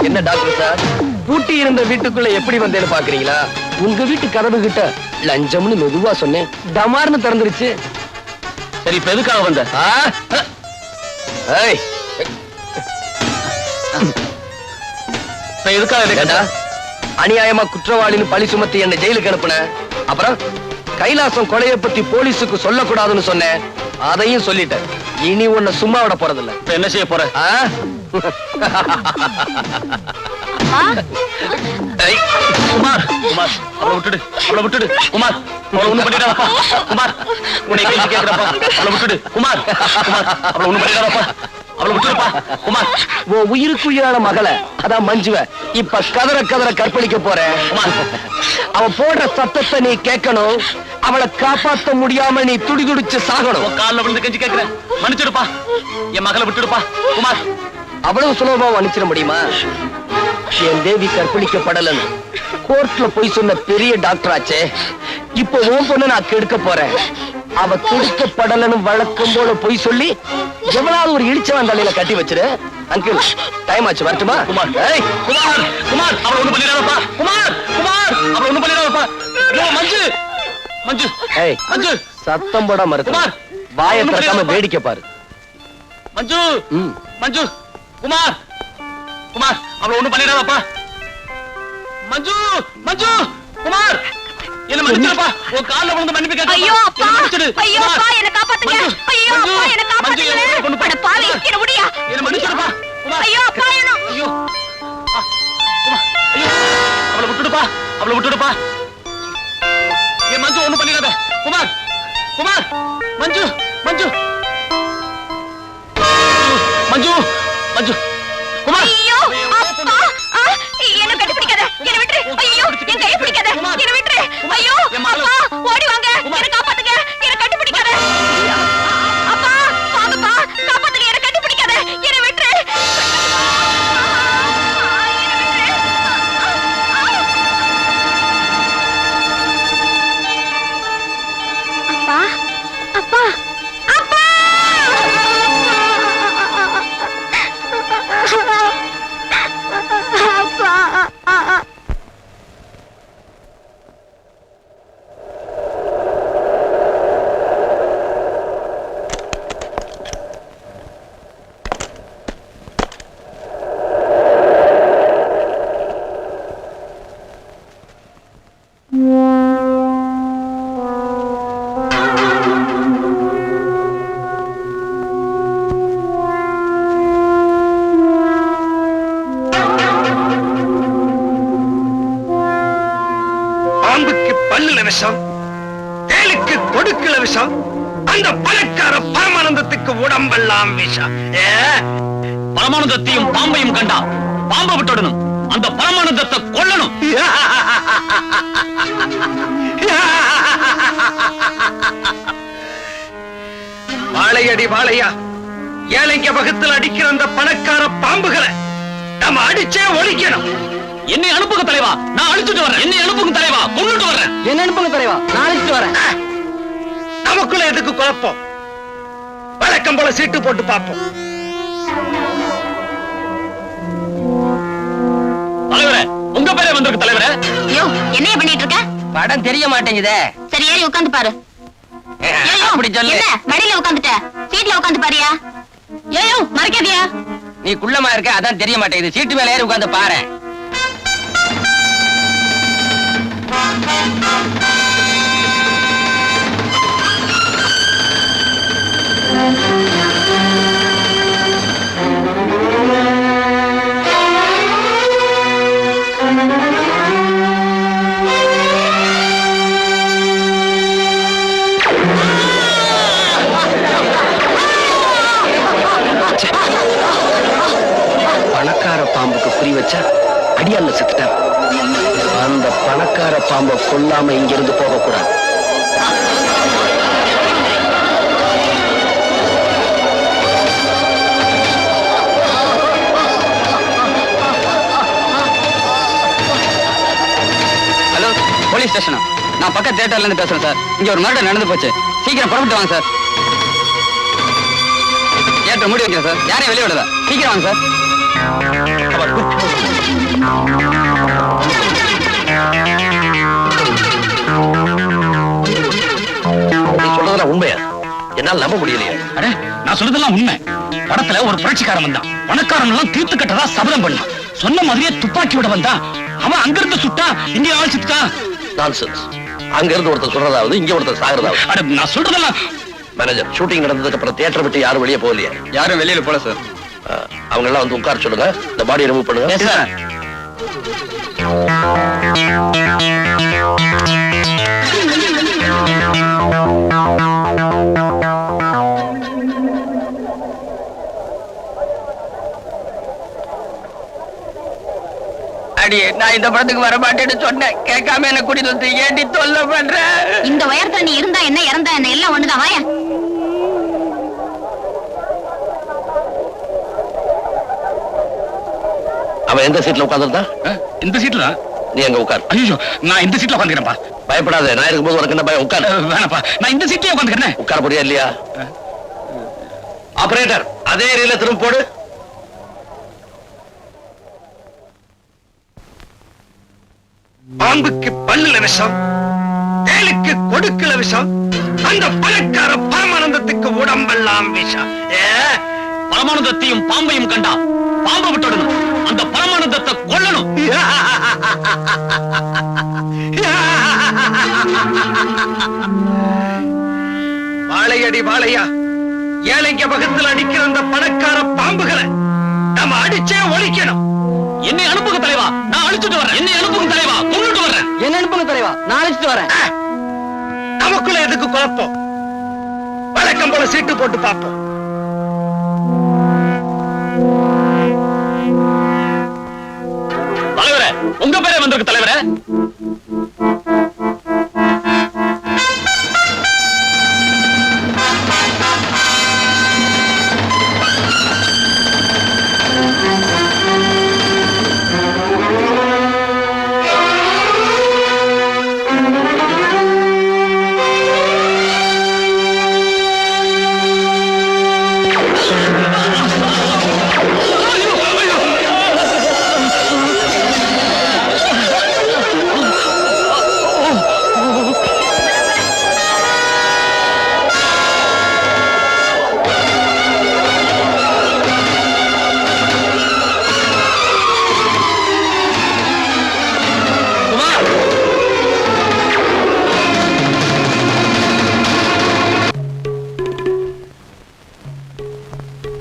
என்ன டாக்டர் சார், பூட்டி இருந்த வீட்டுக்குள்ள எப்படி வந்தேன்னு பாக்குறீங்களா? உங்க வீட்டு கதவு கிட்ட லஞ்சம்னு மெதுவா சொன்னேன், டமார்னு திறந்துருச்சு. சரி, இப்ப எதுக்காக வந்த? எதுக்காக? அநியாயமா குற்றவாளின்னு பழி சுமத்தி என்ன ஜெயிலுக்கு அனுப்புன. அப்புறம் கைலாசம் கொலையை பத்தி போலீஸுக்கு சொல்லக்கூடாதுன்னு சொன்னேன், அதையும் சொல்லிட்டேன். இனி உன்னை சும்மா விட போறதில்ல. என்ன செய்ய போற? குமார், குமார், அவளை விட்டுடு, அவளை விட்டுடு. குமார், அவளை ஒண்ணும் பண்ணிடாதப்பா. குமார், உன்னை கைது கேட்கிறப்பா, அவளை விட்டுடு. குமார், குமார், அவளை ஒண்ணும் பண்ணிடாதப்பா, அவளை விட்டுடுப்பா. குமார், உன் உயிருக்கு உயிரான மகளை, அதான் மஞ்சுவ இப்ப கதற கதற கற்பழிக்க போறேன். அவ போடுற சத்தத்தை நீ கேட்கணும். அவளை காப்பாத்த முடியாம நீ துடி துடிச்சு சாகணும். காலில் விழுந்து கெஞ்சி கேட்கிறேன், மன்னிச்சிடுப்பா, என் மகளை விட்டுடுப்பா. குமார், அவ்வளவு சுலபமா மன்னிச்சிட முடியுமா? என் தேவி கற்பழிக்கப்படலன்னு கோர்ட்ல போய் சொன்ன பெரிய டாக்டர் ஆச்சே. இப்போ உன் பொண்ணு நான் கெடுக்க போறேன். அவ கெடுக்கப்படலன்னு வழக்கம் போல போய் சொல்லி எவ்வளவு ஒரு இடிச்சவன் தலையில கட்டி வச்சிரு. அங்கிள், டைம் ஆச்சு, வரட்டுமா? குமார், குமார், குமார், அவளை ஒண்ணும் பண்ணிடாதப்பா. குமார், குமார், அவளை ஒண்ணும் பண்ணிடாதப்பா. மஞ்சு, மஞ்சு, மஞ்சு, சத்தம் போட மறுத்து வாயை திறக்காம வேடிக்கை பாரு. மஞ்சு, மஞ்சு, குமார், குமார், அவளை ஒண்ணும் பண்ணிடாதப்பா. மஞ்சு, மஞ்சு, குமார், என்ன மன்னிச்சிருப்பா உன் கால்ல விழுந்து மன்னிப்பு கேட்க ஐயோ அப்பா ஐயோ அப்பா என்ன காப்பாத்துங்க ஐயோ அப்பா என்ன காப்பாத்துங்க அட பாவி என்ன முடியா என்ன மன்னிச்சிருப்பா ஐயோ அப்பா என்ன ஐயோ ஐயோ அவளை விட்டுடுப்பா ஏ மஞ்சு ஒண்ணும் பண்ணிடாத குமார் குமார் மஞ்சு மஞ்சு மஞ்சு மஞ்சு குமார் ஐயோ அப்பா என்ன கட்டி பிடிக்காத என்ன விட்டுரு ஐயோ என் கையை பிடிக்காத என்ன விட்டுரு ஐயோ அப்பா ஓடி வாங்க என்ன காப்பாத்துங்க என்ன கட்டி பிடிக்காத அப்பா வாங்கப்பா காப்பாத்துங்க என்ன கட்டி பிடிக்காத என்ன விட்டுரு அப்பா அப்பா அப்பா பாம்புக்கு பல்லுல விஷம், தேலுக்கு கொடுக்குல விஷம், அந்த பணக்கார பரமானந்தத்துக்கு உடம்பெல்லாம் விஷம். பரமானந்தத்தையும் பாம்பையும் கண்டா பாம்பை விட்டுடணும் அந்த பரமானந்தத்தை கொல்லணும் வாழையடி வாழையா ஏழைங்க வகுத்தில் அடிக்கிற அந்த பணக்கார பாம்புகளை நம்ம அடிச்சே ஒழிக்கணும். என்னை அனுப்புங்க தலைவா நான் அழிச்சுட்டு வரேன் என்னை அனுப்புங்க தலைவா கொண்டுட்டு வரேன் என்ன அனுப்புங்க தலைவா நான் அழைச்சிட்டு வரேன். நமக்குள்ள எதுக்கு குழப்பம்? வழக்கம் போல சீட்டு போட்டு பார்ப்போம். தலைவரே உங்க பேரே வந்திருக்கு தலைவரே. ஐயோ என்னைய பண்ணிட்டு இருக்க படம் தெரிய மாட்டேங்குதே. சரி ஏறி உட்கார்ந்து பாரு அப்படி சொல்லு. என்ன மடியில உட்கார்ந்துட்ட சீட்ல உட்கார்ந்து பாரியா ஐயோ மறைக்காதியா நீ குள்ளமா இருக்க அதான் தெரிய மாட்டேங்குது. சீட்டு மேல ஏறி உட்கார்ந்து பாரு. பணக்கார பாம்புக்கு குறி வச்சா அடியால செத்துட்டார். அந்த பணக்கார பாம்பை கொல்லாம இங்கிருந்து போக கூடாது. ஹலோ போலீஸ் ஸ்டேஷனா? நான் பக்கத்து தியேட்டர்ல இருந்து பேசுறேன் சார். இங்க ஒரு மர்டர் நடந்து போச்சு. சீக்கிரம் புறப்பட்டு வாங்க சார். தியேட்டர் மூடி வைக்கிறேன் சார். யாரையும் வெளியே விடல. சீக்கிரம் வாங்க சார். நீ சொல்றதெல்லாம் உண்மையா? என்னால நம்ப முடியலையே. அட நான் சொல்றதெல்லாம் உண்மை. படத்துல ஒரு புரட்சிக்காரன் வந்தான். பணக்காரன் எல்லாம் தீர்த்து கட்டதா சபதம் பண்ணான். சொன்ன மாதிரியே துப்பாக்கி விட வந்தான். அவன் அங்கிருந்து சுட்டா இங்க ஆள் சுட்டான். நான்சென்ஸ். அங்க இருந்து ஒருத்தர் சொல்றதாவது இங்க ஒருத்தர் சாகிறதாவது. அட நான் சொல்றதெல்லாம் மேனேஜர், ஷூட்டிங் நடந்ததுக்கு அப்புறம் தியேட்டர் விட்டு யாரும் வெளியே போகலையே? யாரும் வெளியில போல சார். அவங்க எல்லாம் வந்து உட்கார சொல்லுங்க. இந்த பாடியை ரிமூவ் பண்ணுங்க. Yes sir. அடியே நான் இந்த படத்துக்கு வர மாட்டேன்னு சொன்னேன். கேட்காம என்ன கூட்டிட்டு வந்து ஏண்டி தொல்லை பண்ற? இந்த உயரத்துல நீ இருந்தா என்ன இறந்தா என்ன எல்லாம் ஒண்ணுதான் வாயா அவன் எந்த சீட்ல உட்கார்ந்துருந்தா? இந்த சீட்ல நீ அங்க உட்கார். ஐயோ நான் இந்த சீட்ல உட்காந்துக்கிறேன்ப்பா. பயப்படாத, நான் இருக்கும்போது உனக்கு என்ன பயம்? உட்கார். வேணாப்பா நான் இந்த சீட்லயே உட்காந்துக்கிறேன். உட்கார போறியா இல்லையா? ஆபரேட்டர், அதே ரீல திரும்ப போடு. பாம்புக்கு பல்லுல விஷம், தேலுக்கு கொடுக்குல விஷம், அந்த பணக்கார பரமானந்தத்துக்கு உடம்பெல்லாம் விஷம். பரமானந்தத்தையும் பாம்பையும் கண்டா பாம்பை விட்டுடணும் அந்த பரமானந்தத்தை கொல்லணும். வாழையடி வாழையா ஏழைங்க பக்கத்துல அடிக்கிற அந்த பணக்கார பாம்புகளை நம்ம அடிச்சே ஒழிக்கணும். என்னை அனுப்புங்க தலைவா, நான் அழிச்சிட்டு வரேன். என்னை அனுப்புங்க தலைவா, கொண்டுட்டு வரேன். என்ன அனுப்புங்க தலைவா, நான் அழைச்சிட்டு வரேன். நமக்குள்ள எதுக்கு குழப்பம்? வழக்கம் போல சீட்டு போட்டு பார்ப்போம். தலைவரே, உங்க பேரே வந்திருக்கு தலைவரே.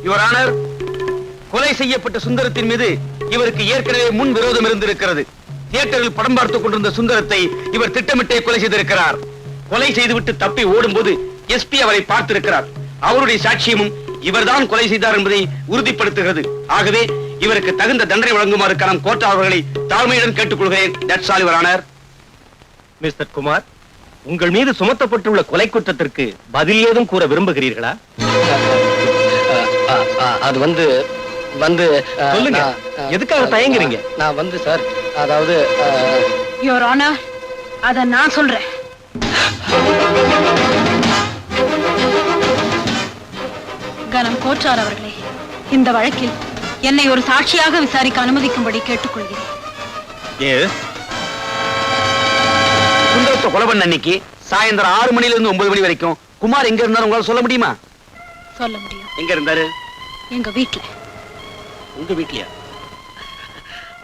யுவர் ஆனர், கொலை செய்யப்பட்ட சுந்தரத்தின் மீது இவருக்கு ஏற்கனவே முன் விரோதம் இருந்திருக்கிறது. தியேட்டரில் படம் பார்த்துக் கொண்டிருந்த சுந்தரத்தை இவர் திட்டமிட்டே கொலை செய்திருக்கிறார். கொலை செய்துவிட்டு தப்பி ஓடும்போது எஸ்பி அவரை பார்த்திருக்கிறார். அவருடைய சாட்சியமும் இவர்தான் கொலை செய்தார் என்பதை உறுதிப்படுத்துகிறது. ஆகவே இவருக்கு தகுந்த தண்டனை வழங்குமாறு கனம் கோர்ட் அவர்களை தாழ்மையுடன் கேட்டுக்கொள்கிறேன். That's all your honour. Mister Kumar, உங்கள் மீது சுமத்தப்பட்டுள்ள கொலை குற்றத்திற்கு பதில் ஏதும் கூற விரும்புகிறீர்களா? அது வந்து சொல்லுங்க, எதுக்காக தயங்குறீங்க? நான் வந்து சார், அதாவது யுவர் ஆனர், அத நான் சொல்றேன். கனம் கோச்சார் அவர்களே, இந்த வழக்கில் என்னை ஒரு சாட்சியாக விசாரிக்க அனுமதிக்கும்படி கேட்டுக்கொள்கிறேன். சுந்தரத்தை கொலை பண்ண அன்னைக்கு சாயந்தரம் 6 மணில இருந்து 9 மணி வரைக்கும் குமார் எங்க இருந்தாரு உங்களால சொல்ல முடியுமா? சொல்ல முடியும். எங்க இருந்தாரு? எங்க வீட்டுல. உங்க வீட்லயா?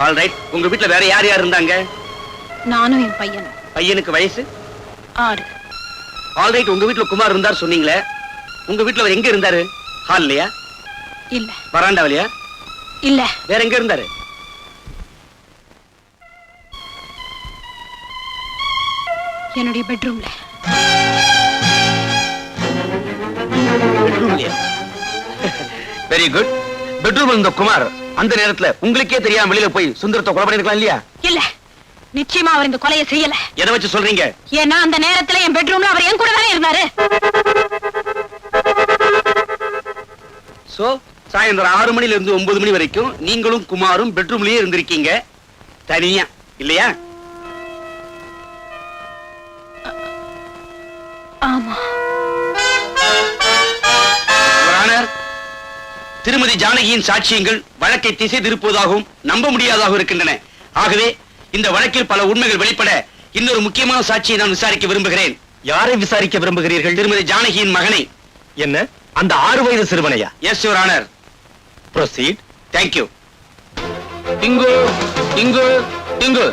All right. உங்க வீட்ல வேற யார் யார் இருந்தாங்க? நானும் என் பையனும். பையனுக்கு வயசு 6. All right. உங்க வீட்ல குமார் இருந்தார் சொன்னீங்களே, உங்க வீட்ல அவர் எங்க இருந்தாரு? ஹால்லயா? இல்ல. வராண்டாவிலயா? இல்ல. வேற எங்க இருந்தாரு? என்னுடைய பெட்ரூம்ல. Very good. பெட்ரூம்ல இருந்த குமார் அந்த நேரத்துல உங்களுக்கே தெரியாம வெளியில போய் சுந்தரத்தை கொலை பண்ணிருக்கலாம் இல்லையா? இல்ல, நிச்சயமா அவர் இந்த கொலையை செய்யல. எதை வச்சு சொல்றீங்க? ஏன்னா அந்த நேரத்துல என் பெட்ரூம்ல அவர் என் கூட தானே இருந்தாரு. சோ சாயந்தரம் 6 மணில இருந்து 9 மணி வரைக்கும் நீங்களும் குமாரும் பெட்ரூம்லயே இருந்திருக்கீங்க தனியா, இல்லையா? ஆமா. திருமதி ஜானகியின் சாட்சியங்கள் வழக்கை திசை திருப்புவதாகவும் நம்ப முடியாததாகவும் இருக்கின்றன. ஆகவே இந்த வழக்கில் பல உண்மைகள் வெளிப்பட இன்னொரு முக்கியமான சாட்சியை நான் விசாரிக்க விரும்புகிறேன். யாரை விசாரிக்க விரும்புகிறீர்கள்? திருமதி ஜானகியின் மகனை. என்ன, அந்த 6 வயது சிறுவனையா? Yes your honour. Proceed. Thank you. Tinku Tinku Tinku.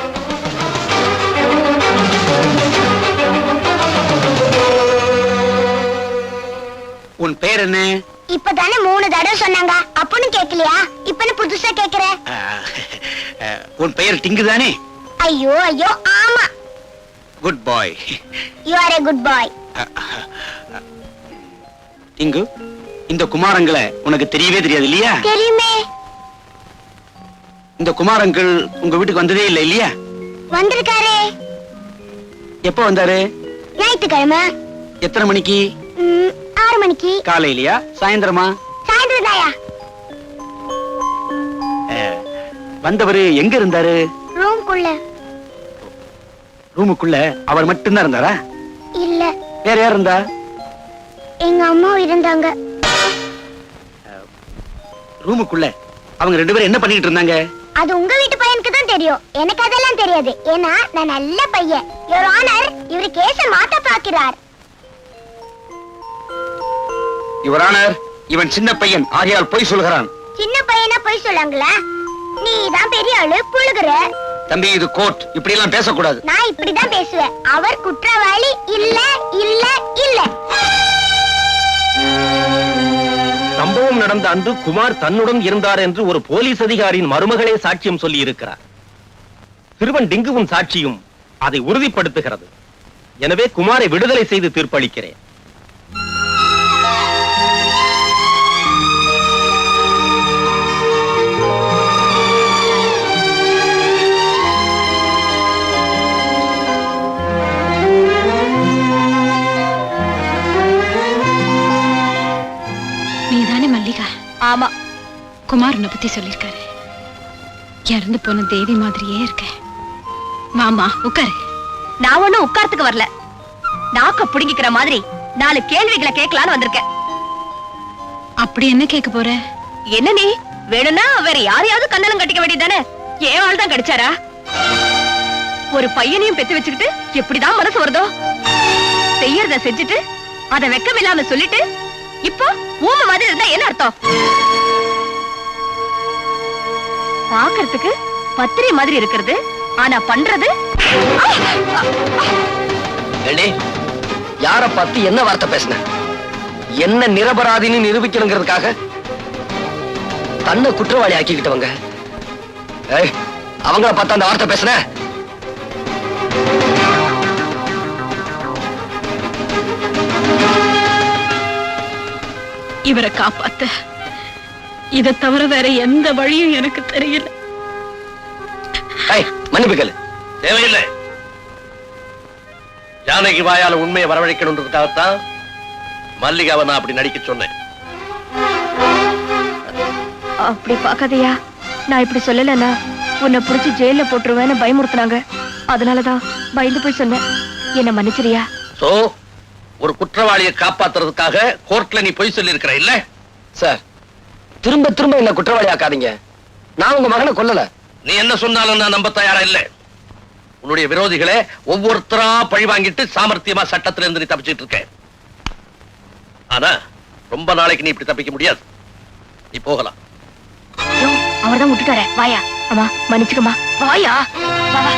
உன் பேர் என்ன? இப்பதானே 3 தடவை சொன்னாங்க, அப்பன்னு கேக்கலையா? இப்பன்னு புதுசா கேக்குற? உன் பெயர் டிங்கு தானே? ஐயோ ஐயோ, ஆமா. Good bye. You are a good boy. டிங்கு, இந்த குமாரங்களை உனக்கு தெரியவே தெரியாது இல்லையா? தெரியுமே. இந்த குமாரங்கள் உங்க வீட்டுக்கு வந்ததே இல்லை இல்லையா? வந்திருக்காரே. எப்ப வந்தாரு? ஞாயிற்றுக்கிழமை. எத்தனை மணிக்கு? 6 மணிக்கு. காலையிலயா சாயந்தரமா? சாயந்தரம் தாயா. வந்தவரு எங்க இருந்தாரு? ரூம்குள்ள. ரூமுக்குள்ள அவர் மட்டும்தான் இருந்தாரா? இல்ல. வேற யார் இருந்தா? எங்க அம்மா இருந்தாங்க. ரூமுக்குள்ள அவங்க 2 பேரும் என்ன பண்ணிட்டு இருந்தாங்க? அது உங்க வீட்டு பையனுக்கு தான் தெரியும், எனக்கு அதெல்லாம் தெரியாது. ஏன்னா நான் நல்ல பையன். யுவர் ஆனர், இவர் கேஸ மாத்த பார்க்கிறார். யுவர் ஆனர், இவன் சின்ன பையன் ஆகையால் பொய் சொல்கிறான். சின்ன பையனா பொய் சொல்லாங்களா? நீ தான் பெரிய ஆளு, புழுகுற. தம்பி இது கோர்ட், இப்படி எல்லாம் பேசக்கூடாது. நான் இப்படிதான் பேசுவேன். அவர் குற்றவாளி இல்ல இல்ல இல்ல. சம்பவம் நடந்த அன்று குமார் தன்னுடன் இருந்தார் என்று ஒரு போலீஸ் அதிகாரியின் மருமகளே சாட்சியம் சொல்லி இருக்கிறார். சிறுவன் டிங்குவும் சாட்சியும் அதை உறுதிப்படுத்துகிறது. எனவே குமாரை விடுதலை செய்து தீர்ப்பளிக்கிறேன். நீதானே மல்லிகா? ஆமா. குமார் உன்னை பத்தி சொல்லிருக்காரு. இறந்து போன தேவி மாதிரியே இருக்க. மாமா உட்காரு. நான் ஒண்ணும் உட்கார்த்துக்கு வரல. நாக்க புடுங்கிக்கிற மாதிரி 4 கேள்விகளை கேட்கலான்னு வந்திருக்கேன். அப்படி என்ன கேட்க போற? என்ன நீ வேணும்னா வேற யாரையாவது கண்ணலம் கட்டிக்க வேண்டியதானே? ஏன் ஆள் தான் கிடைச்சாரா? ஒரு பையனையும் பெத்து வச்சுக்கிட்டு எப்படிதான் மனசு வருதோ? செய்யறத செஞ்சுட்டு அத வெக்கம் இல்லாம சொல்லிட்டு இப்போ ஊம மாதிரி இருந்தா என்ன அர்த்தம்? பாக்குறதுக்கு பத்திரி மாதிரி இருக்கிறது, ஆனா பண்றது யார பார்த்து என்ன வார்த்தை பேசின? என்ன நிரபராதின்னு நிரூபிக்கணுங்கிறதுக்காக தன்னை குற்றவாளி ஆக்கிக்கிட்டவங்க. அவங்கள பார்த்து அந்த வார்த்தை பேசின? இவரை காப்பாத்த இதை தவிர வேற எந்த வழியும் எனக்கு தெரியல. மன்னிப்புகள் தேவையில்லை. ஜானகி வாயால உண்மையை வரவழைக்கணுன்றதுக்காகத்தான் மல்லிகாவை நான் அப்படி நடிக்க சொன்னேன். அப்படி பாக்காதையா, நான் இப்படி சொல்லலன்னா உன்னை புடிச்சு ஜெயில போட்டுருவேன்னு பயமுறுத்தினாங்க. அதனாலதான் பயந்து போய் சொன்னேன். என்ன மன்னிச்சிரியா? சோ ஒரு குற்றவாளியை காப்பாத்துறதுக்காக கோர்ட்ல நீ பொய் சொல்லி இருக்கிற இல்ல? சார், திரும்ப திரும்ப என்ன குற்றவாளி ஆக்காதீங்க. நான் உங்க மகனை கொல்லல. நீ என்ன சொன்னாலும் நான் நம்ப தயாரா இல்ல. உன்னுடைய விரோதிகளே ஒவ்வொருத்தரா பழி வாங்கிட்டு சாமர்த்தியமா சட்டத்துல இருந்து நீ தப்பிச்சிட்டு இருக்க. ஆனா ரொம்ப நாளைக்கு நீ இப்படி தப்பிக்க முடியாது. நீ போகலாம். அவர்தான் விட்டுட்டார. வாயா. அம்மா மன்னிச்சுக்கம்மா. வாயா. வா வா.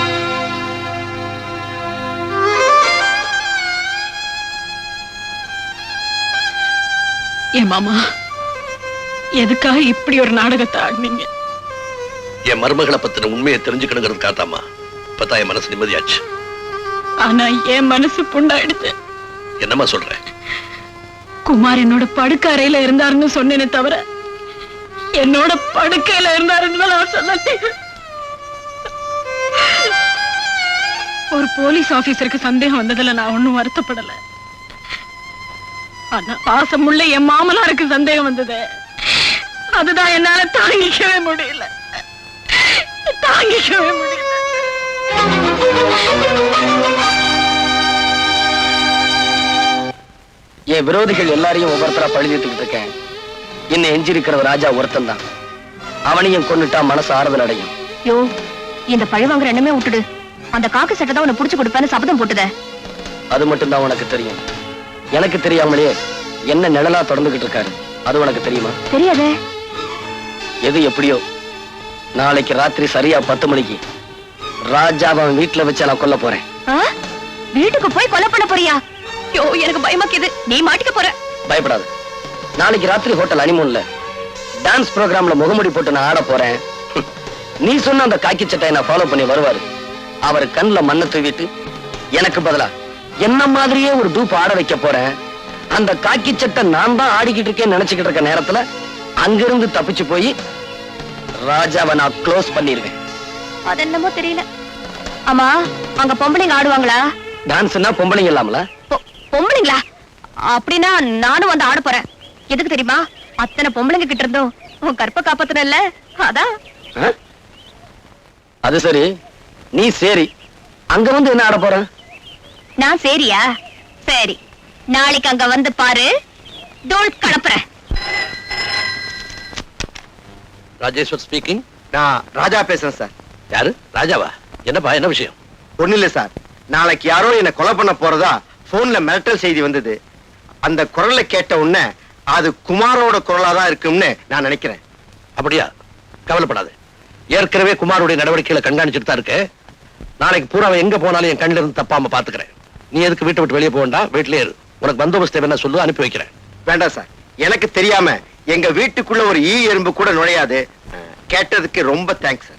என் மாமா எதுக்காக இப்படி ஒரு நாடகத்தை ஆடினீங்க? என் மருமகளை பத்தின உண்மையை தெரிஞ்சுக்கணுங்கிறதுக்காகத்தாமா இப்பதான் என் மனசு நிம்மதியாச்சு. ஆனா என் மனசு புண்ணாயிடுச்சு. என்னம்மா சொல்ற? குமார் என்னோட படுக்க அறையில இருந்தாருன்னு சொன்னேனே தவிர என்னோட படுக்கையில இருந்தாருன்னு நான் சொன்னேன். ஒரு போலீஸ் ஆபீசருக்கு சந்தேகம் வந்ததுல நான் ஒண்ணும் வருத்தப்படல. ஆனா பாசமுள்ள என் மாமனாருக்கு சந்தேகம் வந்தது. அதுதான் என்னால தாங்கிக்கவே முடியல. தாங்கிக்கவே முடியல. என் விரோதிகள் எல்லாரையும் ஒவ்வொருத்தரா பழித்துக்கிட்டு இருக்கேன். என்ன எஞ்சிருக்கிற ராஜா ஒருத்தன் தான். அவனையும் கொன்னுட்டா மனசு ஆறுதல் அடையும். யோ, இந்த பழி வாங்குற எண்ணமே விட்டுடு. அந்த காக்கு சட்டை தான் உன்னை புடிச்சு கொடுப்பேன்னு சபதம் போட்டுத. அது மட்டும் தான் உனக்கு தெரியும். எனக்கு தெரியாமலேயே என்ன நிழலா தொடர்ந்துகிட்டு இருக்காரு. அது உனக்கு தெரியுமா? தெரியாதே. எது எப்படியோ நாளைக்கு ராத்திரி சரியா 10 மணிக்கு ராஜாவை வீட்டுல வச்சு நான் கொல்ல போறேன். வீட்டுக்கு போய் கொலை பண்ண போறியா? யோ, எனக்கு பயமாக்குது. நீ மாட்டிக்க போற. பயப்படாது. நாளைக்கு ராத்திரி ஹோட்டல் அனிமூன்ல டான்ஸ் ப்ரோக்ராம்ல முகமுடி போட்டு நான் ஆட போறேன். நீ சொன்ன அந்த காக்கி சட்டையை நான் ஃபாலோ பண்ணி வருவாரு. அவர் கண்ணுல மண்ணை தூவிட்டு எனக்கு பதிலா என்ன மாதிரியே ஒரு டூப் ஆட வைக்க போறேன். அந்த காக்கி சட்டை நான் தான் ஆடிக்கிட்டு இருக்கேன்னு நினைச்சுக்கிட்டு இருக்க நேரத்துல அங்கிருந்து தப்பிச்சு போய் ராஜாவை நான் க்ளோஸ் பண்ணிருவேன். அது என்னமோ தெரியல. ஆமா, அங்க பொம்பளைங்க ஆடுவாங்களா? டான்ஸ்னா பொம்பளைங்க இல்லாமல? பொம்பளைங்களா? அப்படின்னா நானும் வந்து ஆட போறேன். எதுக்கு தெரியுமா? அத்தனை பொம்பளைங்க கிட்ட இருந்தோம் உன் கற்ப காப்பாத்தனல்ல, அதான். அது சரி, நீ சரி அங்க வந்து என்ன ஆட போற? நான் சரியா? சரி, நாளைக்கு அங்க வந்து பாரு. தோல் கலப்புறேன். ராஜேஸ்வர் ஸ்பீக்கிங். நான் ராஜா பேசுறேன் சார். யாரு? ராஜாவா? என்னப்பா, என்ன விஷயம்? ஒண்ணு இல்ல சார், நாளைக்கு யாரோ என்ன கொலை பண்ண போறதா போன்ல மிரட்டல் செய்தி வந்தது. அந்த குரலை கேட்ட உடனே அது குமாரோட குரலா தான் இருக்கும்னு நான் நினைக்கிறேன். அப்படியா? கவலைப்படாத. ஏற்கனவே குமாருடைய நடவடிக்கைகளை கண்காணிச்சுட்டு தான் இருக்கு. நாளைக்கு பூரா அவன் எங்க போனாலும் என் கண்ணில இருந்து தப்பாம பாத்துக்கிறேன். நீ எதுக்கு வீட்டை விட்டு வெளியே போகண்டா, வீட்டிலே இரு. உனக்கு பந்தோபஸ்து என்ன சொல்லு, அனுப்பி வைக்கிறேன். வேண்டாம் சார், எனக்கு தெரியாம எங்க வீட்டுக்குள்ள ஒரு ஈ எறும்பு கூட நுழையாது. கேட்டதுக்கு ரொம்ப தேங்க்ஸ் சார்.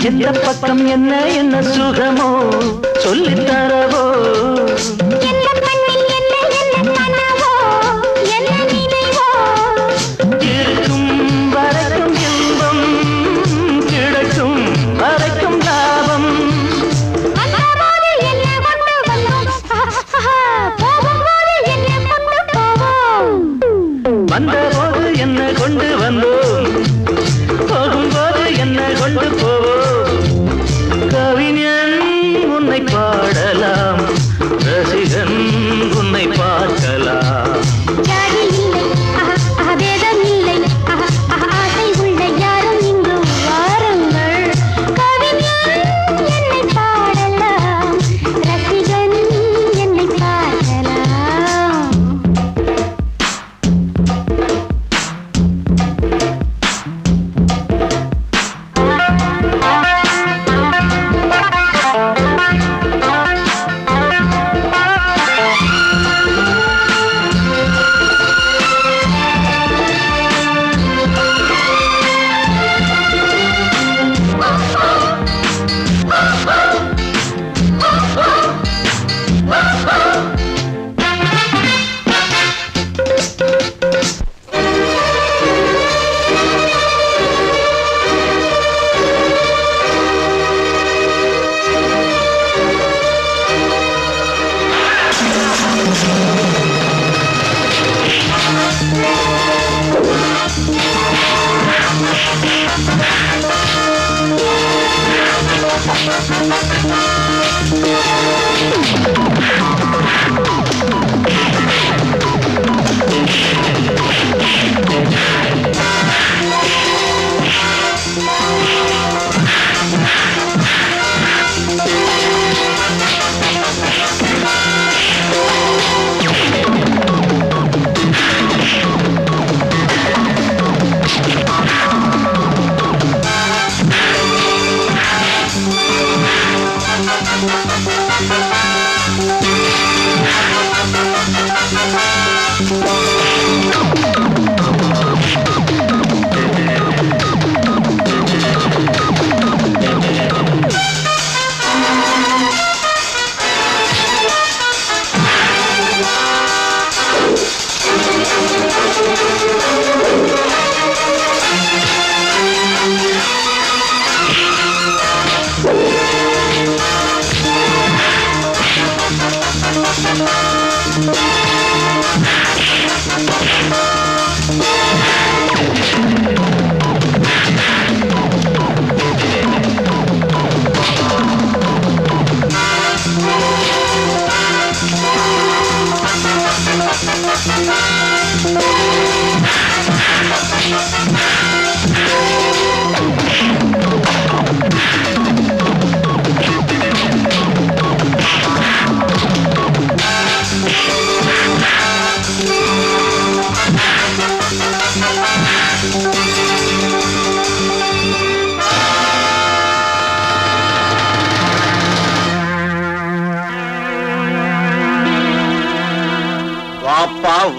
எந்த பக்கம் என்ன என்ன சுகமோ சொல்லித் தரவோ, இருக்கும் வரைக்கும் இன்பம், கிடைக்கும் வரைக்கும் லாபம். வந்தபோது என்ன கொண்டு வந்தோம், போகும்போது என்ன கொண்டு போவோம். கவிஞன் உன்னை பாடலாம், ரசிகன் உன்னை பார்க்கலாம்.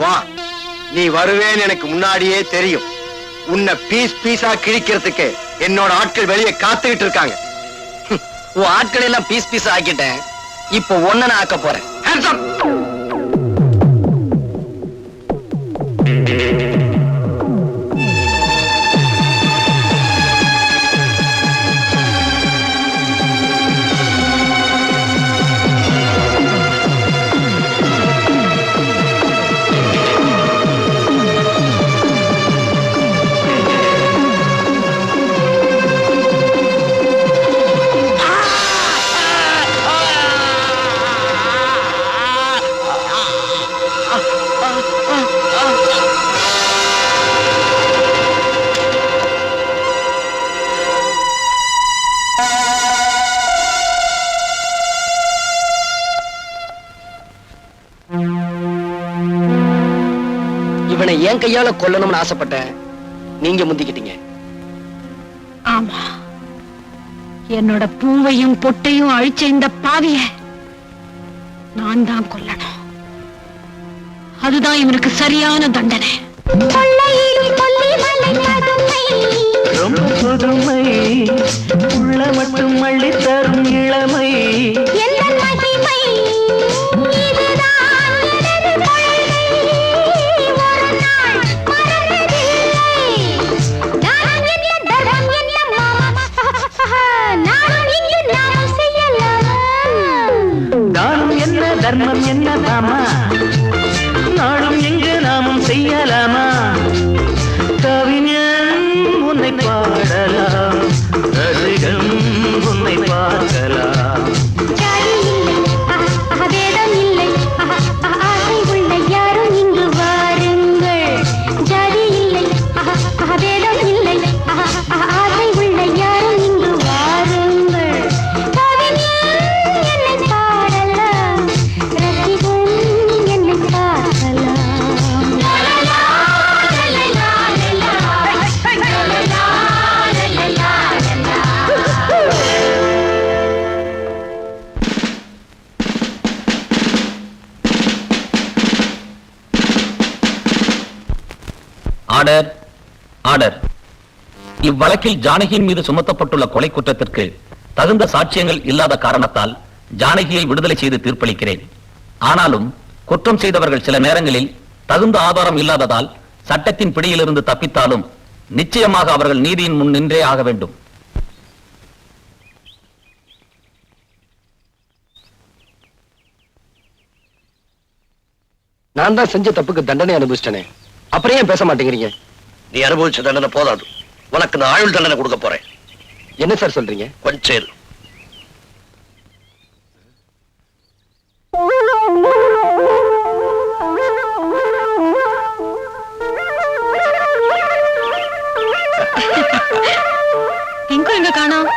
வா, நீ வருவேன்னு எனக்கு முன்னாடியே தெரியும். உன்னை பீஸ் பீஸா கிழிக்கிறதுக்கு என்னோட ஆட்கள் வெளியே காத்துக்கிட்டு இருக்காங்க. உன் ஆட்களை எல்லாம் பீஸ் பீஸ் ஆக்கிட்டேன். இப்போ ஒன்ன நான் ஆக்க போறேன். Hands up! இவனை என் கையால கொல்லணும்னு ஆசைப்பட்டேன். நீங்க முந்திக்கிட்டீங்க. ஆமா, என்னோட பூவையும் பொட்டையும் அழிச்ச இந்த பாவிய நான் தான் கொல்லணும். அதுதான் இவனுக்கு சரியான தண்டனை. ரொம்ப புதுமை உள்ள மட்டும் அள்ளி தரும் இளமை. தானம் என்ன தர்மம் என்ன மாமா, நாளும் எங்கு நாமும் செய்யலாமா? கவிஞன் உன்னை பாடலாம், ரசிகன் உன்னை பார்க்கலாம். Order, order. இவ்வழக்கில் ஜானகியின் மீது சுமத்தப்பட்டுள்ள கொலை குற்றத்திற்கு தகுந்த சாட்சியங்கள் இல்லாத காரணத்தால் ஜானகியை விடுதலை செய்து தீர்ப்பளிக்கிறேன். ஆனாலும் குற்றம் செய்தவர்கள் சில நேரங்களில் தகுந்த ஆதாரம் இல்லாததால் சட்டத்தின் பிடியிலிருந்து தப்பித்தாலும் நிச்சயமாக அவர்கள் நீதியின் முன் நின்றே ஆக வேண்டும். நான் தான் செஞ்ச தப்புக்கு தண்டனை அனுபவிச்சிட்டேனே, அப்புறம் ஏன் பேச மாட்டேங்கிறீங்க? நீ அனுபவிச்ச தண்டனை போதாது, உனக்கு நான் ஆயுள் தண்டனை கொடுக்க போறேன். என்ன சார் சொல்றீங்க? கொஞ்சம் இரு. எங்க காணோம்?